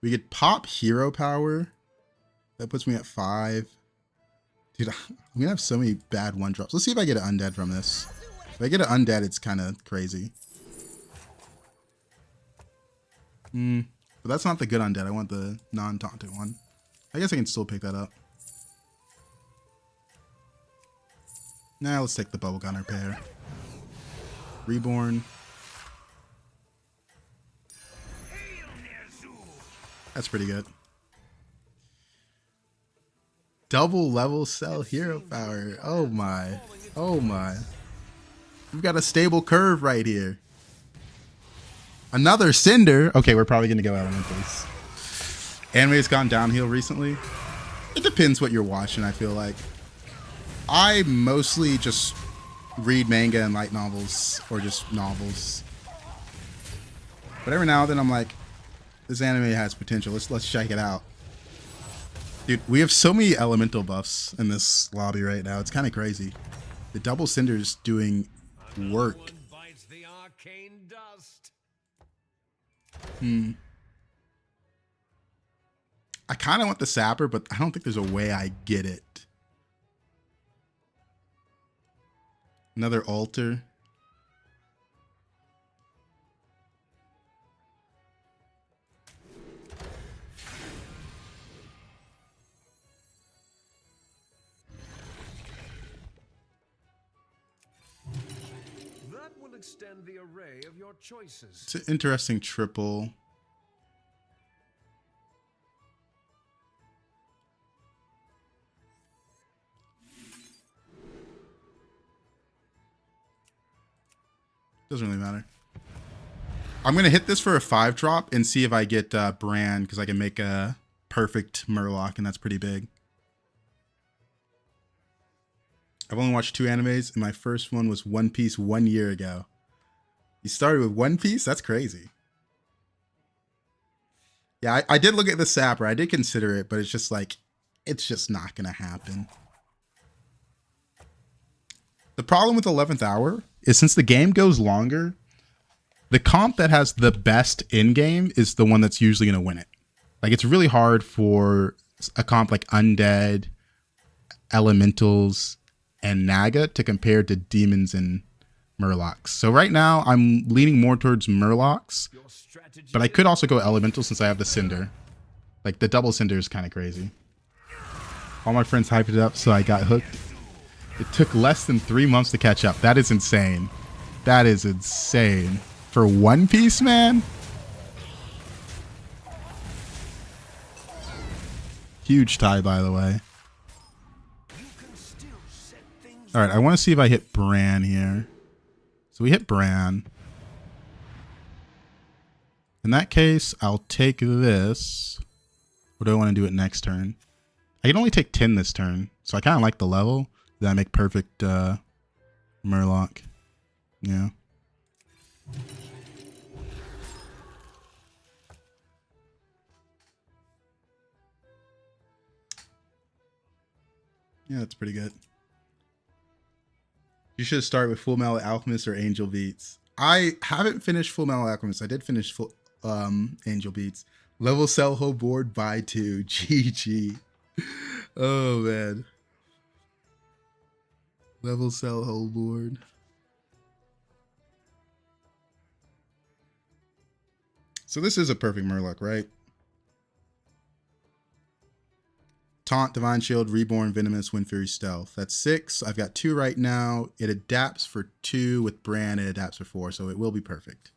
We could pop hero power. That puts me at 5. Dude, I'm gonna have so many bad one drops. Let's see if I get an undead from this. If I get an undead, it's kind of crazy. But that's not the good undead. I want the non-taunted one. I guess I can still pick that up. Nah, let's take the bubblegum repair. Reborn. That's pretty good. Double level cell hero power. Oh my. Oh my. We've got a stable curve right here. Another Cinder. Okay, we're probably going to go Elementals. Anime's gone downhill recently. It depends what you're watching, I feel like. I mostly just read manga and light novels, or just novels. But every now and then I'm like, this anime has potential. Let's check it out. Dude, we have so many elemental buffs in this lobby right now. It's kind of crazy. The double Cinder's doing work. Bites the arcane dust. I kind of want the Sapper, but I don't think there's a way I get it. Another altar. That will extend the array of your choices. It's an interesting triple. Doesn't really matter. I'm going to hit this for a 5-drop and see if I get Bran, because I can make a perfect Murloc, and that's pretty big. I've only watched 2 animes, and my first one was One Piece 1 year ago. You started with One Piece? That's crazy. Yeah, I did look at the Sapper. I did consider it, but it's just like, it's just not going to happen. The problem with 11th Hour is since the game goes longer, the comp that has the best in-game is the one that's usually going to win it. Like, it's really hard for a comp like Undead, Elementals, and Naga to compare to Demons and Murlocs. So right now, I'm leaning more towards Murlocs, but I could also go Elemental since I have the Cinder. Like, the double Cinder is kind of crazy. All my friends hyped it up, so I got hooked. It took less than 3 months to catch up. That is insane. That is insane. For One Piece, man? Huge tie, by the way. Alright, I want to see if I hit Bran here. So we hit Bran. In that case, I'll take this. What do I want to do it next turn? I can only take 10 this turn, so I kind of like the level. Then I make perfect Murloc. Yeah. Yeah, that's pretty good. You should start with Full Metal Alchemist or Angel Beats. I haven't finished Full Metal Alchemist. I did finish Angel Beats. Level sell whole board, buy 2. GG. Oh, man. Level sell whole board. So this is a perfect Murloc, right? Taunt, Divine Shield, Reborn, Venomous, Wind Fury, Stealth. That's 6. I've got 2 right now. It adapts for 2 with Bran. It adapts for 4, so it will be perfect.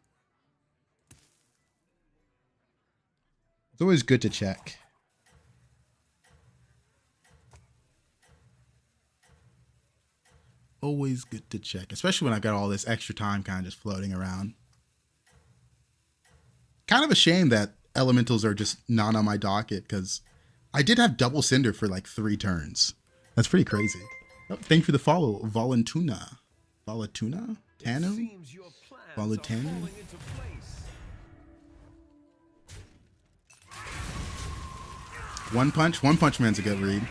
It's always good to check. Always good to check, especially when I've got all this extra time kind of just floating around. Kind of a shame that Elementals are just not on my docket, because I did have double Cinder for like 3 turns. That's pretty crazy. Oh, thank you for the follow, Valentuna. Valentuna? Tanu? Valentanu? One Punch? One Punch Man's a good read.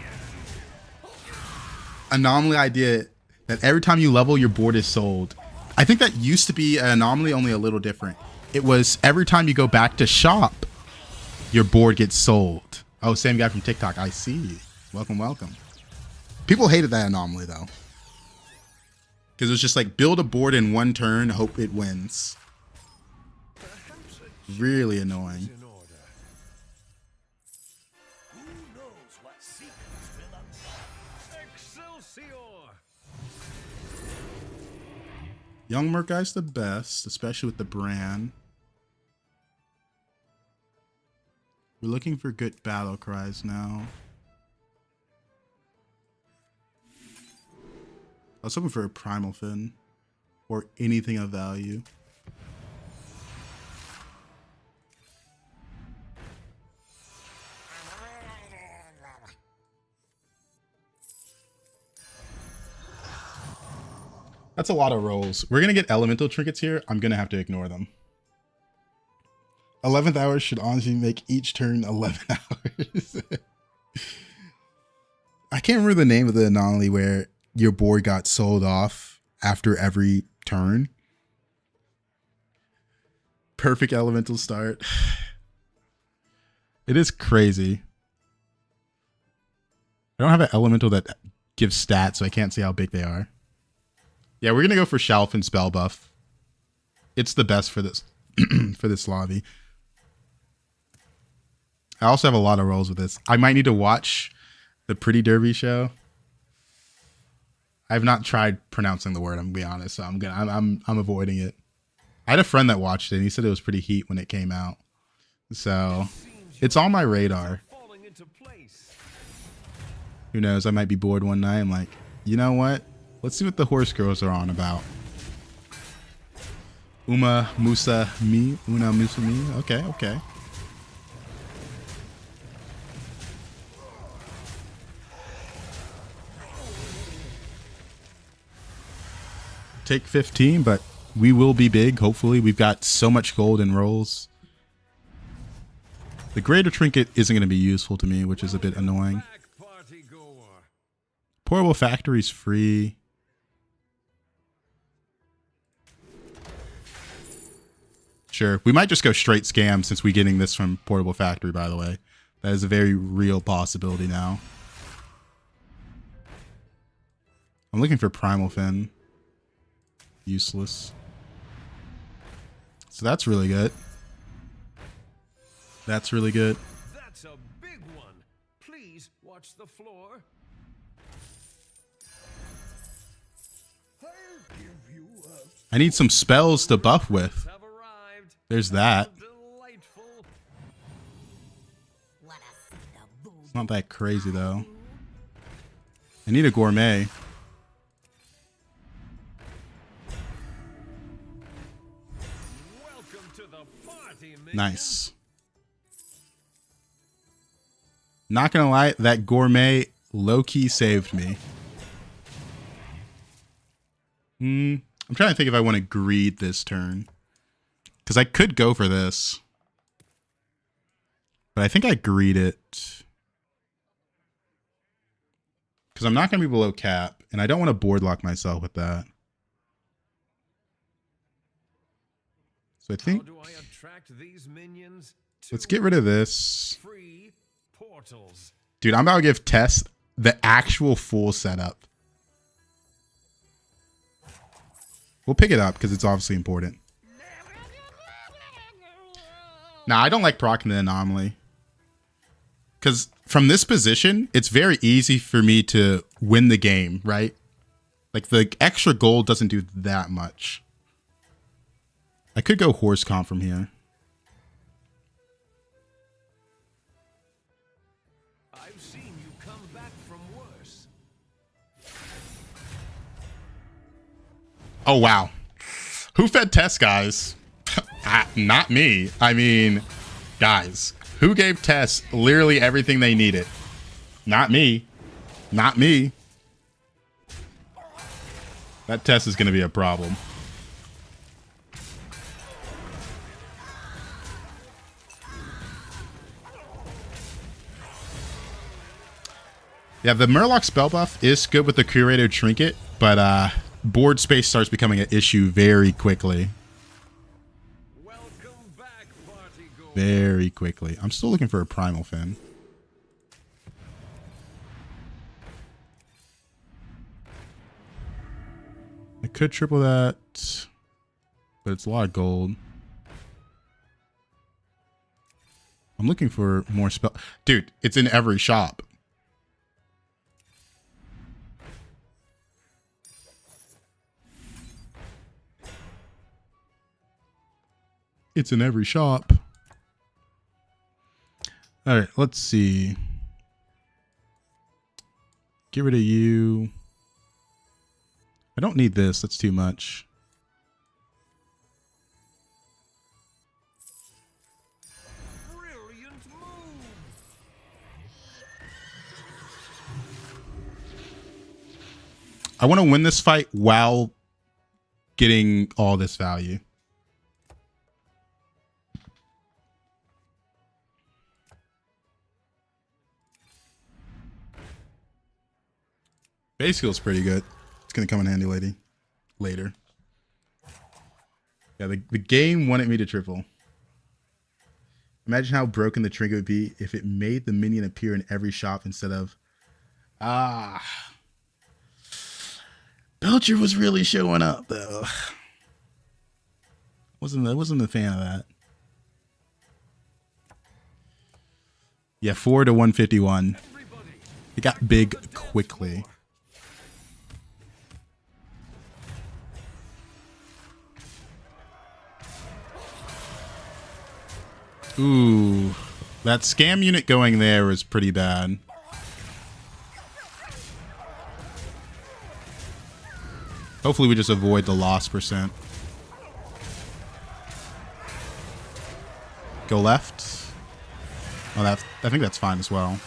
Anomaly idea that every time you level, your board is sold. I think that used to be an anomaly, only a little different. It was every time you go back to shop, your board gets sold. Oh, same guy from TikTok. I see. Welcome, welcome. People hated that anomaly though. Because it was just like build a board in one turn, hope it wins. Perhaps a Really change annoying. is in order. Who knows what secrets will unfold? Excelsior! Young Murkai's the best, especially with the brand. We're looking for good battle cries now. I was hoping for a Primal Fin or anything of value. That's a lot of rolls. We're going to get elemental trinkets here. I'm going to have to ignore them. 11th hour should honestly make each turn 11 hours. I can't remember the name of the anomaly where your board got sold off after every turn. Perfect elemental start. It is crazy. I don't have an elemental that gives stats, so I can't see how big they are. Yeah, we're gonna go for Shelf and Spell Buff. It's the best for this for this lobby. I also have a lot of rolls with this. I might need to watch the Pretty Derby show. I've not tried pronouncing the word, I'm gonna be honest, so I'm avoiding it. I had a friend that watched it and he said it was pretty heat when it came out. So it's on my radar. Falling into place. Who knows? I might be bored one night. I'm like, you know what? Let's see what the horse girls are on about. Una Musa Mi. Okay, okay. Take 15, but we will be big, hopefully. We've got so much gold in rolls. The greater trinket isn't going to be useful to me, which is a bit annoying. Back, party goer. Portable Factory's free. Sure. We might just go straight scam since we're getting this from Portable Factory, by the way. That is a very real possibility now. I'm looking for Primal Fin. Useless. So that's really good. That's really good. That's a big one. Please watch the floor. I'll give you a I need some spells to buff with. Have arrived. There's that. Delightful. Wanna see the It's not that crazy though. I need a gourmet. Welcome to the party, minion. Nice. Not gonna lie, that gourmet low-key saved me. I'm trying to think if I want to greed this turn. Because I could go for this. But I think I greed it. Because I'm not going to be below cap. And I don't want to board lock myself with that. So I think... How do I attract these minions? Let's get rid of this. Free portals. Dude, I'm about to give Tess the actual full setup. We'll pick it up because it's obviously important. Nah, I don't like proccing the anomaly. Because from this position, it's very easy for me to win the game, right? Like the extra gold doesn't do that much. I could go horse comp from here. I've seen you come back from worse. Oh, wow. Who fed Tess, guys? Not me. I mean, guys, who gave Tess literally everything they needed? Not me. Not me. That Tess is going to be a problem. Yeah, the Murloc spell buff is good with the curated trinket, but board space starts becoming an issue very quickly. Welcome back, party goer. Very quickly. I'm still looking for a Primal Fin. could triple that, but it's a lot of gold. I'm looking for more spell. Dude, it's in every shop. It's in every shop. All right, let's see. Get rid of you. I don't need this. That's too much. Brilliant move. I want to win this fight while getting all this value. Base skill's pretty good. It's gonna come in handy later. Yeah, the game wanted me to triple. Imagine how broken the trinket would be if it made the minion appear in every shop instead of Belcher was really showing up though. Wasn't a fan of that. Yeah, 4 to 151. It got big quickly. Ooh, that scam unit going there was pretty bad. Hopefully we just avoid the loss percent. Go left. Oh, I think that's fine as well.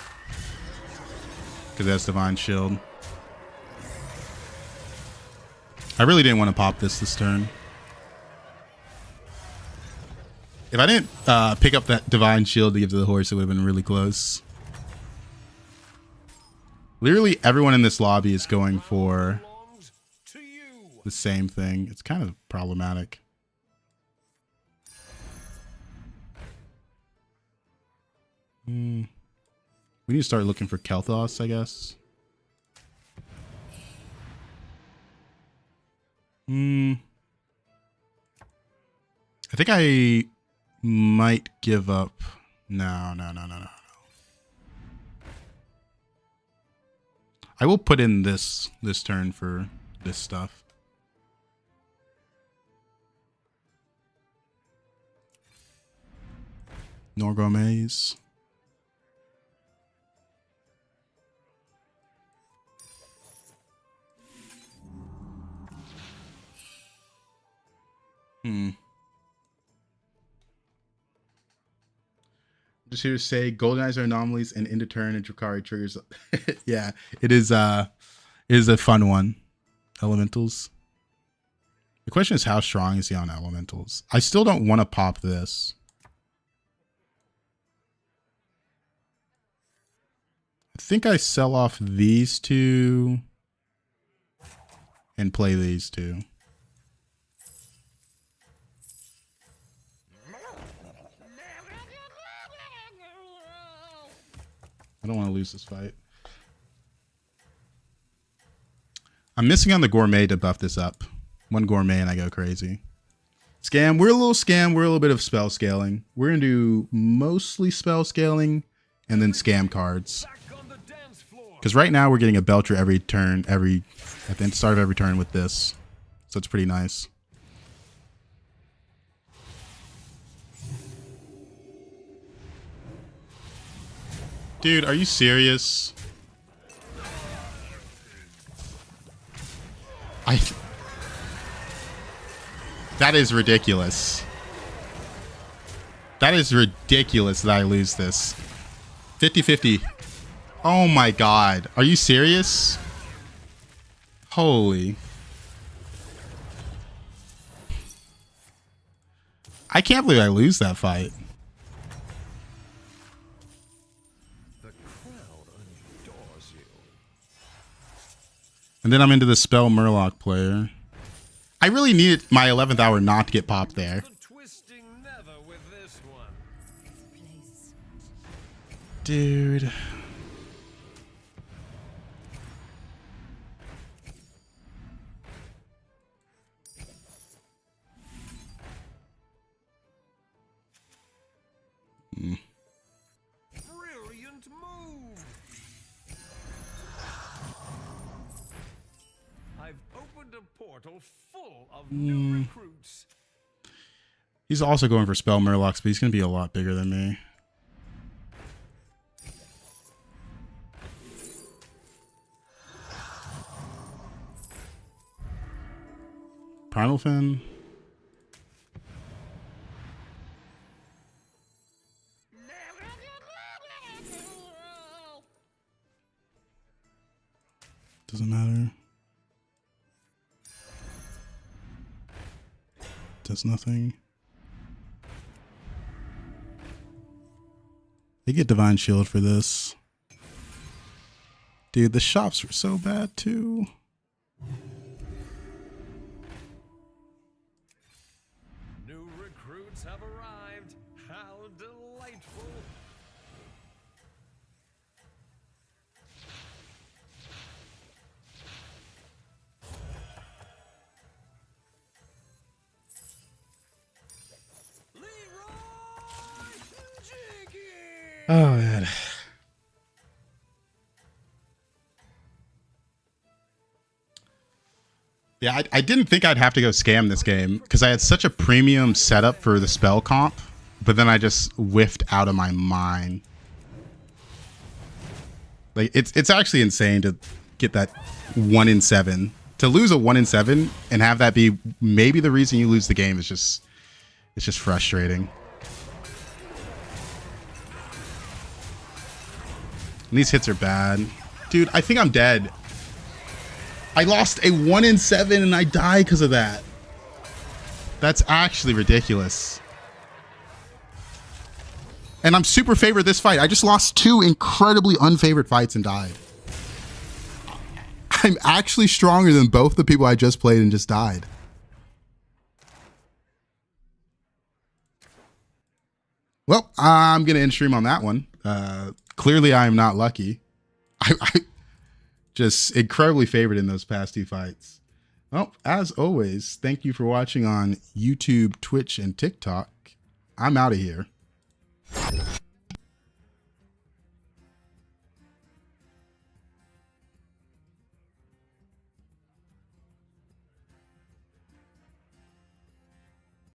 Because that's Divine Shield. I really didn't want to pop this turn. If I didn't pick up that Divine Shield to give to the horse, it would have been really close. Literally everyone in this lobby is going for the same thing. It's kind of problematic. We need to start looking for Kel'Thas, I guess. I think I might give up. No. I will put in this turn for this stuff. Norgomes. Just here to say, golden eyes are anomalies, and into turn and Drakari triggers. Yeah, it is a fun one. Elementals. The question is, how strong is he on elementals? I still don't want to pop this. I think I sell off these two and play these two. I don't want to lose this fight. I'm missing on the gourmet to buff this up. One gourmet and I go crazy. Scam. We're a little bit of spell scaling. We're going to do mostly spell scaling and then scam cards. Because right now we're getting a Belcher every turn, at the start of every turn with this. So it's pretty nice. Dude, are you serious? That is ridiculous. That is ridiculous that I lose this. 50-50. Oh my god. Are you serious? Holy. I can't believe I lose that fight. And then I'm into the Spell Murloc player. I really needed my 11th hour not to get popped there. Dude. Brilliant move. I've opened a portal full of new recruits. He's also going for Spell Murlocs, but he's going to be a lot bigger than me. Primal Fin. Doesn't matter. Does nothing. They get Divine Shield for this. Dude, the shops were so bad too. New recruits have arrived. How delightful. Oh man. Yeah, I didn't think I'd have to go scam this game because I had such a premium setup for the spell comp, but then I just whiffed out of my mind. Like it's actually insane to get that 1 in 7. To lose a 1 in 7 and have that be maybe the reason you lose the game is just frustrating. And these hits are bad. Dude, I think I'm dead. I lost a 1 in 7 and I die because of that. That's actually ridiculous. And I'm super favored this fight. I just lost 2 incredibly unfavored fights and died. I'm actually stronger than both the people I just played and just died. Well, I'm going to end stream on that one. Clearly, I am not lucky. I just incredibly favored in those past 2 fights. Well, as always, thank you for watching on YouTube, Twitch, and TikTok. I'm out of here.